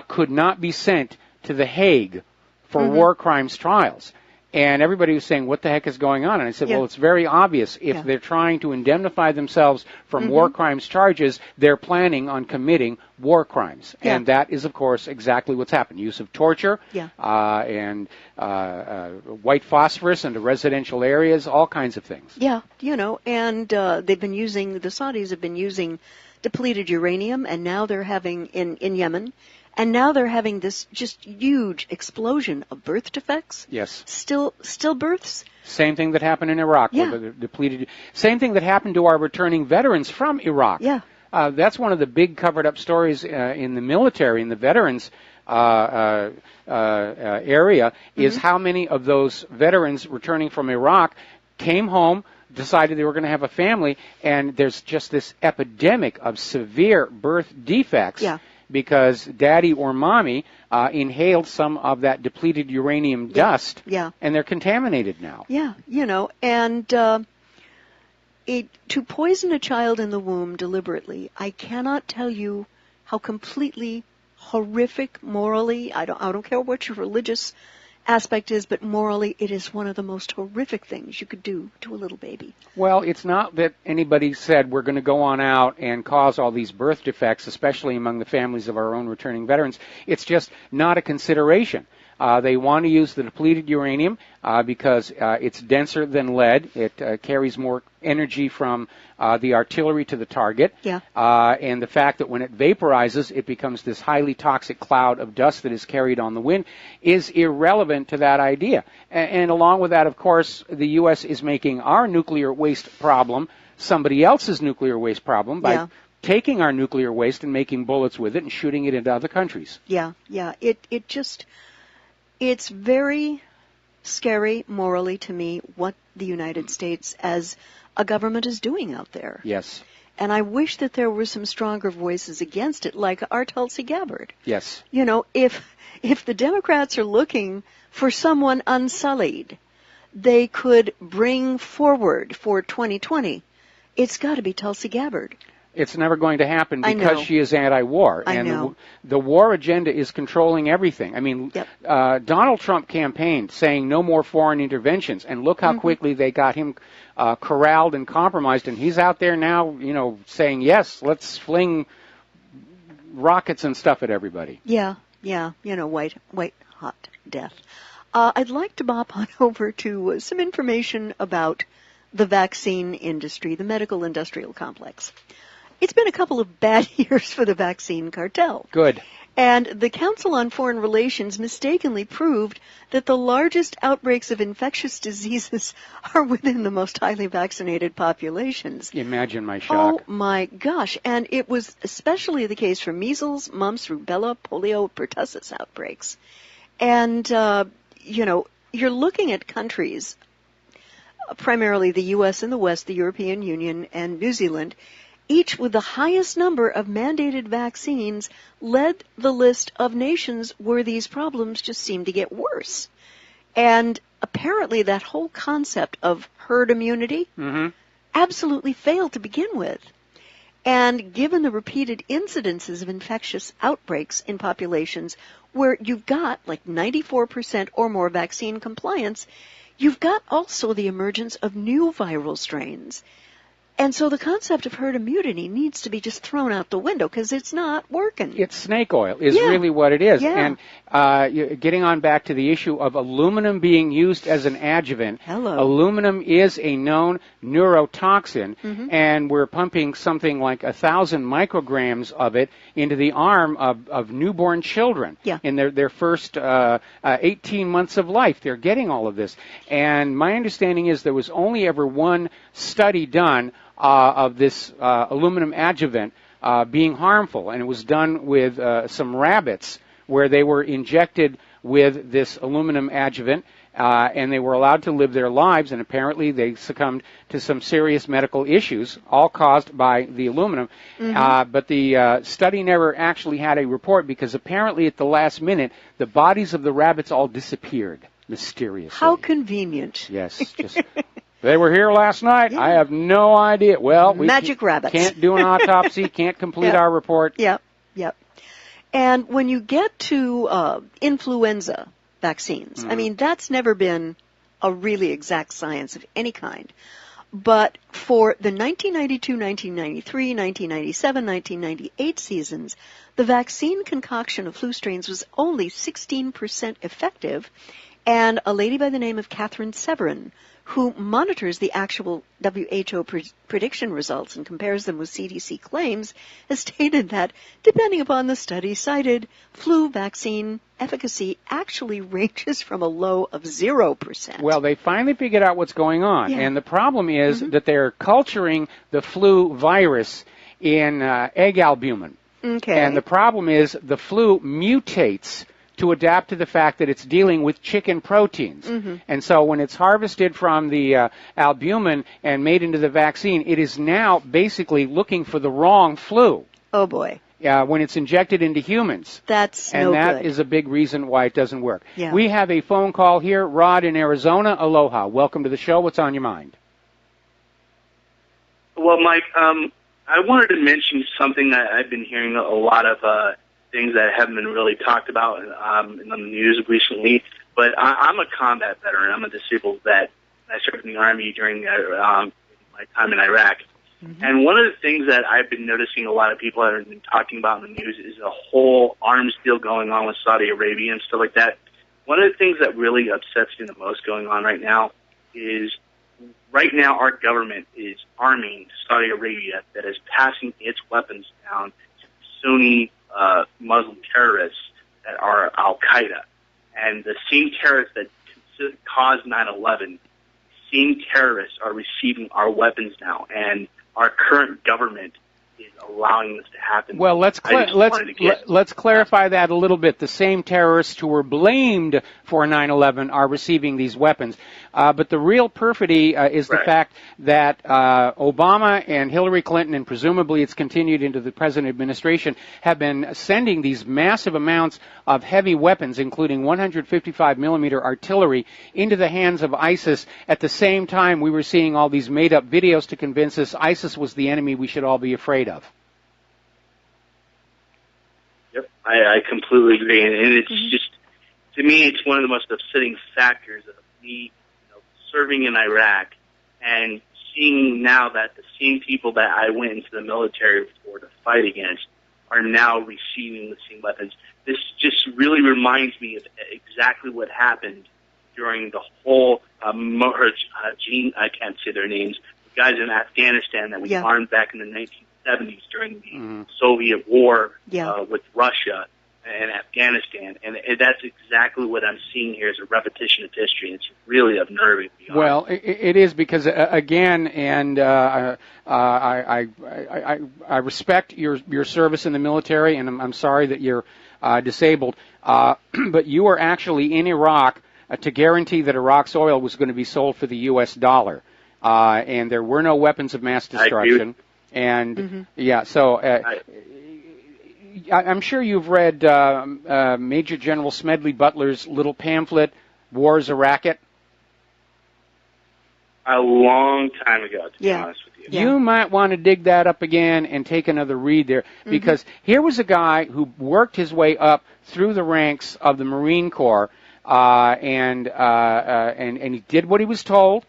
could not be sent to The Hague for war crimes trials. And everybody was saying, what the heck is going on? And I said, well, it's very obvious. If they're trying to indemnify themselves from war crimes charges, they're planning on committing war crimes. And that is, of course, exactly what's happened. Use of torture and white phosphorus into residential areas, all kinds of things. Yeah, you know, and they've been using, the Saudis have been using depleted uranium, and now they're having, in Yemen, and now they're having this just huge explosion of birth defects. Yes. Stillbirths. Same thing that happened in Iraq. Yeah. With the depleted. Same thing that happened to our returning veterans from Iraq. Yeah. That's one of the big covered-up stories in the military, in the veterans area, is how many of those veterans returning from Iraq came home, decided they were going to have a family, and there's just this epidemic of severe birth defects. Yeah. Because daddy or mommy inhaled some of that depleted uranium dust, and they're contaminated now. Yeah, you know, and to poison a child in the womb deliberately, I cannot tell you how completely horrific morally, I don't care what your religious aspect is, but morally it is one of the most horrific things you could do to a little baby. Well, it's not that anybody said we're going to go on out and cause all these birth defects, especially among the families of our own returning veterans. It's just not a consideration. They want to use the depleted uranium because it's denser than lead. It carries more energy from the artillery to the target. Yeah. And the fact that when it vaporizes, it becomes this highly toxic cloud of dust that is carried on the wind is irrelevant to that idea. And along with that, of course, the U.S. is making our nuclear waste problem somebody else's nuclear waste problem by taking our nuclear waste and making bullets with it and shooting it into other countries. Yeah. It just... It's very scary morally to me what the United States as a government is doing out there. Yes. And I wish that there were some stronger voices against it, like our Tulsi Gabbard. Yes. You know, if the Democrats are looking for someone unsullied they could bring forward for 2020, it's got to be Tulsi Gabbard. It's never going to happen because she is anti-war. And the war agenda is controlling everything. I mean, Donald Trump campaigned saying no more foreign interventions, and look how quickly they got him corralled and compromised, and he's out there now, you know, saying, yes, let's fling rockets and stuff at everybody. Yeah, you know, white hot death. I'd like to bop on over to some information about the vaccine industry, the medical industrial complex. It's been a couple of bad years for the vaccine cartel. Good. And the Council on Foreign Relations mistakenly proved that the largest outbreaks of infectious diseases are within the most highly vaccinated populations. Imagine my shock. Oh, my gosh. And it was especially the case for measles, mumps, rubella, polio, pertussis outbreaks. And, you know, you're looking at countries, primarily the U.S. and the West, the European Union, and New Zealand, each with the highest number of mandated vaccines, led the list of nations where these problems just seem to get worse. And apparently that whole concept of herd immunity absolutely failed to begin with. And given the repeated incidences of infectious outbreaks in populations where you've got like 94% or more vaccine compliance, you've got also the emergence of new viral strains. And so the concept of herd immunity needs to be just thrown out the window because it's not working. It's snake oil is really what it is. Yeah. And getting on back to the issue of aluminum being used as an adjuvant, aluminum is a known neurotoxin, and we're pumping something like 1,000 micrograms of it into the arm of newborn children in their first 18 months of life. They're getting all of this. And my understanding is there was only ever one study done of this aluminum adjuvant being harmful, and it was done with some rabbits where they were injected with this aluminum adjuvant, and they were allowed to live their lives, and apparently they succumbed to some serious medical issues, all caused by the aluminum. But the study never actually had a report because apparently at the last minute, the bodies of the rabbits all disappeared mysteriously. How convenient. Yes, just... They were here last night. I have no idea. Well, we Magic rabbits. Can't do an autopsy, can't complete our report. Yep. And when you get to influenza vaccines, I mean, that's never been a really exact science of any kind. But for the 1992, 1993, 1997, 1998 seasons, the vaccine concoction of flu strains was only 16% effective, and a lady by the name of Catherine Severin, who monitors the actual WHO prediction results and compares them with CDC claims, has stated that, depending upon the study cited, flu vaccine efficacy actually ranges from a low of 0%. Well, they finally figured out what's going on, and the problem is that they're culturing the flu virus in egg albumin. And the problem is the flu mutates to adapt to the fact that it's dealing with chicken proteins. And so when it's harvested from the albumin and made into the vaccine, it is now basically looking for the wrong flu. Oh, boy. When it's injected into humans. That's and no that good. is a big reason why it doesn't work. Yeah. We have a phone call here. Rod in Arizona. Aloha. Welcome to the show. What's on your mind? Well, Mike, I wanted to mention something that I've been hearing a lot of things that haven't been really talked about in the news recently. But I'm a combat veteran. I'm a disabled vet. I served in the Army during my time in Iraq. And one of the things that I've been noticing a lot of people have been talking about in the news is the whole arms deal going on with Saudi Arabia and stuff like that. One of the things that really upsets me the most going on right now is right now our government is arming Saudi Arabia that is passing its weapons down to Sunni Muslim terrorists that are Al-Qaeda. And the same terrorists that caused 9/11, same terrorists are receiving our weapons now. And our current government is allowing this to happen. Well, let's clarify that a little bit. The same terrorists who were blamed for 9/11 are receiving these weapons. But the real perfidy is the fact that Obama and Hillary Clinton, and presumably it's continued into the present administration, have been sending these massive amounts of heavy weapons, including 155-millimeter artillery, into the hands of ISIS. At the same time, we were seeing all these made-up videos to convince us ISIS was the enemy we should all be afraid of. Yep, I completely agree. And it's just, to me, it's one of the most upsetting factors of me serving in Iraq and seeing now that the same people that I went into the military for to fight against are now receiving the same weapons. This just really reminds me of exactly what happened during the whole Mujahideen, I can't say their names, the guys in Afghanistan that we armed back in the 1970s during the Soviet War with Russia and Afghanistan. And that's exactly what I'm seeing here is a repetition of history, and it's really unnerving. Well, it is because, again, and I respect your service in the military, and I'm sorry that you're disabled, but you were actually in Iraq to guarantee that Iraq's oil was going to be sold for the U.S. dollar, and there were no weapons of mass destruction. And yeah, so I'm sure you've read Major General Smedley Butler's little pamphlet, War's a Racket. A long time ago, to be honest with you. You might want to dig that up again and take another read there, because here was a guy who worked his way up through the ranks of the Marine Corps, and he did what he was told.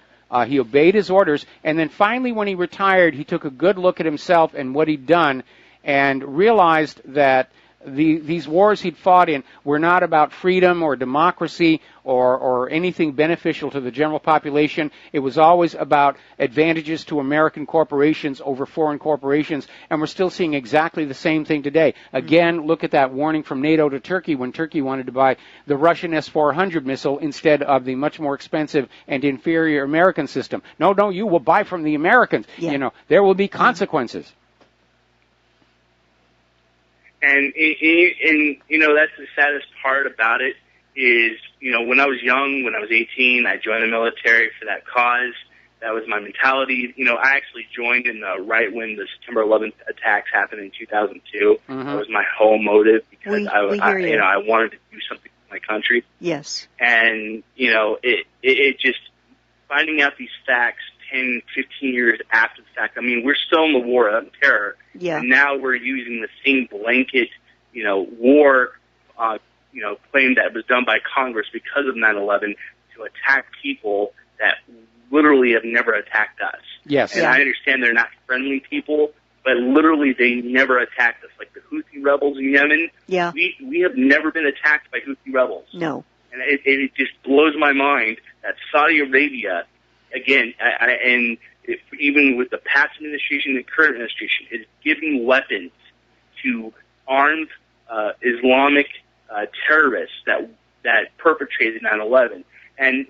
He obeyed his orders, and then finally when he retired, he took a good look at himself and what he'd done, and realized that these wars he'd fought in were not about freedom or democracy or anything beneficial to the general population. It was always about advantages to American corporations over foreign corporations, and we're still seeing exactly the same thing today. Again, look at that warning from NATO to Turkey when Turkey wanted to buy the Russian S-400 missile instead of the much more expensive and inferior American system. No, you will buy from the Americans. You know, there will be consequences. And you know, that's the saddest part about it is, you know, when I was young, when I was 18, I joined the military for that cause. That was my mentality. You know, I actually joined in right when the September 11th attacks happened in 2002. That was my whole motive, because I wanted to do something for my country. Yes. And, you know, it just, finding out these facts 10, 15 years after the fact. I mean, we're still in the war on terror. And now we're using the same blanket, you know, war, you know, claim that was done by Congress because of 9/11 to attack people that literally have never attacked us. Yes. And I understand they're not friendly people, but literally they never attacked us. Like the Houthi rebels in Yemen. We have never been attacked by Houthi rebels. No. And it just blows my mind that Saudi Arabia, again, even with the past administration and the current administration, is giving weapons to armed Islamic terrorists that perpetrated 9/11. And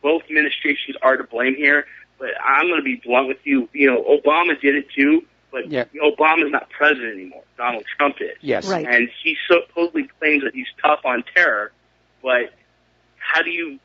both administrations are to blame here, but I'm going to be blunt with you. You know, Obama did it too, but Obama's not president anymore. Donald Trump is. Yes. Right. And he supposedly claims that he's tough on terror, but how do you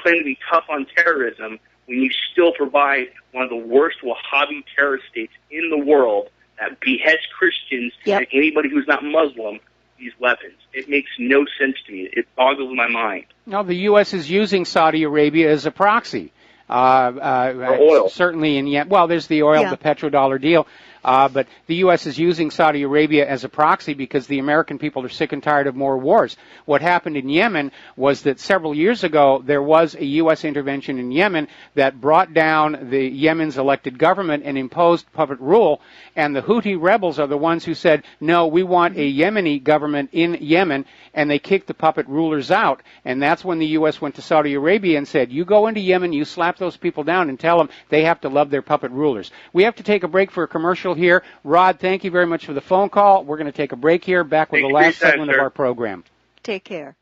claim to be tough on terrorism when you still provide one of the worst Wahhabi terrorist states in the world that beheads Christians and anybody who's not Muslim these weapons? It makes no sense to me. It boggles my mind. No, the U.S. is using Saudi Arabia as a proxy. Oil. Certainly in Yemen. Well, there's the oil, the petrodollar deal. But the U.S. is using Saudi Arabia as a proxy because the American people are sick and tired of more wars. What happened in Yemen was that several years ago there was a U.S. intervention in Yemen that brought down the Yemen's elected government and imposed puppet rule, and the Houthi rebels are the ones who said, no, we want a Yemeni government in Yemen, and they kicked the puppet rulers out. And that's when the U.S. went to Saudi Arabia and said, you go into Yemen, you slap those people down and tell them they have to love their puppet rulers. We have to take a break for a commercial here. Rod, thank you very much for the phone call. We're going to take a break here, back with the last segment of our program. Take care.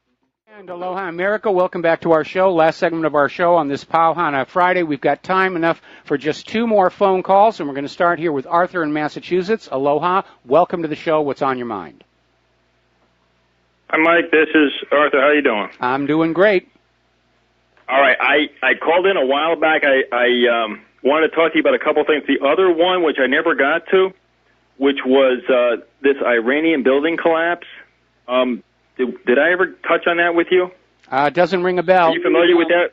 And aloha, America. Welcome back to our show. Last segment of our show on this Pauhana Friday. We've got time enough for just 2 more phone calls, and we're going to start here with Arthur in Massachusetts. Aloha. Welcome to the show. What's on your mind? Hi, Mike. This is Arthur. How you doing? I'm doing great. All right. I called in a while back. I wanted to talk to you about a couple things. The other one, which I never got to, which was this Iranian building collapse. Did I ever touch on that with you? It doesn't ring a bell. Are you familiar with that?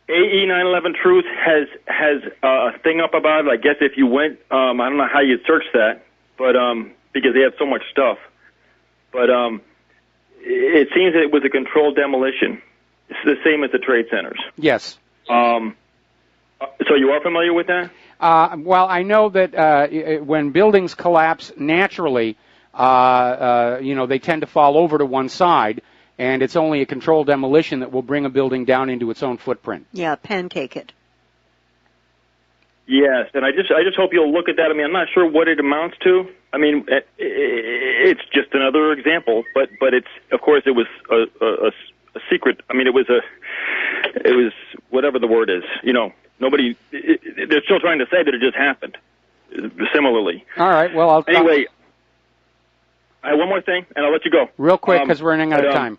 AE 9/11 Truth has a thing up about it. I guess if you went, I don't know how you'd search that, but because they have so much stuff. But it seems that it was a controlled demolition. It's the same as the trade centers. Yes. So you are familiar with that? Well, I know that when buildings collapse naturally, they tend to fall over to one side, and it's only a controlled demolition that will bring a building down into its own footprint. Yeah, pancake it. Yes, and I just hope you'll look at that. I mean, I'm not sure what it amounts to. I mean, it's just another example, but it's, of course, it was a secret. I mean, it was whatever the word is. You know, nobody. They're still trying to say that it just happened. Similarly. All right. Well, anyway, I have one more thing, and I'll let you go. Real quick, because we're running out of time.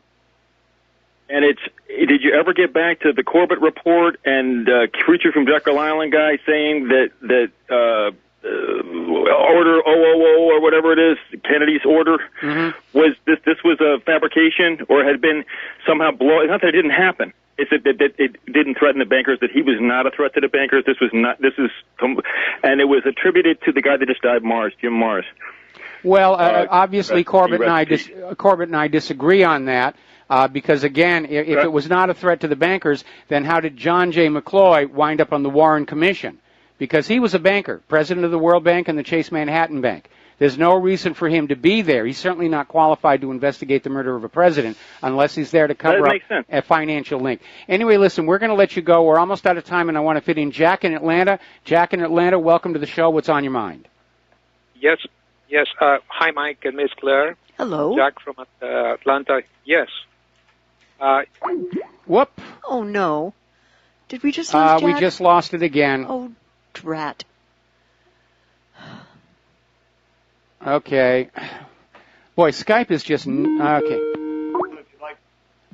And did you ever get back to the Corbett report and Creature from Jekyll Island guy saying that order 000 or whatever it is, Kennedy's order, was this was a fabrication or had been somehow blown? Not that it didn't happen. It's that it didn't threaten the bankers, that he was not a threat to the bankers. And it was attributed to the guy that just died, Jim Mars. Well, obviously Corbett and I disagree on that. Because, again, if it was not a threat to the bankers, then how did John J. McCloy wind up on the Warren Commission? Because he was a banker, president of the World Bank and the Chase Manhattan Bank. There's no reason for him to be there. He's certainly not qualified to investigate the murder of a president unless he's there to cover up a financial link. Anyway, listen, we're going to let you go. We're almost out of time, and I want to fit in Jack in Atlanta. Jack in Atlanta, welcome to the show. What's on your mind? Yes. Hi, Mike and Miss Claire. Hello. Jack from Atlanta. Yes. Whoop. Oh, no. Did we just lose Jack? We just lost it again. Oh, drat. Okay. Boy, Skype is just... Okay.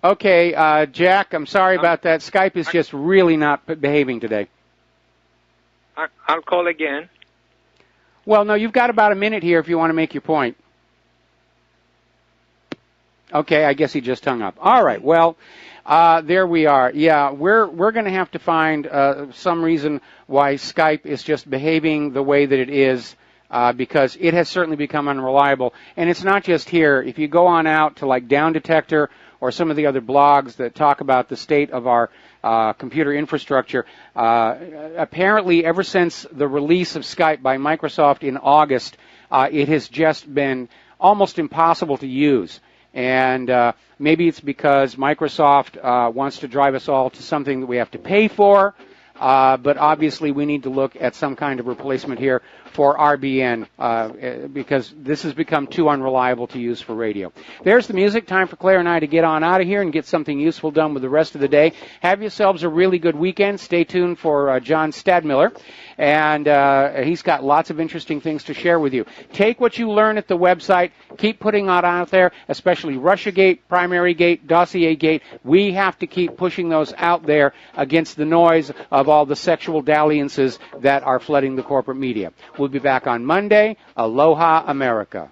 Okay, Jack, I'm sorry about that. Skype is just really not behaving today. I'll call again. Well, no, you've got about a minute here if you want to make your point. Okay, I guess he just hung up. All right, well, there we are. Yeah, we're going to have to find some reason why Skype is just behaving the way that it is, because it has certainly become unreliable. And it's not just here. If you go on out to like Down Detector or some of the other blogs that talk about the state of our computer infrastructure, apparently ever since the release of Skype by Microsoft in August, it has just been almost impossible to use. And maybe it's because Microsoft wants to drive us all to something that we have to pay for, but obviously we need to look at some kind of replacement here for RBN because this has become too unreliable to use for radio. There's the music. Time for Claire and I to get on out of here and get something useful done with the rest of the day. Have yourselves a really good weekend. Stay tuned for John Stadmiller, and he's got lots of interesting things to share with you. Take what you learn at the website. Keep putting that out there, especially Russiagate, Primarygate, Dossiergate. We have to keep pushing those out there against the noise of all the sexual dalliances that are flooding the corporate media. We'll be back on Monday. Aloha, America.